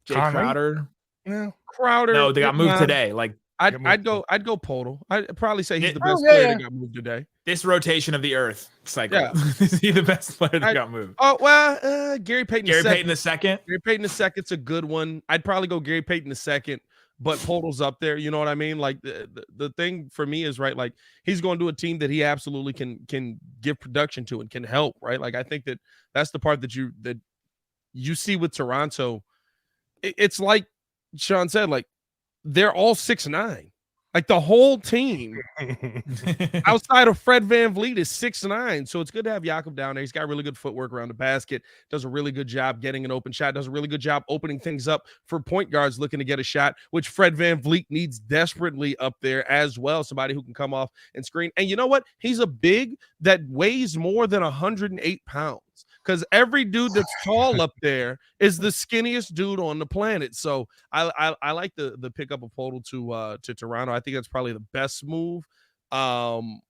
Jay Crowder. No, Crowder. No, they got moved today. Like I'd go Poeltl. I'd probably say he's the best player that got moved today. This rotation of the earth cycle. Is he the best player that got moved? Oh well, Gary Payton. Gary Payton the second. Gary Payton the second's a good one. I'd probably go Gary Payton the second, but Poeltl's up there. You know what I mean? Like the thing for me is right. Like he's going to a team that he absolutely can give production to and can help. Right? Like I think that's the part that you see with Toronto. It's like Sean said. Like they're all 6'9". Like the whole team outside of Fred VanVleet is 6'9". So it's good to have Jakob down there. He's got really good footwork around the basket, does a really good job getting an open shot, does a really good job opening things up for point guards looking to get a shot, which Fred VanVleet needs desperately up there as well. Somebody who can come off and screen. And you know what? He's a big that weighs more than 108 pounds. Because every dude that's tall up there is the skinniest dude on the planet. So I like the pickup of Poeltl to Toronto. I think that's probably the best move. I'll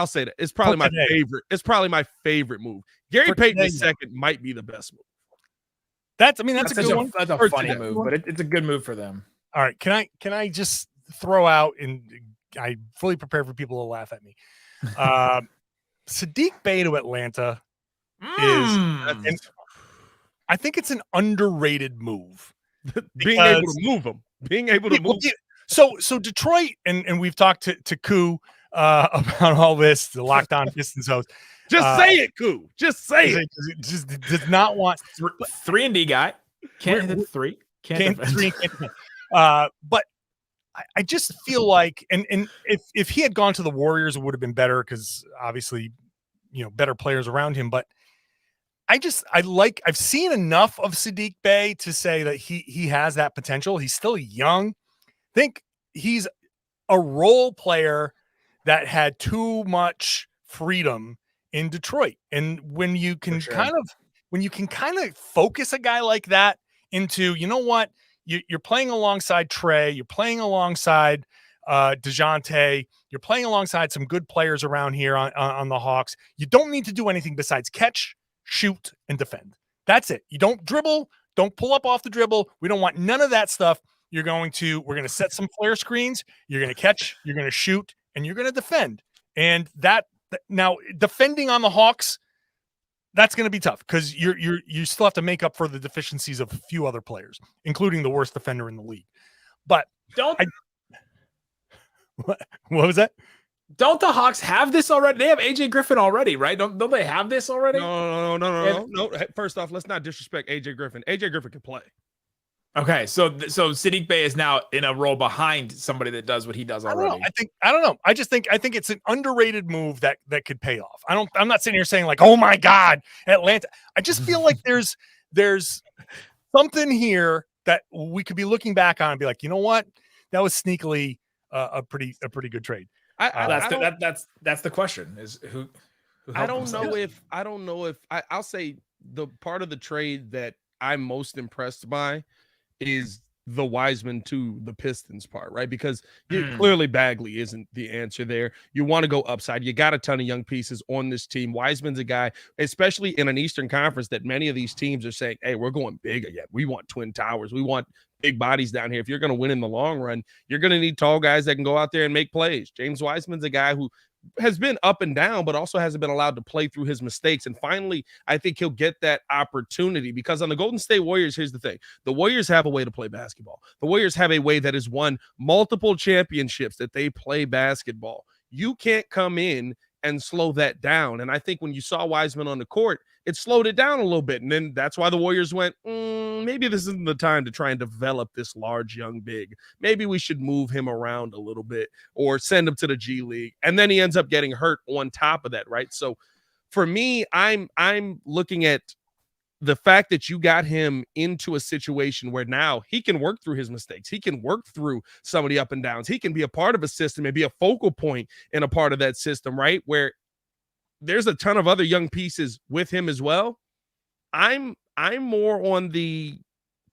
say that it's probably my favorite. It's probably my favorite move. Gary Payton II might be the best move. That's a good one. That's a funny move, but it's a good move for them. All right, can I just throw out, and I fully prepare for people to laugh at me. Sadiq Bey to Atlanta. I think it's an underrated move. Being able to move them. So Detroit, and we've talked to Koo about all this, the lockdown distance host. Just say it, Koo. Just say it. Just does not want 3-and-D guy. Can't hit three. Can't defend. But I just feel like, and if he had gone to the Warriors, it would have been better because obviously, better players around him. But I've seen enough of Sadiq Bey to say that he has that potential. He's still young. I think he's a role player that had too much freedom in Detroit. And when you can kind of focus a guy like that into, you know what, you're playing alongside Trey, you're playing alongside DeJounte, you're playing alongside some good players around here on the Hawks. You don't need to do anything besides catch, shoot, and defend. That's it. You don't dribble, don't pull up off the dribble. We don't want none of that stuff. We're going to set some flare screens. You're going to catch, you're going to shoot, and you're going to defend. And now defending on the Hawks, that's going to be tough because you still have to make up for the deficiencies of a few other players, including the worst defender in the league. But what was that? Don't the Hawks have this already? They have AJ Griffin already, right? Don't they have this already? No. First off, let's not disrespect AJ Griffin. AJ Griffin can play. Okay, so Sadiq Bey is now in a role behind somebody that does what he does already. I don't know. I think it's an underrated move that could pay off. I'm not sitting here saying like, oh my God, Atlanta. I just feel like there's something here that we could be looking back on and be like, you know what, that was sneakily a pretty good trade. That's the question is who I don't know if I'll say the part of the trade that I'm most impressed by is the Wiseman to the Pistons part, right? Because clearly Bagley isn't the answer there. You want to go upside. You got a ton of young pieces on this team. Wiseman's a guy, especially in an Eastern Conference, that many of these teams are saying, hey, we're going big again. We want twin towers. We want big bodies down here. If you're going to win in the long run, you're going to need tall guys that can go out there and make plays. James Wiseman's a guy who has been up and down, but also hasn't been allowed to play through his mistakes. And finally, I think he'll get that opportunity because on the Golden State Warriors, here's the thing. The Warriors have a way to play basketball. The Warriors have a way that has won multiple championships that they play basketball. You can't come in and slow that down. And I think when you saw Wiseman on the court, it slowed it down a little bit. And then that's why the Warriors went, maybe this isn't the time to try and develop this large young big. Maybe we should move him around a little bit or send him to the G League. And then he ends up getting hurt on top of that, right? So for me, I'm looking at the fact that you got him into a situation where now he can work through his mistakes. He can work through some of the up and downs. He can be a part of a system and be a focal point in a part of that system, right? Where there's a ton of other young pieces with him as well. I'm more on the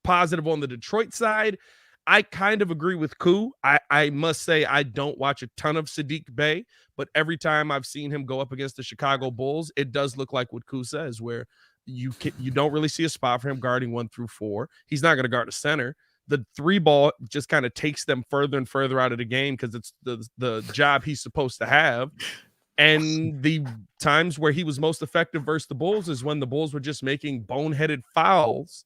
positive on the Detroit side. I kind of agree with Koo. I must say I don't watch a ton of Sadiq Bey, but every time I've seen him go up against the Chicago Bulls, it does look like what Koo says, where you don't really see a spot for him guarding 1 through 4. He's not going to guard a center. The 3 ball just kind of takes them further and further out of the game because it's the job he's supposed to have. And the times where he was most effective versus the Bulls is when the Bulls were just making boneheaded fouls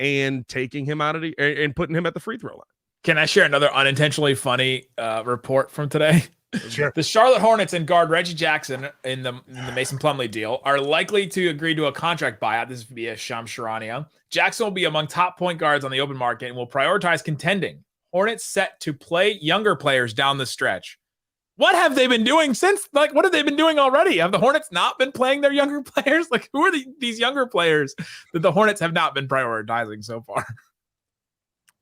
and taking him out of and putting him at the free throw line. Can I share another unintentionally funny report from today? Sure. The Charlotte Hornets and guard Reggie Jackson in the Mason Plumlee deal are likely to agree to a contract buyout. This is via Shams Charania. Jackson will be among top point guards on the open market and will prioritize contending. Hornets set to play younger players down the stretch. What have they been doing since? Like, what have they been doing already? Have the Hornets not been playing their younger players? Like, who are these younger players that the Hornets have not been prioritizing so far?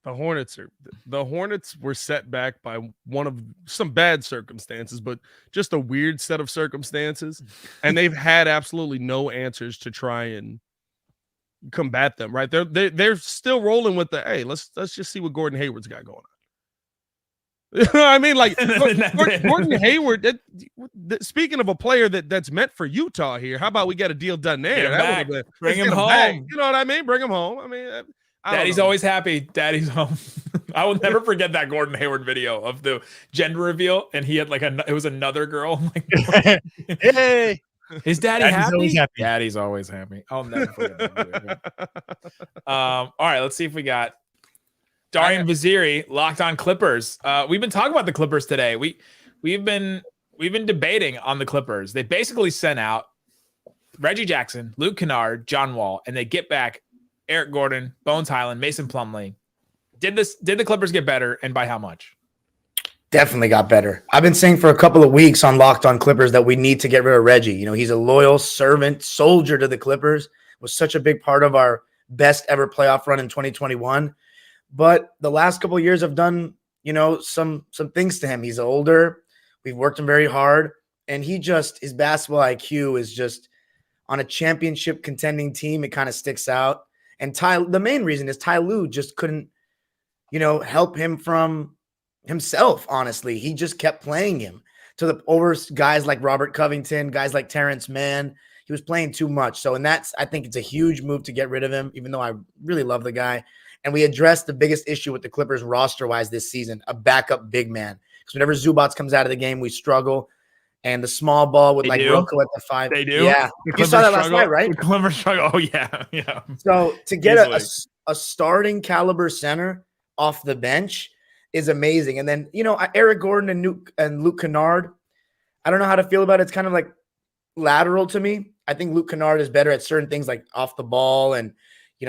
The Hornets were set back by one of some bad circumstances, but just a weird set of circumstances. And they've had absolutely no answers to try and combat them, right? They're still rolling with the, hey, let's just see what Gordon Hayward's got going on. I mean, like Gordon Hayward. Speaking of a player that's meant for Utah here, how about we get a deal done there? Bring him home. You know what I mean? Bring him home. I mean, Daddy's always happy. Daddy's home. I will never forget that Gordon Hayward video of the gender reveal, and he had like it was another girl. Hey, is Daddy's happy? Always happy? Daddy's always happy. I'll never forget that video. All right, let's see if we got Darian Vaziri, Locked On Clippers. We've been talking about the Clippers today. We've been debating on the Clippers. They basically sent out Reggie Jackson, Luke Kennard, John Wall, and they get back Eric Gordon, Bones Highland, Mason Plumlee. Did the Clippers get better, and by how much? Definitely got better. I've been saying for a couple of weeks on Locked On Clippers that we need to get rid of Reggie. You know, he's a loyal servant, soldier to the Clippers. Was such a big part of our best ever playoff run in 2021. But the last couple of years have done, you know, some things to him. He's older. We've worked him very hard. And his basketball IQ is just on a championship contending team. It kind of sticks out. And the main reason is Ty Lue just couldn't, you know, help him from himself, honestly. He just kept playing him over guys like Robert Covington, guys like Terrence Mann. He was playing too much. So, I think it's a huge move to get rid of him, even though I really love the guy. And we addressed the biggest issue with the Clippers roster-wise this season, a backup big man. Because whenever Zubats comes out of the game, we struggle. And the small ball with Rocco at the 5. They do? Yeah. You saw that last night, right? The Clippers struggle. Oh, yeah. Yeah. So to get a starting caliber center off the bench is amazing. And then, you know, Eric Gordon and Luke Kennard, I don't know how to feel about it. It's kind of like lateral to me. I think Luke Kennard is better at certain things like off the ball and,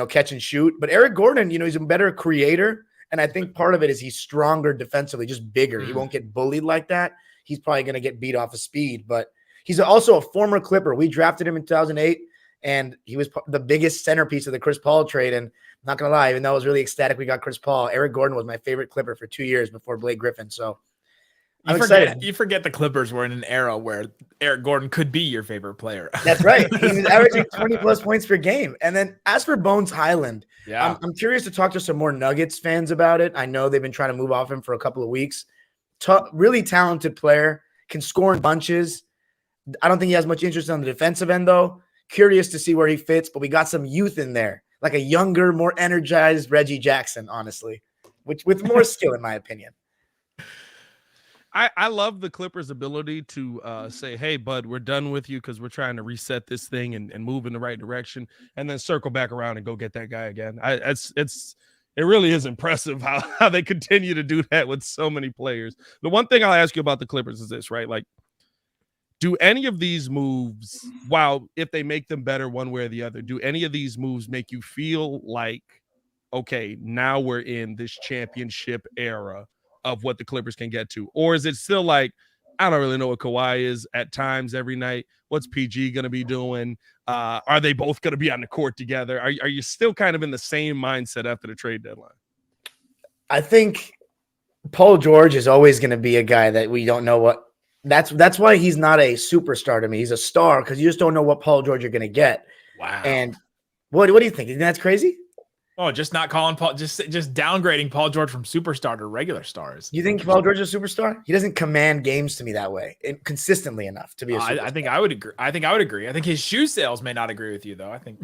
catch and shoot. But Eric Gordon, he's a better creator. And I think part of it is he's stronger defensively, just bigger. He won't get bullied like that. He's probably going to get beat off of speed. But he's also a former Clipper. We drafted him in 2008, and he was the biggest centerpiece of the Chris Paul trade. And I'm not going to lie, even though I was really ecstatic we got Chris Paul, Eric Gordon was my favorite Clipper for 2 years before Blake Griffin. So I'm excited. You forget the Clippers were in an era where Eric Gordon could be your favorite player. That's right. He was averaging 20-plus points per game. And then as for Bones Highland, yeah, I'm curious to talk to some more Nuggets fans about it. I know they've been trying to move off him for a couple of weeks. Really talented player, can score in bunches. I don't think he has much interest on the defensive end, though. Curious to see where he fits, but we got some youth in there, like a younger, more energized Reggie Jackson, honestly, with more skill, in my opinion. I love the Clippers' ability to say, hey, bud, we're done with you because we're trying to reset this thing and move in the right direction, and then circle back around and go get that guy again. It really is impressive how they continue to do that with so many players. The one thing I'll ask you about the Clippers is this, right? Like, do any of these moves, if they make them better one way or the other, do any of these moves make you feel like, okay, now we're in this championship era of what the Clippers can get to? Or is it still like, I don't really know what Kawhi is at times every night? What's PG going to be doing? Are they both going to be on the court together? Are you still kind of in the same mindset after the trade deadline? I think Paul George is always going to be a guy that we don't know what. That's why he's not a superstar to me. He's a star because you just don't know what Paul George you're going to get. Wow. And what do you think? Isn't that crazy? Oh, just not calling Paul, just downgrading Paul George from superstar to regular stars. You think Paul George is a superstar? He doesn't command games to me that way consistently enough to be a superstar. I think I would agree. I think his shoe sales may not agree with you, though. I think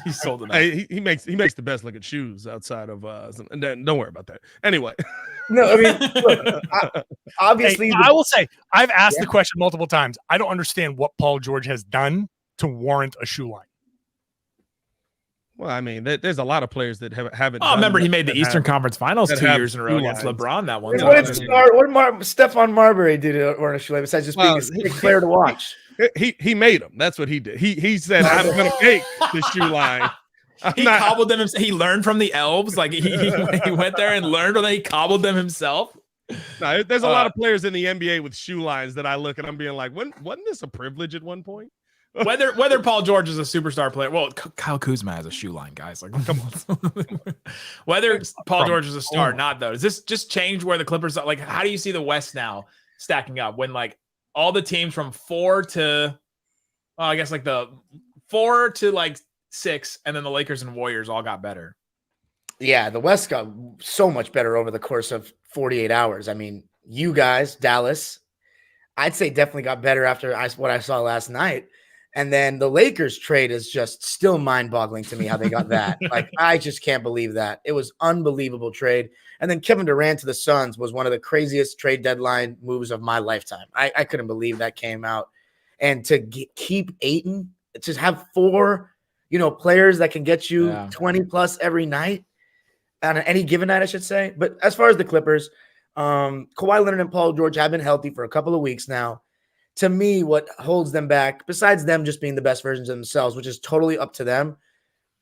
he sold enough. He makes the best looking shoes outside of don't worry about that. Anyway. No, I mean, look, obviously. I will say, I've asked the question multiple times. I don't understand what Paul George has done to warrant a shoe line. Well, I mean, there's a lot of players that haven't. Oh, remember he made the Eastern Conference Finals 2 years in a row against LeBron that one time. What did Stephon Marbury do to warrant a shoe line besides just being a sick player to watch? He made them. That's what he did. He said, I'm going to make the shoe line. Cobbled them himself. He learned from the elves. Like he went there and learned, and then he cobbled them himself. No, there's a lot of players in the NBA with shoe lines that I look and I'm being like, wasn't this a privilege at one point? Whether Paul George is a superstar player, well, Kyle Kuzma has a shoe line, guys. Like, come on. Whether Paul George is a star or not, though, does this just change where the Clippers are? Like, how do you see the West now stacking up when like all the teams from 4 to, I guess like the 4 to like 6, and then the Lakers and Warriors all got better? Yeah, the West got so much better over the course of 48 hours. I mean, you guys, Dallas, I'd say definitely got better after what I saw last night. And then the Lakers trade is just still mind-boggling to me how they got that. Like, I just can't believe that. It was unbelievable trade. And then Kevin Durant to the Suns was one of the craziest trade deadline moves of my lifetime. I couldn't believe that came out. And to keep Ayton, to have 4, players that can get you 20 plus every night on any given night, I should say. But as far as the Clippers, Kawhi Leonard and Paul George have been healthy for a couple of weeks now. To me, what holds them back, besides them just being the best versions of themselves, which is totally up to them,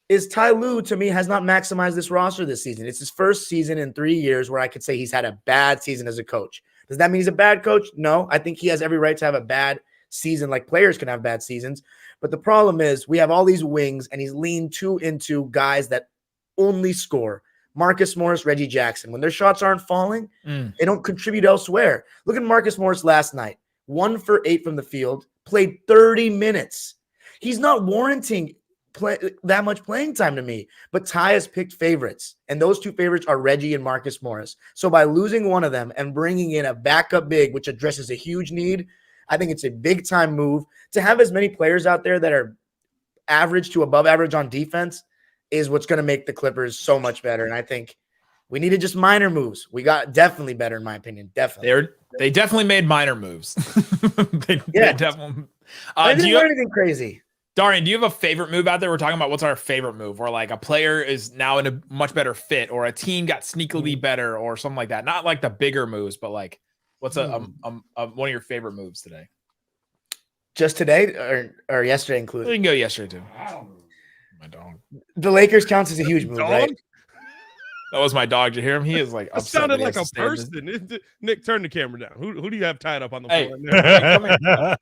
is Ty Lue, to me, has not maximized this roster this season. It's his first season in 3 years where I could say he's had a bad season as a coach. Does that mean he's a bad coach? No. I think he has every right to have a bad season, like players can have bad seasons. But the problem is we have all these wings, and he's leaned too into guys that only score. Marcus Morris, Reggie Jackson. When their shots aren't falling, they don't contribute elsewhere. Look at Marcus Morris last night. 1 for 8 from the field, played 30 minutes. He's not warranting that much playing time to me, but Ty has picked favorites, and those 2 favorites are Reggie and Marcus Morris. So by losing one of them and bringing in a backup big, which addresses a huge need, I think it's a big-time move. To have as many players out there that are average to above average on defense is what's going to make the Clippers so much better, and I think we needed just minor moves. We got definitely better, in my opinion. Definitely. They definitely made minor moves. they definitely. I didn't do anything crazy. Darian, do you have a favorite move out there? We're talking about what's our favorite move, or like a player is now in a much better fit, or a team got sneakily better, or something like that. Not like the bigger moves, but like what's one of your favorite moves today? Just today or yesterday included? We can go yesterday too. My dog. The Lakers counts as a huge move, Dog? right? That was my dog. Did you hear him? He is like That upset sounded that he like has a to stay in this- person. Nick, turn the camera down. Who do you have tied up on the Hey. floor? Right now?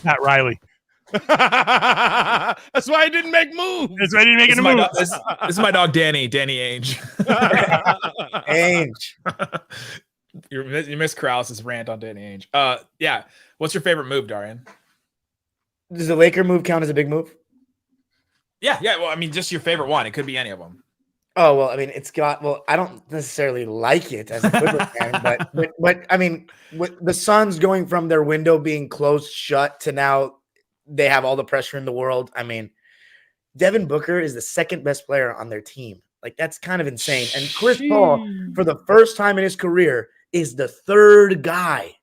Not Riley. That's why he didn't make moves. That's why he didn't make This it is, a my move. dog, this is my dog, Danny Ainge. Ainge. You missed Karalis' rant on Danny Ainge. Yeah. What's your favorite move, Darian? Does the Laker move count as a big move? Yeah. Well, I mean, just your favorite one. It could be any of them. Oh, well, I mean, I don't necessarily like it as a Clipper fan, but I mean, with the Suns going from their window being closed shut to now they have all the pressure in the world. I mean, Devin Booker is the second best player on their team. Like, that's kind of insane. And Chris Paul, for the first time in his career, is the third guy.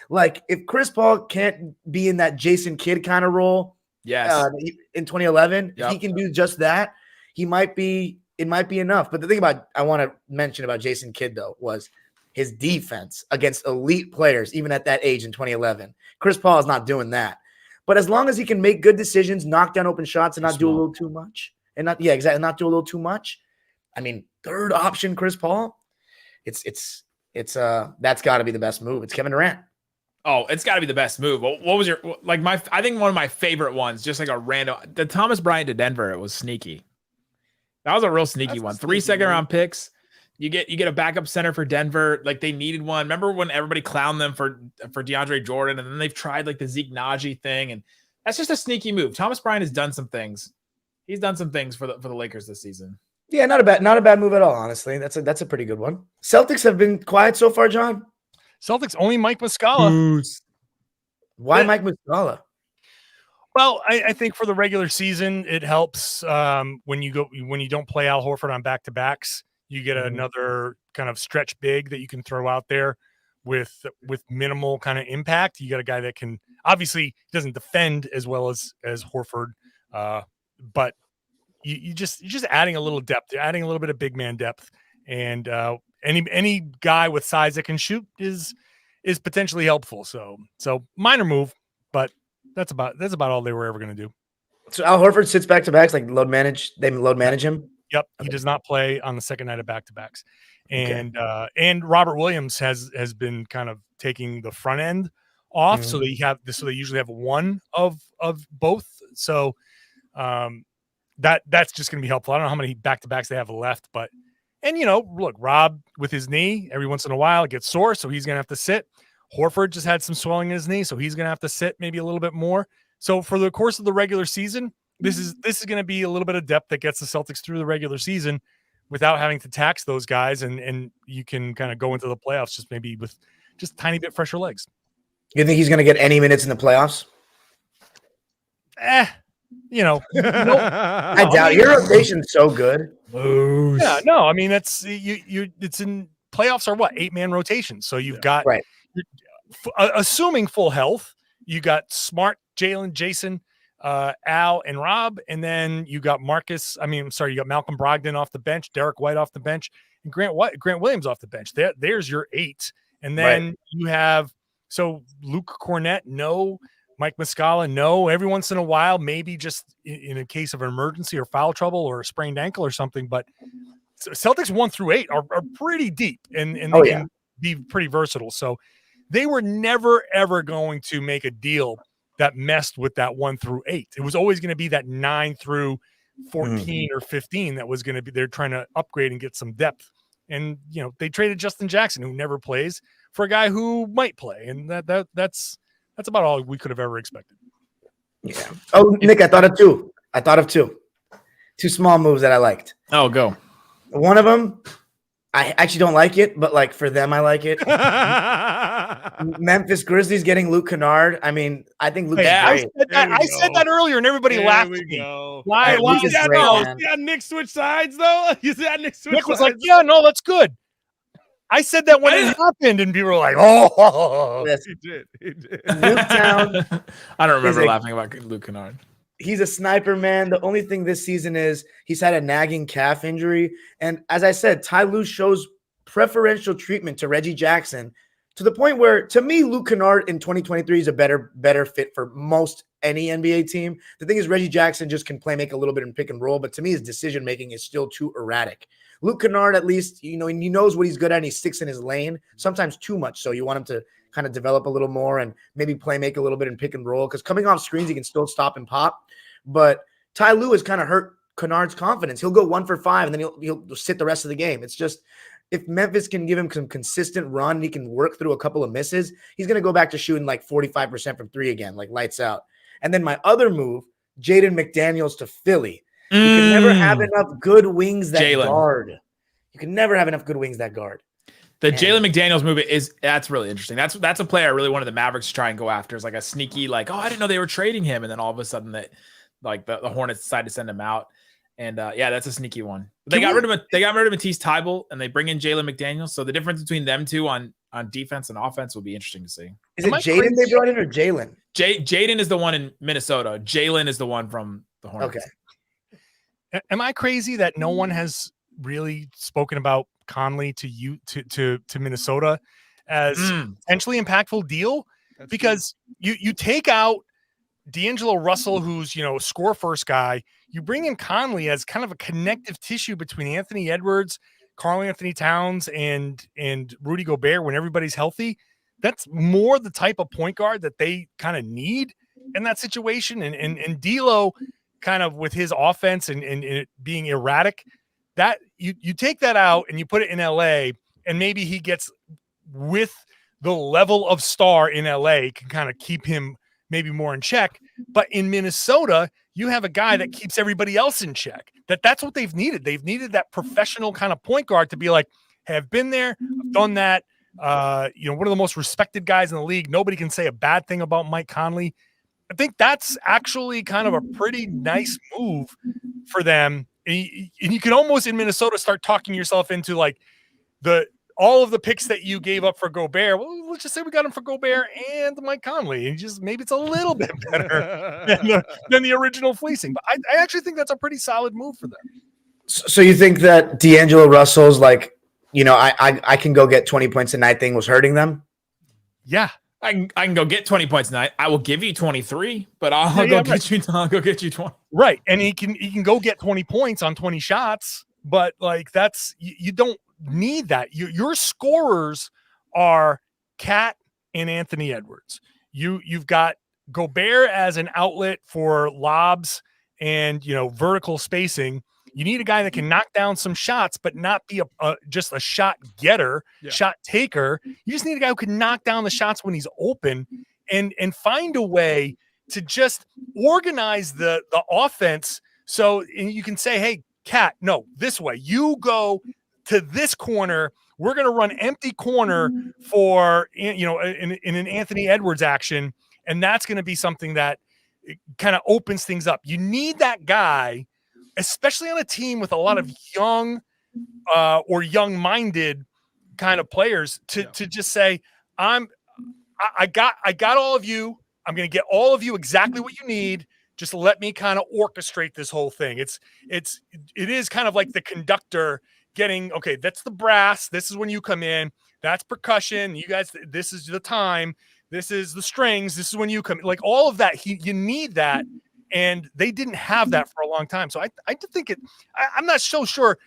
Like, if Chris Paul can't be in that Jason Kidd kind of role Yes. in 2011, Yep. if he can do just that, it might be enough. But the thing I want to mention about Jason Kidd, though, was his defense against elite players, even at that age in 2011. Chris Paul is not doing that. But as long as he can make good decisions, knock down open shots, and not do a little too much, not do a little too much. I mean, third option Chris Paul, it's that's got to be the best move. It's Kevin Durant. Oh, it's got to be the best move. What was your I think one of my favorite ones, just like a random, the Thomas Bryant to Denver. It was sneaky. That was a real sneaky one. 3 second-round picks. You get a backup center for Denver. Like, they needed one. Remember when everybody clowned them for DeAndre Jordan, and then they've tried like the Zeke Naji thing, and that's just a sneaky move. Thomas Bryant has done some things. He's done some things for the Lakers this season. Yeah, not a bad move at all. Honestly, that's a pretty good one. Celtics have been quiet so far, John. Celtics only Mike Muscala. Why Mike Muscala? Well, I think for the regular season, it helps when you don't play Al Horford on back-to-backs. You get another kind of stretch big that you can throw out there with minimal kind of impact. You got a guy that can obviously doesn't defend as well as Horford, but you're just adding a little depth, adding a little bit of big man depth, and any guy with size that can shoot is potentially helpful. So minor move, but that's about all they were ever going to do. So Al Horford sits back to backs, like load manage. They load manage him. Yep, he does not play on the second night of back-to-backs, and Robert Williams has been kind of taking the front end off, so they usually have one of both. So that's just going to be helpful. I don't know how many back-to-backs they have left, but look, Rob with his knee every once in a while it gets sore, so he's going to have to sit. Horford just had some swelling in his knee, so he's going to have to sit maybe a little bit more. So for the course of the regular season, this is going to be a little bit of depth that gets the Celtics through the regular season without having to tax those guys, and you can kind of go into the playoffs just maybe with just a tiny bit fresher legs. You think he's going to get any minutes in the playoffs? Nope. I doubt your rotation's so good. Yeah, no, I mean that's you. It's in playoffs are what 8-man rotations, so you've got right. Assuming full health, you got Smart, Jalen, Jason, Al, and Rob, and then you got you got Malcolm Brogdon off the bench, Derek White off the bench, and Grant Williams off the bench. There's your 8, and then you have Luke Cornett, no. Mike Muscala, no. Every once in a while, maybe just in a case of an emergency or foul trouble or a sprained ankle or something. But Celtics 1 through 8 are pretty deep and they can be pretty versatile. So they were never, ever going to make a deal that messed with that 1 through 8. It was always going to be that 9 through 14 or 15 that was going to be, they're trying to upgrade and get some depth. And, they traded Justin Jackson, who never plays, for a guy who might play. And that's about all we could have ever expected. Yeah. Oh, Nick, I thought of two. Two small moves that I liked. Oh, go. One of them, I actually don't like it, but like for them, I like it. Memphis Grizzlies getting Luke Kennard. I mean, I think Luke is great. I said that earlier, and everybody laughed at me. Why? Luke is great, man. You see how Nick switch sides, though? Nick was like, yeah, no, that's good. I said that when it happened, and people were like, oh. Yes. He did. Newtown. I don't remember laughing about Luke Kennard. He's a sniper, man. The only thing this season is he's had a nagging calf injury. And as I said, Ty Lue shows preferential treatment to Reggie Jackson to the point where, to me, Luke Kennard in 2023 is a better fit for most any NBA team. The thing is, Reggie Jackson just can make a little bit in pick and roll, but to me, his decision making is still too erratic. Luke Kennard, at least, he knows what he's good at, and he sticks in his lane, sometimes too much. So you want him to kind of develop a little more and maybe make a little bit in pick and roll, because coming off screens, he can still stop and pop. But Ty Lue has kind of hurt Kennard's confidence. He'll go 1 for 5, and then he'll sit the rest of the game. It's just, if Memphis can give him some consistent run, he can work through a couple of misses, he's going to go back to shooting like 45% from 3 again, like lights out. And then my other move, Jaden McDaniels to Philly. You can never have enough good wings that guard. You can never have enough good wings that guard. The Jalen McDaniels move that's really interesting. That's a player I really wanted the Mavericks to try and go after. It's like a sneaky, like, oh, I didn't know they were trading him, and then all of a sudden that, like, the Hornets decided to send him out. And yeah, that's a sneaky one. They got rid of Matisse Thybulle, and they bring in Jalen McDaniels. So the difference between them two on defense and offense will be interesting to see. Is it Jaden they brought in, or Jalen? Jaden is the one in Minnesota. Jalen is the one from the Hornets. Okay. Am I crazy that no one has really spoken about Conley to Minnesota as potentially impactful deal? That's because you take out D'Angelo Russell, who's a score first guy. You bring in Conley as kind of a connective tissue between Anthony Edwards, Karl Anthony Towns, and Rudy Gobert when everybody's healthy. That's more the type of point guard that they kind of need in that situation. And D'Lo, kind of with his offense and it being erratic, that you take that out and you put it in LA, and maybe he gets with the level of star in LA, can kind of keep him maybe more in check. But in Minnesota, you have a guy that keeps everybody else in check. That's what they've needed. They've needed that professional kind of point guard to be like, hey, I've been there, I've done that. One of the most respected guys in the league. Nobody can say a bad thing about Mike Conley. I think that's actually kind of a pretty nice move for them. And you can almost in Minnesota start talking yourself into like all of the picks that you gave up for Gobert. Well, let's just say we got him for Gobert and Mike Conley. And just maybe it's a little bit better than the original fleecing. But I actually think that's a pretty solid move for them. So you think that D'Angelo Russell's like, I can go get 20 points a night thing was hurting them? Yeah. I can go get 20 points a night. I will give you 23, but I'll go get you 20. Right. And he can go get 20 points on 20 shots, but like you don't need that. Your scorers are Cat and Anthony Edwards. You've got Gobert as an outlet for lobs and vertical spacing. You need a guy that can knock down some shots, but not be just a shot getter, shot taker. You just need a guy who can knock down the shots when he's open and find a way to just organize the offense. So you can say, hey, Cat, no, this way. You go to this corner. We're going to run empty corner for, in an Anthony Edwards action. And that's going to be something that kind of opens things up. You need that guy, especially on a team with a lot of young or young-minded kind of players to just say, I got all of you. I'm going to get all of you exactly what you need. Just let me kind of orchestrate this whole thing. It is kind of like the conductor getting, okay, that's the brass. This is when you come in. That's percussion. You guys, this is the time. This is the strings. This is when you come. Like all of that, you need that. And they didn't have that for a long time. So I think I'm not so sure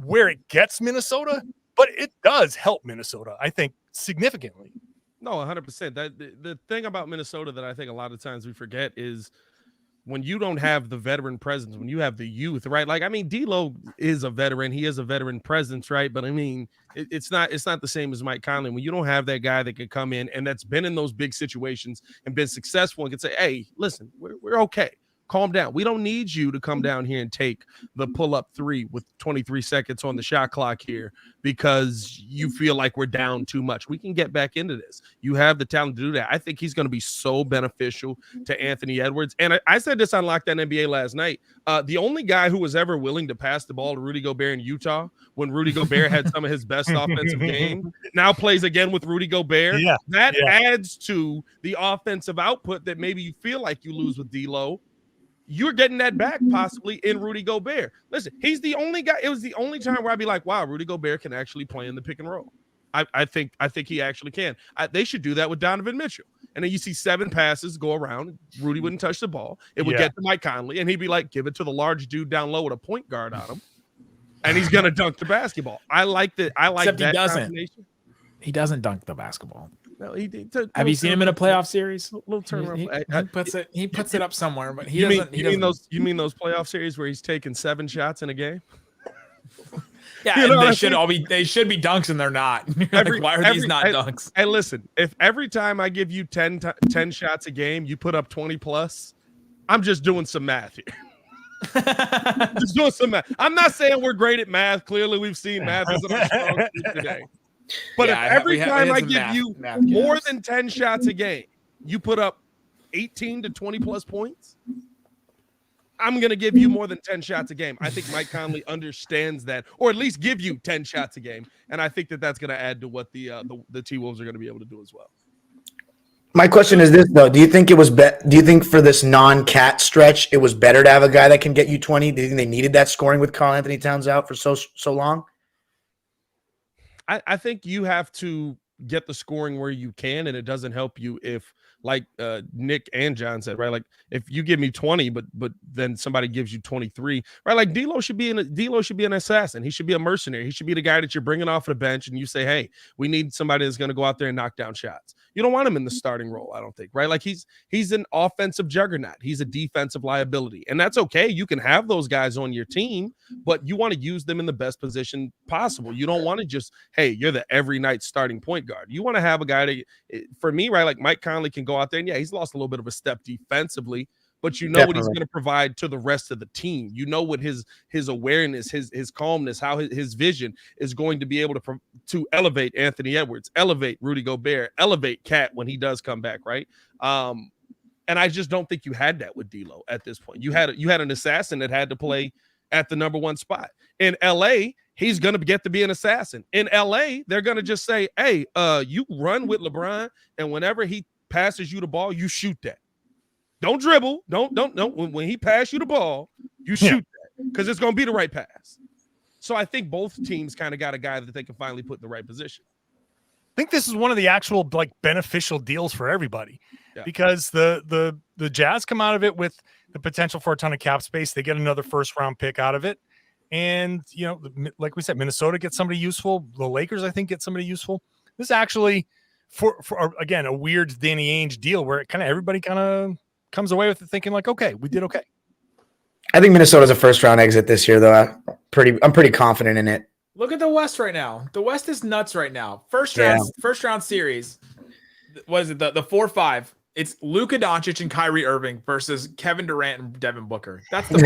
where it gets Minnesota, but it does help Minnesota, I think, significantly. No, 100%. The thing about Minnesota that I think a lot of times we forget is when you don't have the veteran presence, when you have the youth, right? Like, I mean, D'Lo is a veteran. He is a veteran presence, right? But I mean, it's not the same as Mike Conley. When you don't have that guy that can come in and that's been in those big situations and been successful and can say, hey, listen, we're okay. Calm down. We don't need you to come down here and take the pull-up three with 23 seconds on the shot clock here because you feel like we're down too much. We can get back into this. You have the talent to do that. I think he's going to be so beneficial to Anthony Edwards. And I said this on Locked On NBA last night. The only guy who was ever willing to pass the ball to Rudy Gobert in Utah when Rudy Gobert had some of his best offensive game now plays again with Rudy Gobert. Yeah. That adds to the offensive output that maybe you feel like you lose with D'Lo. You're getting that back possibly in Rudy Gobert. Listen, he's the only guy. It was the only time where I'd be like, wow, Rudy Gobert can actually play in the pick and roll. I think he actually can. They should do that with Donovan Mitchell. And then you see 7 passes go around. Rudy wouldn't touch the ball. It would get to Mike Conley, and he'd be like, give it to the large dude down low with a point guard on him, and he's gonna dunk the basketball. I like that. Except that he doesn't. combination. He doesn't dunk the basketball. No, he did. Have you seen him in a playoff series? Little turnaround. He puts it up somewhere, but he You doesn't. You mean those playoff series where he's taking 7 shots in a game? Yeah, You know and what I mean? they should be dunks, and they're not. Like, why are these not dunks? Hey, listen, if every time I give you 10 shots a game, you put up 20 plus, I'm just doing some math here. Just doing some math. I'm not saying we're great at math. Clearly, we've seen math isn't our strong suit today. But if every time I give you more than 10 shots a game, you put up 18 to 20 plus points, I'm going to give you more than 10 shots a game. I think Mike Conley understands that, or at least give you 10 shots a game. And I think that's going to add to what the T-Wolves are going to be able to do as well. My question is this, though. Do you think do you think for this non-cat stretch, it was better to have a guy that can get you 20? Do you think they needed that scoring with Karl Anthony Towns out for so long? I think you have to get the scoring where you can, and it doesn't help you if, like Nick and John said, right? Like if you give me 20, but then somebody gives you 23, right? Like D'Lo should be an assassin. He should be a mercenary. He should be the guy that you're bringing off the bench, and you say, hey, we need somebody that's going to go out there and knock down shots. You don't want him in the starting role, I don't think, right? Like he's an offensive juggernaut. He's a defensive liability, and that's okay. You can have those guys on your team, but you want to use them in the best position possible. You don't want to just, hey, you're the every night starting point guard. You want to have a guy that, for me, right, like Mike Conley can go out there and he's lost a little bit of a step defensively, but you know what he's going to provide to the rest of the team. You know what his awareness, his calmness, how his vision is going to be able to elevate Anthony Edwards, elevate Rudy Gobert, elevate Cat when he does come back, right? And I just don't think you had that with D'Lo at this point. You had an assassin that had to play at the number 1 spot. In LA, he's going to get to be an assassin. In LA, they're going to just say, hey, you run with LeBron, and whenever he passes you the ball, you shoot that. Don't dribble. Don't. When he passes you the ball, you shoot that because it's going to be the right pass. So I think both teams kind of got a guy that they can finally put in the right position. I think this is one of the actual beneficial deals for everybody because the Jazz come out of it with the potential for a ton of cap space. They get another first-round pick out of it. And, like we said, Minnesota gets somebody useful. The Lakers, I think, get somebody useful. This is actually, for again, a weird Danny Ainge deal where everybody kind of comes away with it thinking like, okay, we did okay. I think Minnesota's a first-round exit this year, though. I'm pretty confident in it. Look at the West right now. The West is nuts right now. First round series. What is it? The 4-5. It's Luka Doncic and Kyrie Irving versus Kevin Durant and Devin Booker. That's the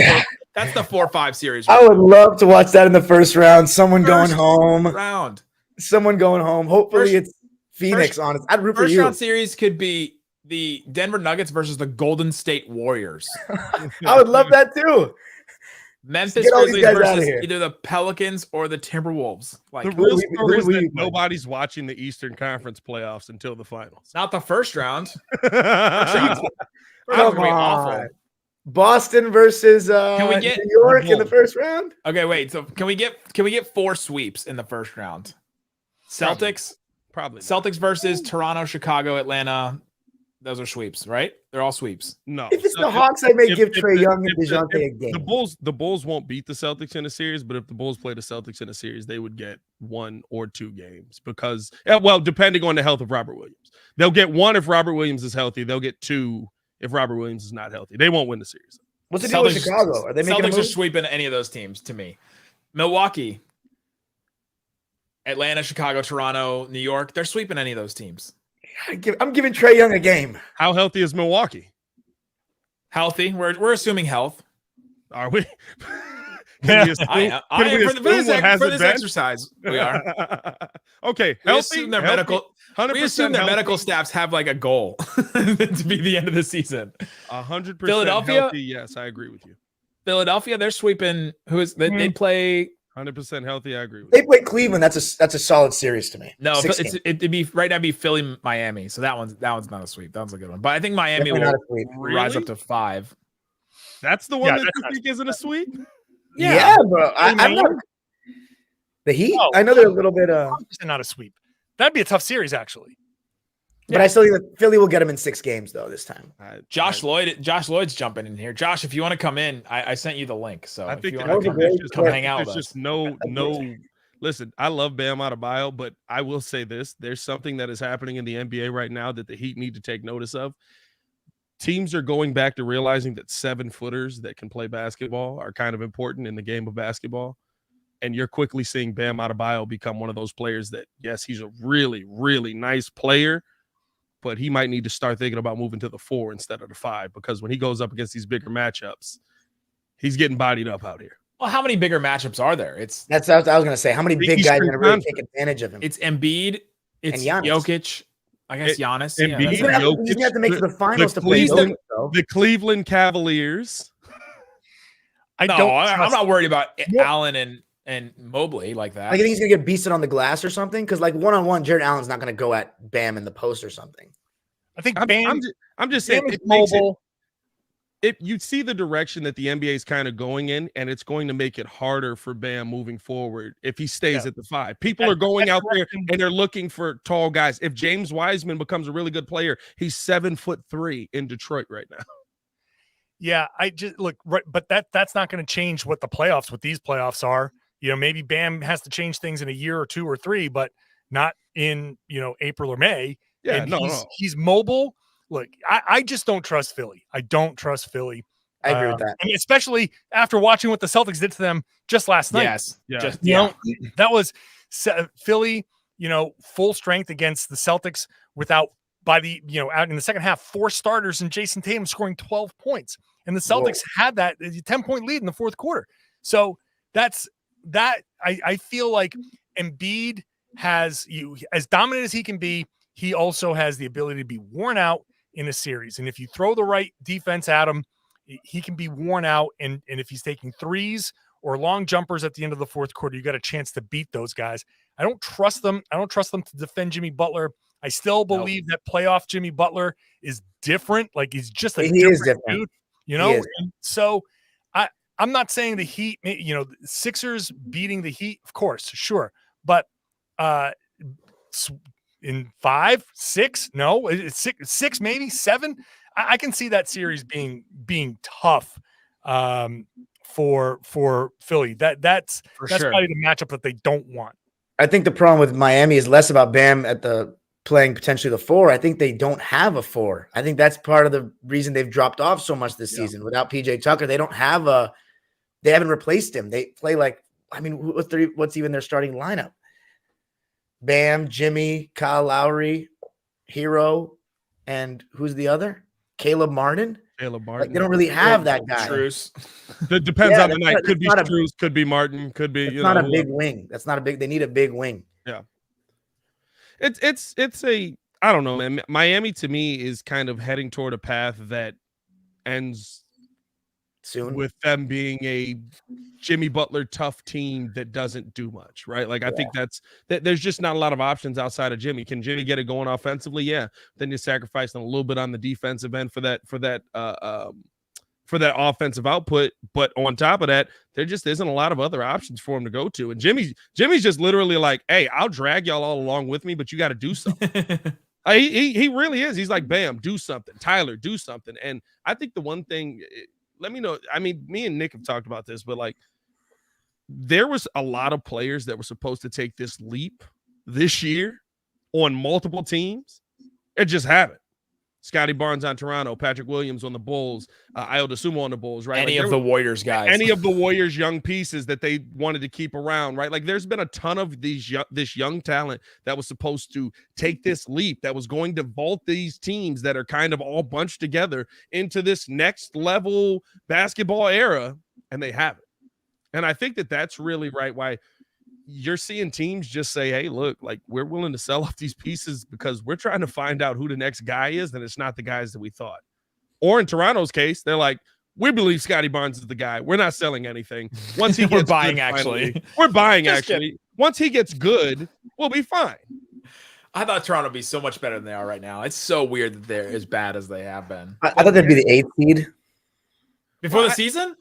4-5 series. I would love to watch that in the first round. Someone going home. Hopefully it's Phoenix. Honest, I'd root for you. First round series could be the Denver Nuggets versus the Golden State Warriors. I would love that too. Memphis Grizzlies versus either the Pelicans or the Timberwolves. Like the real story is that nobody's watching the Eastern Conference playoffs until the finals. Not the first round. First round's gonna be awful. Boston versus can we get New York in the first round? Okay, wait. So can we get 4 sweeps in the first round? Celtics, probably. Celtics versus Toronto, Chicago, Atlanta. Those are sweeps, right? They're all sweeps. No. If it's the Hawks, I may give Trae Young and DeJounte a game. The Bulls won't beat the Celtics in a series, but if the Bulls play the Celtics in a series, they would get 1 or 2 games because, depending on the health of Robert Williams. They'll get 1 if Robert Williams is healthy. They'll get 2 if Robert Williams is not healthy. They won't win the series. What's the deal with Chicago? Are they making Celtics are sweeping any of those teams to me. Milwaukee, Atlanta, Chicago, Toronto, New York. They're sweeping any of those teams. I'm giving Trae Young a game. How healthy is Milwaukee? Healthy. We're assuming health. Are we? For this exercise, we are. Okay. We assume their medical staffs have like a goal to be the end of the season. 100% Philadelphia, healthy. Yes, I agree with you. Philadelphia, they're sweeping. They play 100% healthy. I agree with you. They play Cleveland. That's a solid series to me. No, it'd be right now. Be Philly, Miami. So that one's not a sweep. That one's a good one. But I think Miami will rise up to 5. That's the one that you think isn't a sweep. Yeah, bro. I'm not. The Heat. I know they're a little bit. Not a sweep. That'd be a tough series, actually. But I still think that Philly will get him in 6 games though this time. Josh Lloyd's jumping in here. Josh, if you want to come in, I sent you the link. So I if think you that want to come, great. come hang out there's with us. just no. Listen, I love Bam Adebayo, but I will say this: there's something that is happening in the NBA right now that the Heat need to take notice of. Teams are going back to realizing that 7-footers that can play basketball are kind of important in the game of basketball. And you're quickly seeing Bam Adebayo become one of those players that, yes, he's a really, really nice player, but he might need to start thinking about moving to the 4 instead of the 5, because when he goes up against these bigger matchups, he's getting bodied up out here. Well, how many bigger matchups are there? That's what I was going to say. How many big guys are going to really take advantage of him? It's Embiid, it's Giannis. Jokic, I guess Giannis. Embiid, Yeah, He's going to have to make it to the finals to play Jokic, though. The Cleveland Cavaliers. I'm not worried about Allen and Mobley like that. I think he's going to get beasted on the glass or something, because like one-on-one, Jared Allen's not going to go at Bam in the post or something. I think I'm just saying, Bam is mobile. If you see the direction that the NBA is kind of going in, and it's going to make it harder for Bam moving forward if he stays at the 5. People are going out there and they're looking for tall guys. If James Wiseman becomes a really good player, he's 7'3" in Detroit right now. Yeah, I just look right, but that's not going to change what these playoffs are. Maybe Bam has to change things in a year or 2 or 3, but not in April or May. Yeah, and he's mobile. Look, I just don't trust Philly. I don't trust Philly. I agree with that. I mean, especially after watching what the Celtics did to them just last night. Yes. Yeah. That was Philly, full strength against the Celtics out in the second half, 4 starters and Jason Tatum scoring 12 points. And the Celtics had that 10-point lead in the fourth quarter. So that's that. I feel like Embiid has as dominant as he can be. He also has the ability to be worn out in a series. And if you throw the right defense at him, he can be worn out. And if he's taking threes or long jumpers at the end of the fourth quarter, you got a chance to beat those guys. I don't trust them. I don't trust them to defend Jimmy Butler. I still believe that playoff Jimmy Butler is different. Like he's just a different dude, And so I'm not saying the Heat, Sixers beating the Heat, of course, sure. But in 5, 6, no, it's 6, maybe 7. I can see that series being tough for Philly. That's sure. Probably the matchup that they don't want. I think the problem with Miami is less about Bam playing potentially the 4. I think they don't have a 4. I think that's part of the reason they've dropped off so much this season. Without PJ Tucker, they haven't replaced him. They play what's even their starting lineup? Bam, Jimmy, Kyle Lowry, Hero, and who's the other? Caleb Martin. They don't really have that guy. Truce. That depends on the night. Could be Truce, could be Martin, could be. It's not a big wing. That's not a big. They need a big wing. Yeah. It's a, I don't know, man. Miami to me is kind of heading toward a path that ends soon with them being a Jimmy Butler tough team that doesn't do much, right? Like I think that there's just not a lot of options outside of Jimmy. Can Jimmy get it going offensively? Yeah. Then you're sacrificing a little bit on the defensive end for that offensive output. But on top of that, there just isn't a lot of other options for him to go to. And Jimmy's just literally like, hey, I'll drag y'all all along with me, but you got to do something. He really is. He's like, Bam, do something. Tyler, do something. And I think the one thing, let me know. I mean, me and Nick have talked about this, but like there was a lot of players that were supposed to take this leap this year on multiple teams. It just haven't. Scotty Barnes on Toronto, Patrick Williams on the Bulls, Ayo Dosunmu on the Bulls, right? Any of the Warriors guys. Any of the Warriors young pieces that they wanted to keep around, right? Like there's been a ton of this young talent that was supposed to take this leap, that was going to vault these teams that are kind of all bunched together into this next level basketball era, and they haven't. And I think that that's really right why you're seeing teams just say, hey, look, like we're willing to sell off these pieces because we're trying to find out who the next guy is, and it's not the guys that we thought. Or in Toronto's case, they're like, we believe Scotty Barnes is the guy. We're not selling anything. Once he gets we're buying good, actually. Finally, we're buying actually. Once he gets good, we'll be fine. I thought Toronto would be so much better than they are right now. It's so weird that they're as bad as they have been. I thought they'd be the 8th seed before the season.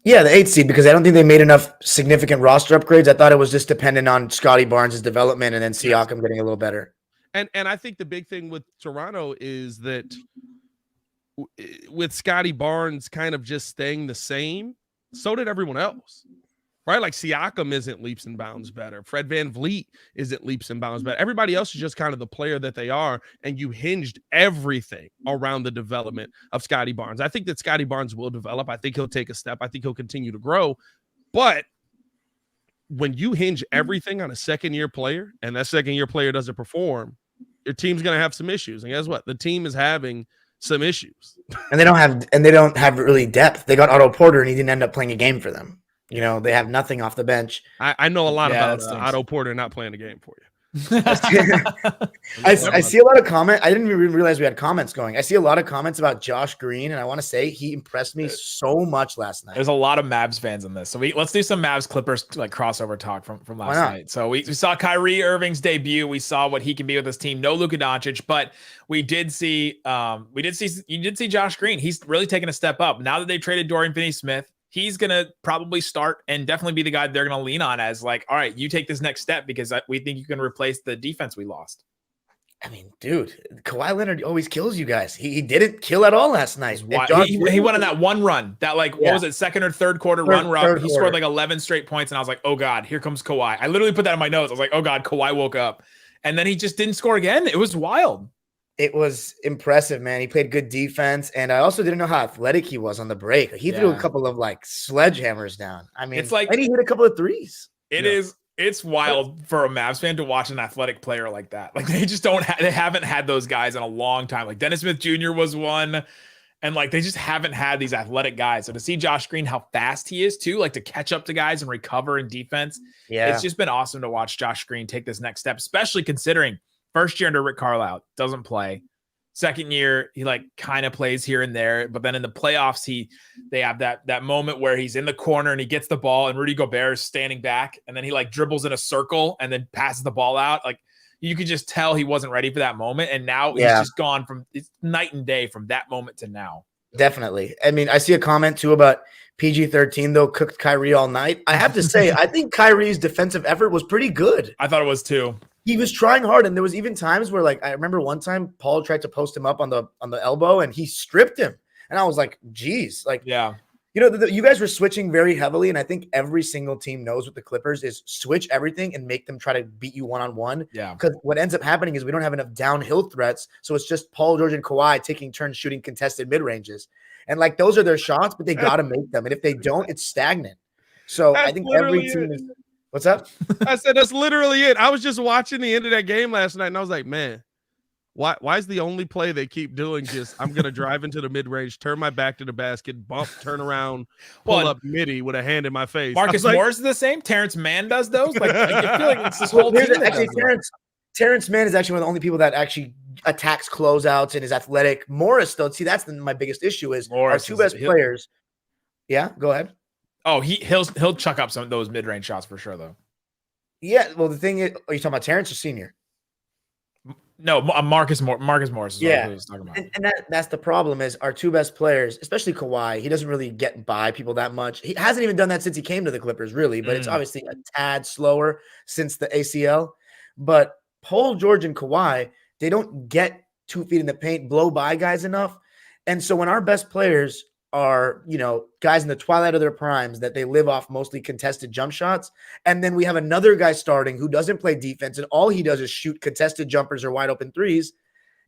Yeah, the 8th seed, because I don't think they made enough significant roster upgrades. I thought it was just dependent on Scotty Barnes' development and then Siakam getting a little better. And I think the big thing with Toronto is that with Scotty Barnes kind of just staying the same, so did everyone else. Right? Like Siakam isn't leaps and bounds better. Fred VanVleet isn't leaps and bounds better. Everybody else is just kind of the player that they are. And you hinged everything around the development of Scotty Barnes. I think that Scotty Barnes will develop. I think he'll take a step. I think he'll continue to grow. But when you hinge everything on a second-year player and that second-year player doesn't perform, your team's going to have some issues. And guess what? The team is having some issues. And they don't have really depth. They got Otto Porter and he didn't end up playing a game for them. You know, they have nothing off the bench. I know a lot about Otto Porter not playing the game for you. I see a lot of comment. I didn't even realize we had comments going. I see a lot of comments about Josh Green, and I want to say he impressed me so much last night. There's a lot of Mavs fans in this, so let's do some Mavs Clippers like crossover talk from last night. So we saw Kyrie Irving's debut. We saw what he can be with his team. No Luka Doncic, but you did see Josh Green. He's really taken a step up now that they traded Dorian Finney-Smith. He's going to probably start and definitely be the guy they're going to lean on as like, all right, you take this next step because we think you can replace the defense we lost. I mean, dude, Kawhi Leonard always kills you guys. He didn't kill at all last night. He went on that one run, that what was it, second or third quarter run where he scored like 11 straight points. And I was like, oh God, here comes Kawhi. I literally put that in my notes. I was like, oh God, Kawhi woke up. And then he just didn't score again. It was wild. It was impressive, man. He played good defense, and I also didn't know how athletic he was on the break. He threw a couple of like sledgehammers down. I mean, it's like, and he hit a couple of threes. It's wild for a Mavs fan to watch an athletic player like that. Like they just they haven't had those guys in a long time. Like Dennis Smith Jr. was one, and like they just haven't had these athletic guys. So to see Josh Green, how fast he is too, like to catch up to guys and recover in defense. Yeah, it's just been awesome to watch Josh Green take this next step, especially considering first year under Rick Carlisle, doesn't play. Second year, he like kind of plays here and there, but then in the playoffs, they have that moment where he's in the corner and he gets the ball and Rudy Gobert is standing back, and then he like dribbles in a circle and then passes the ball out. Like you could just tell he wasn't ready for that moment, and now he's just gone from it's night and day from that moment to now. Definitely. I mean, I see a comment too about PG-13 though cooked Kyrie all night. I have to say, I think Kyrie's defensive effort was pretty good. I thought it was too. He was trying hard, and there was even times where, like, I remember one time Paul tried to post him up on the elbow, and he stripped him. And I was like, "Geez, like, yeah." You know, you guys were switching very heavily, and I think every single team knows with the Clippers is switch everything and make them try to beat you one-on-one. Yeah. Because what ends up happening is we don't have enough downhill threats, so it's just Paul George and Kawhi taking turns shooting contested mid ranges, and like those are their shots, but they got to make them, and if they don't, it's stagnant. So I think every team is. What's up? I said, that's literally it. I was just watching the end of that game last night, and I was like, man, why is the only play they keep doing just I'm going to drive into the mid-range, turn my back to the basket, bump, turn around, pull up midi with a hand in my face. Marcus Morris is the same? Terrence Mann does those? Like I feel like it's this whole team actually, Terrence Mann is actually one of the only people that actually attacks closeouts and is athletic. Morris, though, see, that's my biggest issue is Morris our two best players. Yeah, go ahead. Oh, he'll chuck up some of those mid-range shots for sure, though. Yeah, well, the thing is, are you talking about Terrence or Senior? No, Marcus Morris is what I was talking about. And that's the problem is our two best players, especially Kawhi, he doesn't really get by people that much. He hasn't even done that since he came to the Clippers, really, but it's obviously a tad slower since the ACL. But Paul George and Kawhi, they don't get 2 feet in the paint, blow by guys enough. And so when our best players are, you know, guys in the twilight of their primes that they live off mostly contested jump shots. And then we have another guy starting who doesn't play defense and all he does is shoot contested jumpers or wide open threes.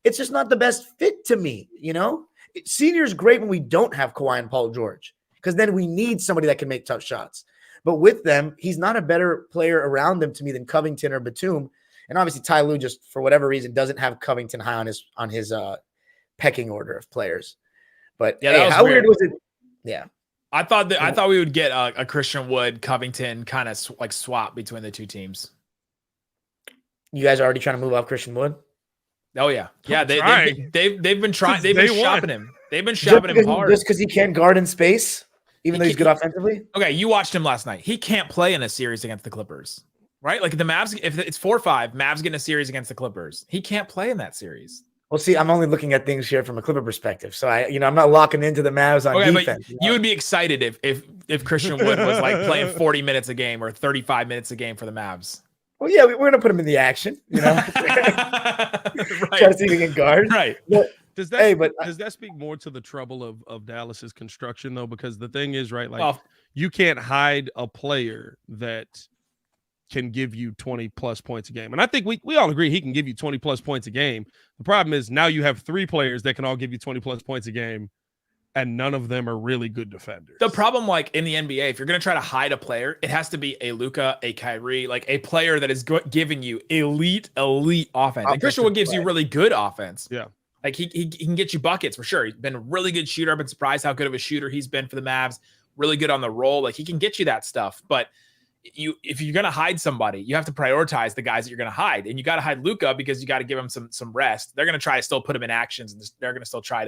It's just not the best fit to me, you know? Senior's great when we don't have Kawhi and Paul George because then we need somebody that can make tough shots. But with them, he's not a better player around them to me than Covington or Batum. And obviously Ty Lue just for whatever reason doesn't have Covington high on his pecking order of players. But yeah, hey, how weird was it? Yeah, I thought we would get a Christian Wood Covington kind of like swap between the two teams. You guys are already trying to move off Christian Wood? Oh yeah, they've been trying. They've been shopping him. They've been shopping him hard just because he can't guard in space, even though he's good offensively. Okay, you watched him last night. He can't play in a series against the Clippers, right? Like the Mavs, if it's 4-5, Mavs getting a series against the Clippers, he can't play in that series. Well, see, I'm only looking at things here from a Clipper perspective, so I'm not locking into the Mavs on defense. But you would be excited if Christian Wood was like playing 40 minutes a game or 35 minutes a game for the Mavs. Well, yeah, we're gonna put him in the action, Right. Try to see if he can guard. Right. But, Does that speak more to the trouble of Dallas's construction though? Because the thing is, right, like you can't hide a player that can give you 20 plus points a game. And I think we all agree he can give you 20 plus points a game. The problem is now you have 3 players that can all give you 20 plus points a game, and none of them are really good defenders. The problem, like in the NBA, if you're going to try to hide a player, it has to be a Luka, a Kyrie, like a player that is giving you elite offense. And Christian Wood gives you really good offense. Yeah. Like he can get you buckets for sure. He's been a really good shooter. I've been surprised how good of a shooter he's been for the Mavs. Really good on the roll. Like he can get you that stuff. But if you're going to hide somebody, you have to prioritize the guys that you're going to hide. And you got to hide Luka because you got to give him some rest. They're going to try to still put him in actions, and they're going to still try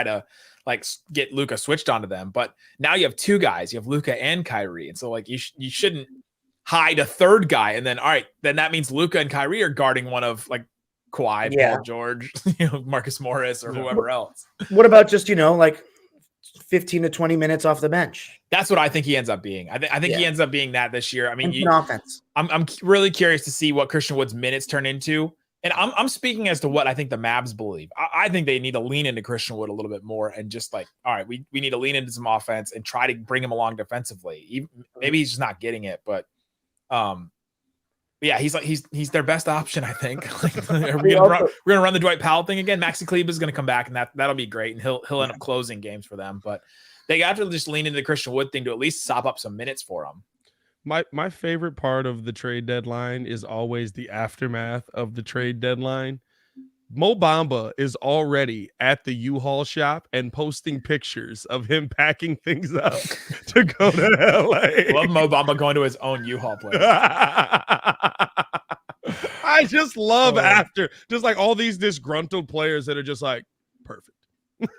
to like get Luka switched onto them. But now you have 2 guys. You have Luka and Kyrie. And so like you shouldn't hide a third guy. And then, all right, then that means Luka and Kyrie are guarding one of like Kawhi, Paul George, Marcus Morris, or whoever else. What about just, like 15 to 20 minutes off the bench? That's what I think he ends up being. I think he ends up being that this year. I mean, offense. I'm really curious to see what Christian Wood's minutes turn into. And I'm speaking as to what I think the Mavs believe. I think they need to lean into Christian Wood a little bit more and just like, all right, we need to lean into some offense and try to bring him along defensively. Maybe he's just not getting it, but yeah, he's their best option, I think. We're gonna run the Dwight Powell thing again. Maxi Kleber is gonna come back, and that'll be great, and he'll end up closing games for them. But they got to just lean into the Christian Wood thing to at least sop up some minutes for him. My favorite part of the trade deadline is always the aftermath of the trade deadline. Mo Bamba is already at the U-Haul shop and posting pictures of him packing things up to go to LA. Love Mo Bamba going to his own U-Haul place. I just love just like all these disgruntled players that are just like, perfect.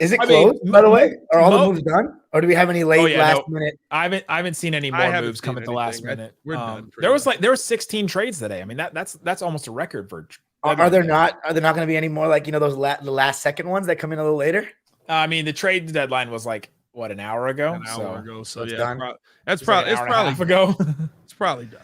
Is it closed, by the way? Are all the moves done? Or do we have any last minute? I haven't seen any more moves come at the last minute. We're done. There was 16 trades today. I mean, that's almost a record for. Are there not going to be any more like those the last second ones that come in a little later? I mean, the trade deadline was like what, an hour ago? So it's yeah, done. It's probably ago. It's probably done.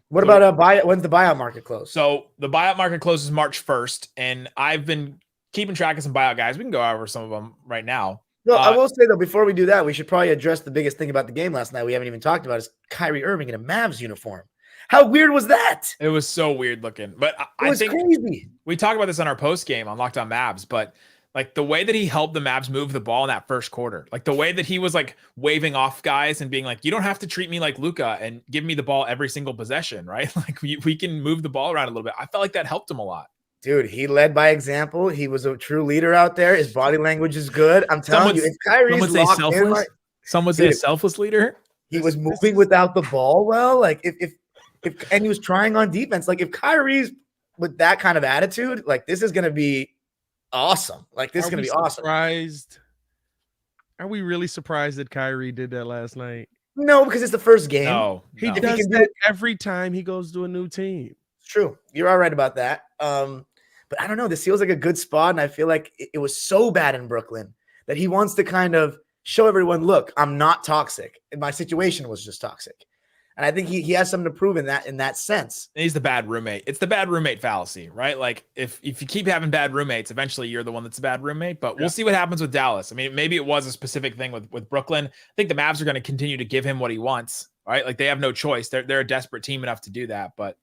What about a buyout? When's the buyout market close? So the buyout market closes March 1st, and I've been keeping track of some buyout guys. We can go over some of them right now. Well, I will say though, before we do that, we should probably address the biggest thing about the game last night we haven't even talked about is Kyrie Irving in a Mavs uniform. How weird was that? It was so weird looking, but I think crazy. We talked about this on our post game on Locked On Mavs, but like the way that he helped the Mavs move the ball in that first quarter, like the way that he was like waving off guys and being like, you don't have to treat me like Luka and give me the ball every single possession, right? Like we can move the ball around a little bit. I felt like that helped him a lot. Dude, he led by example. He was a true leader out there. His body language is good. I'm telling you, if Kyrie's locked in, some would say a selfless leader. He was moving without the ball well. Like if and he was trying on defense. Like if Kyrie's with that kind of attitude, like this is gonna be awesome. Like this is gonna be awesome. Are we really surprised that Kyrie did that last night? No, because it's the first game. No, he does that every time he goes to a new team. It's true. You're all right about that. But I don't know. This feels like a good spot, and I feel like it was so bad in Brooklyn that he wants to kind of show everyone, look, I'm not toxic. And my situation was just toxic. And I think he has something to prove in that sense. He's the bad roommate. It's the bad roommate fallacy, right? Like if you keep having bad roommates, eventually you're the one that's a bad roommate. But we'll see what happens with Dallas. I mean, maybe it was a specific thing with Brooklyn. I think the Mavs are going to continue to give him what he wants, right? Like they have no choice. They're a desperate team enough to do that. But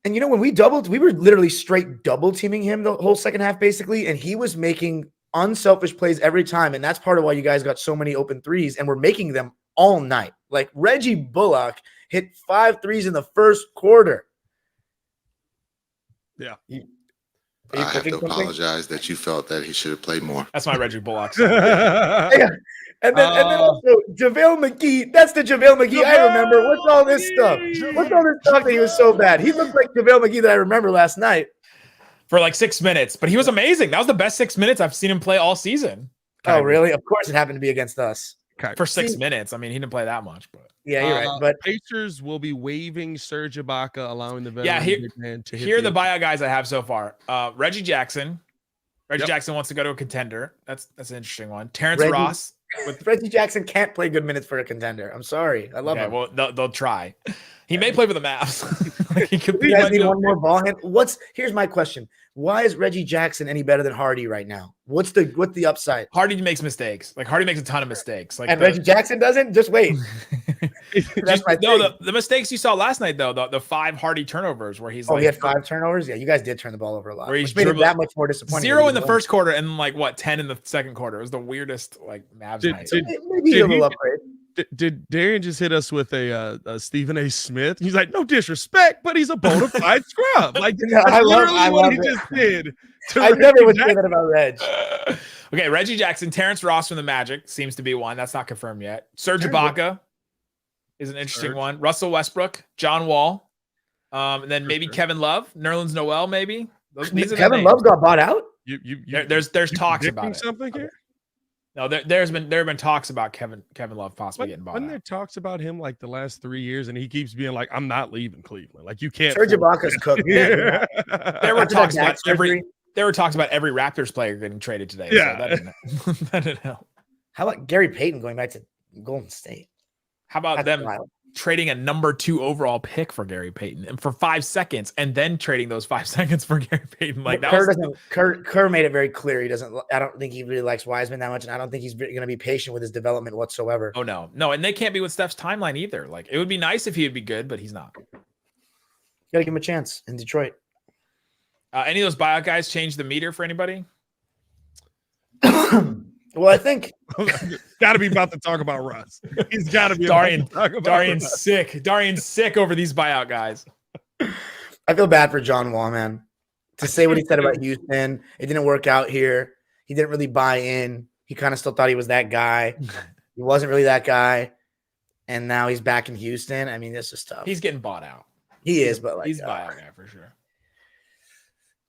and when we doubled, we were literally straight double teaming him the whole second half, basically. And he was making unselfish plays every time. And that's part of why you guys got so many open threes and we're making them all night. Like Reggie Bullock hit 5 threes in the first quarter. Yeah. I have to apologize that you felt that he should have played more. That's my Reggie Bullock. Yeah. And then also JaVale McGee. That's the JaVale McGee I remember. What's all this stuff? What's all this stuff that he was so bad? He looked like JaVale McGee that I remember last night. For like 6 minutes, but he was amazing. That was the best 6 minutes I've seen him play all season. Oh, really? Of course it happened to be against us. for 6 minutes. I mean, he didn't play that much, but Yeah, you're right. But Pacers will be waiving Serge Ibaka, allowing the veteran big man to hit here are the buyout guys I have so far. Reggie Jackson. Yep. Jackson wants to go to a contender. That's an interesting one. Terrence Ross. Reggie Jackson can't play good minutes for a contender. I'm sorry. I love him. Well, they'll try. He may play for the Mavs. Like, he could You guys need one more ball hand. Here's my question. Why is Reggie Jackson any better than Hardy right now? What's the upside? Hardy makes mistakes. Like, Hardy makes a ton of mistakes. Like, And Reggie Jackson doesn't? Just wait. The mistakes you saw last night, though, the 5 Hardy turnovers where he's he had 5 turnovers? Yeah, you guys did turn the ball over a lot. Where he's Which made it that much more disappointing. 0 in the first quarter and 10 in the second quarter. It was the weirdest Mavs night. Maybe a little upgrade. Did Darian just hit us with a Stephen A. Smith? He's like, no disrespect, but he's a bona fide scrub. Like, that's literally what he just did. I never would say that about Reg. Okay, Reggie Jackson, Terrence Ross from the Magic seems to be one. That's not confirmed yet. Serge Ibaka is an interesting one. Russell Westbrook, John Wall, and then maybe Kevin Love, Nerlens Noel, maybe. These are Kevin Love got bought out? There's talks about it. Something here? No, there have been talks about Kevin Love possibly getting bought. Wasn't there talks about him like the last 3 years, and he keeps being like, "I'm not leaving Cleveland." Like, you can't. Serge Ibaka's cooked. Yeah. There were talks about every Raptors player getting traded today. Yeah, so that didn't help. How about Gary Payton going back to Golden State? How about That's them wild. trading a number 2 overall pick for Gary Payton and for 5 seconds, and then trading those 5 seconds for Gary Payton? Like, Kerr made it very clear he doesn't. I don't think he really likes Wiseman that much, and I don't think he's going to be patient with his development whatsoever. Oh no, and they can't be with Steph's timeline either. Like, it would be nice if he would be good, but he's not. You got to give him a chance in Detroit. Any of those buyout guys change the meter for anybody? Well, I think got to be about to talk about Russ. He's got to be. Darian's sick. Darian's sick over these buyout guys. I feel bad for John Wall, man. To say what he said about Houston, it didn't work out here. He didn't really buy in. He kind of still thought he was that guy. He wasn't really that guy, and now he's back in Houston. I mean, this is tough. He's getting bought out. He is, but like he's a buyout guy for sure.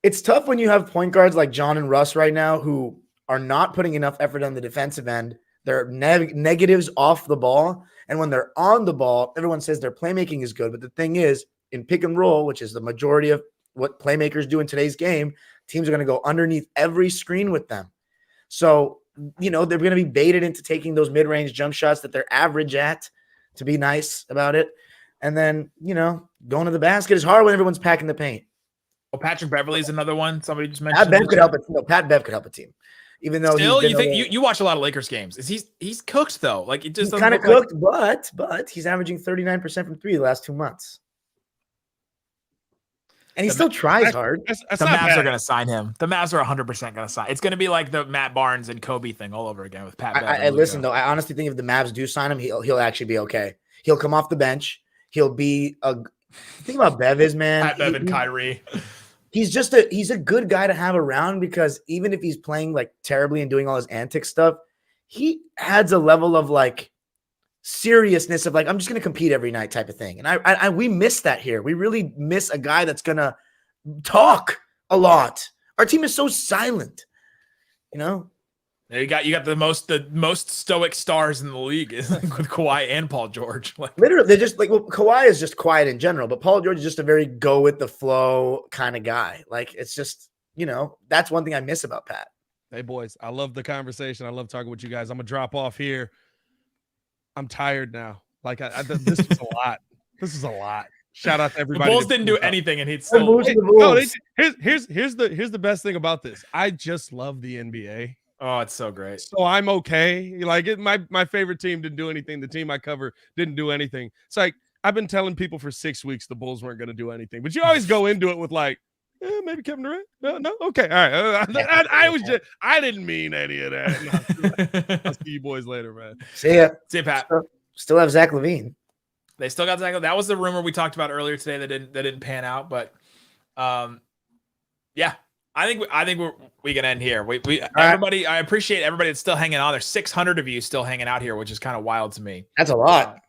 It's tough when you have point guards like John and Russ right now who are not putting enough effort on the defensive end. They're negatives off the ball. And when they're on the ball, everyone says their playmaking is good. But the thing is, in pick and roll, which is the majority of what playmakers do in today's game, teams are going to go underneath every screen with them. So, they're going to be baited into taking those mid-range jump shots that they're average at, to be nice about it. And then, going to the basket is hard when everyone's packing the paint. Well, Patrick Beverley is another one. Somebody just mentioned. Pat Bev could help it. No, Pat Bev could help a team. Even though still, you think you watch a lot of Lakers games? He's cooked though? Like, it just kind of cooked, but he's averaging 39% from 3 the last 2 months, and he still tries hard. The Mavs are going to sign him. The Mavs are 100% going to sign. It's going to be like the Matt Barnes and Kobe thing all over again with Pat. I listen though. I honestly think if the Mavs do sign him, he'll actually be okay. He'll come off the bench. He'll be a. Think about Bev is, man. Pat Bev and Kyrie. He's a good guy to have around because even if he's playing like terribly and doing all his antic stuff, he adds a level of like seriousness of like, I'm just going to compete every night type of thing. And we miss that here. We really miss a guy that's going to talk a lot. Our team is so silent, You got the most stoic stars in the league with Kawhi and Paul George. Like, literally, they're just like, well, Kawhi is just quiet in general, but Paul George is just a very go with the flow kind of guy. Like, it's just, that's one thing I miss about Pat. Hey boys, I love the conversation. I love talking with you guys. I'm gonna drop off here. I'm tired now. Like, this was a lot. This is a lot. Shout out to everybody. The Bulls didn't do anything, and he'd still. Here's the best thing about this. I just love the NBA. Oh, it's so great. So I'm okay. Like, my favorite team didn't do anything. The team I cover didn't do anything. It's like, I've been telling people for 6 weeks the Bulls weren't going to do anything. But you always go into it with like, maybe Kevin Durant. No, okay, all right. I didn't mean any of that. I'll see you boys later, man. See ya. See ya, Pat. Still have Zach LaVine. They still got Zach. That was the rumor we talked about earlier today that didn't pan out. But, yeah. I think we can end here. Everybody. I appreciate everybody that's still hanging on. There's 600 of you still hanging out here, which is kind of wild to me. That's a lot.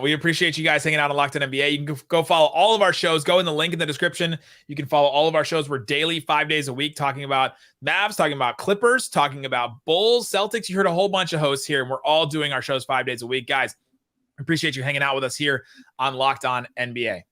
We appreciate you guys hanging out on Locked On NBA. You can go follow all of our shows. Go in the link in the description. You can follow all of our shows. We're daily, 5 days a week, talking about Mavs, talking about Clippers, talking about Bulls, Celtics. You heard a whole bunch of hosts here, and we're all doing our shows 5 days a week. Guys, appreciate you hanging out with us here on Locked On NBA.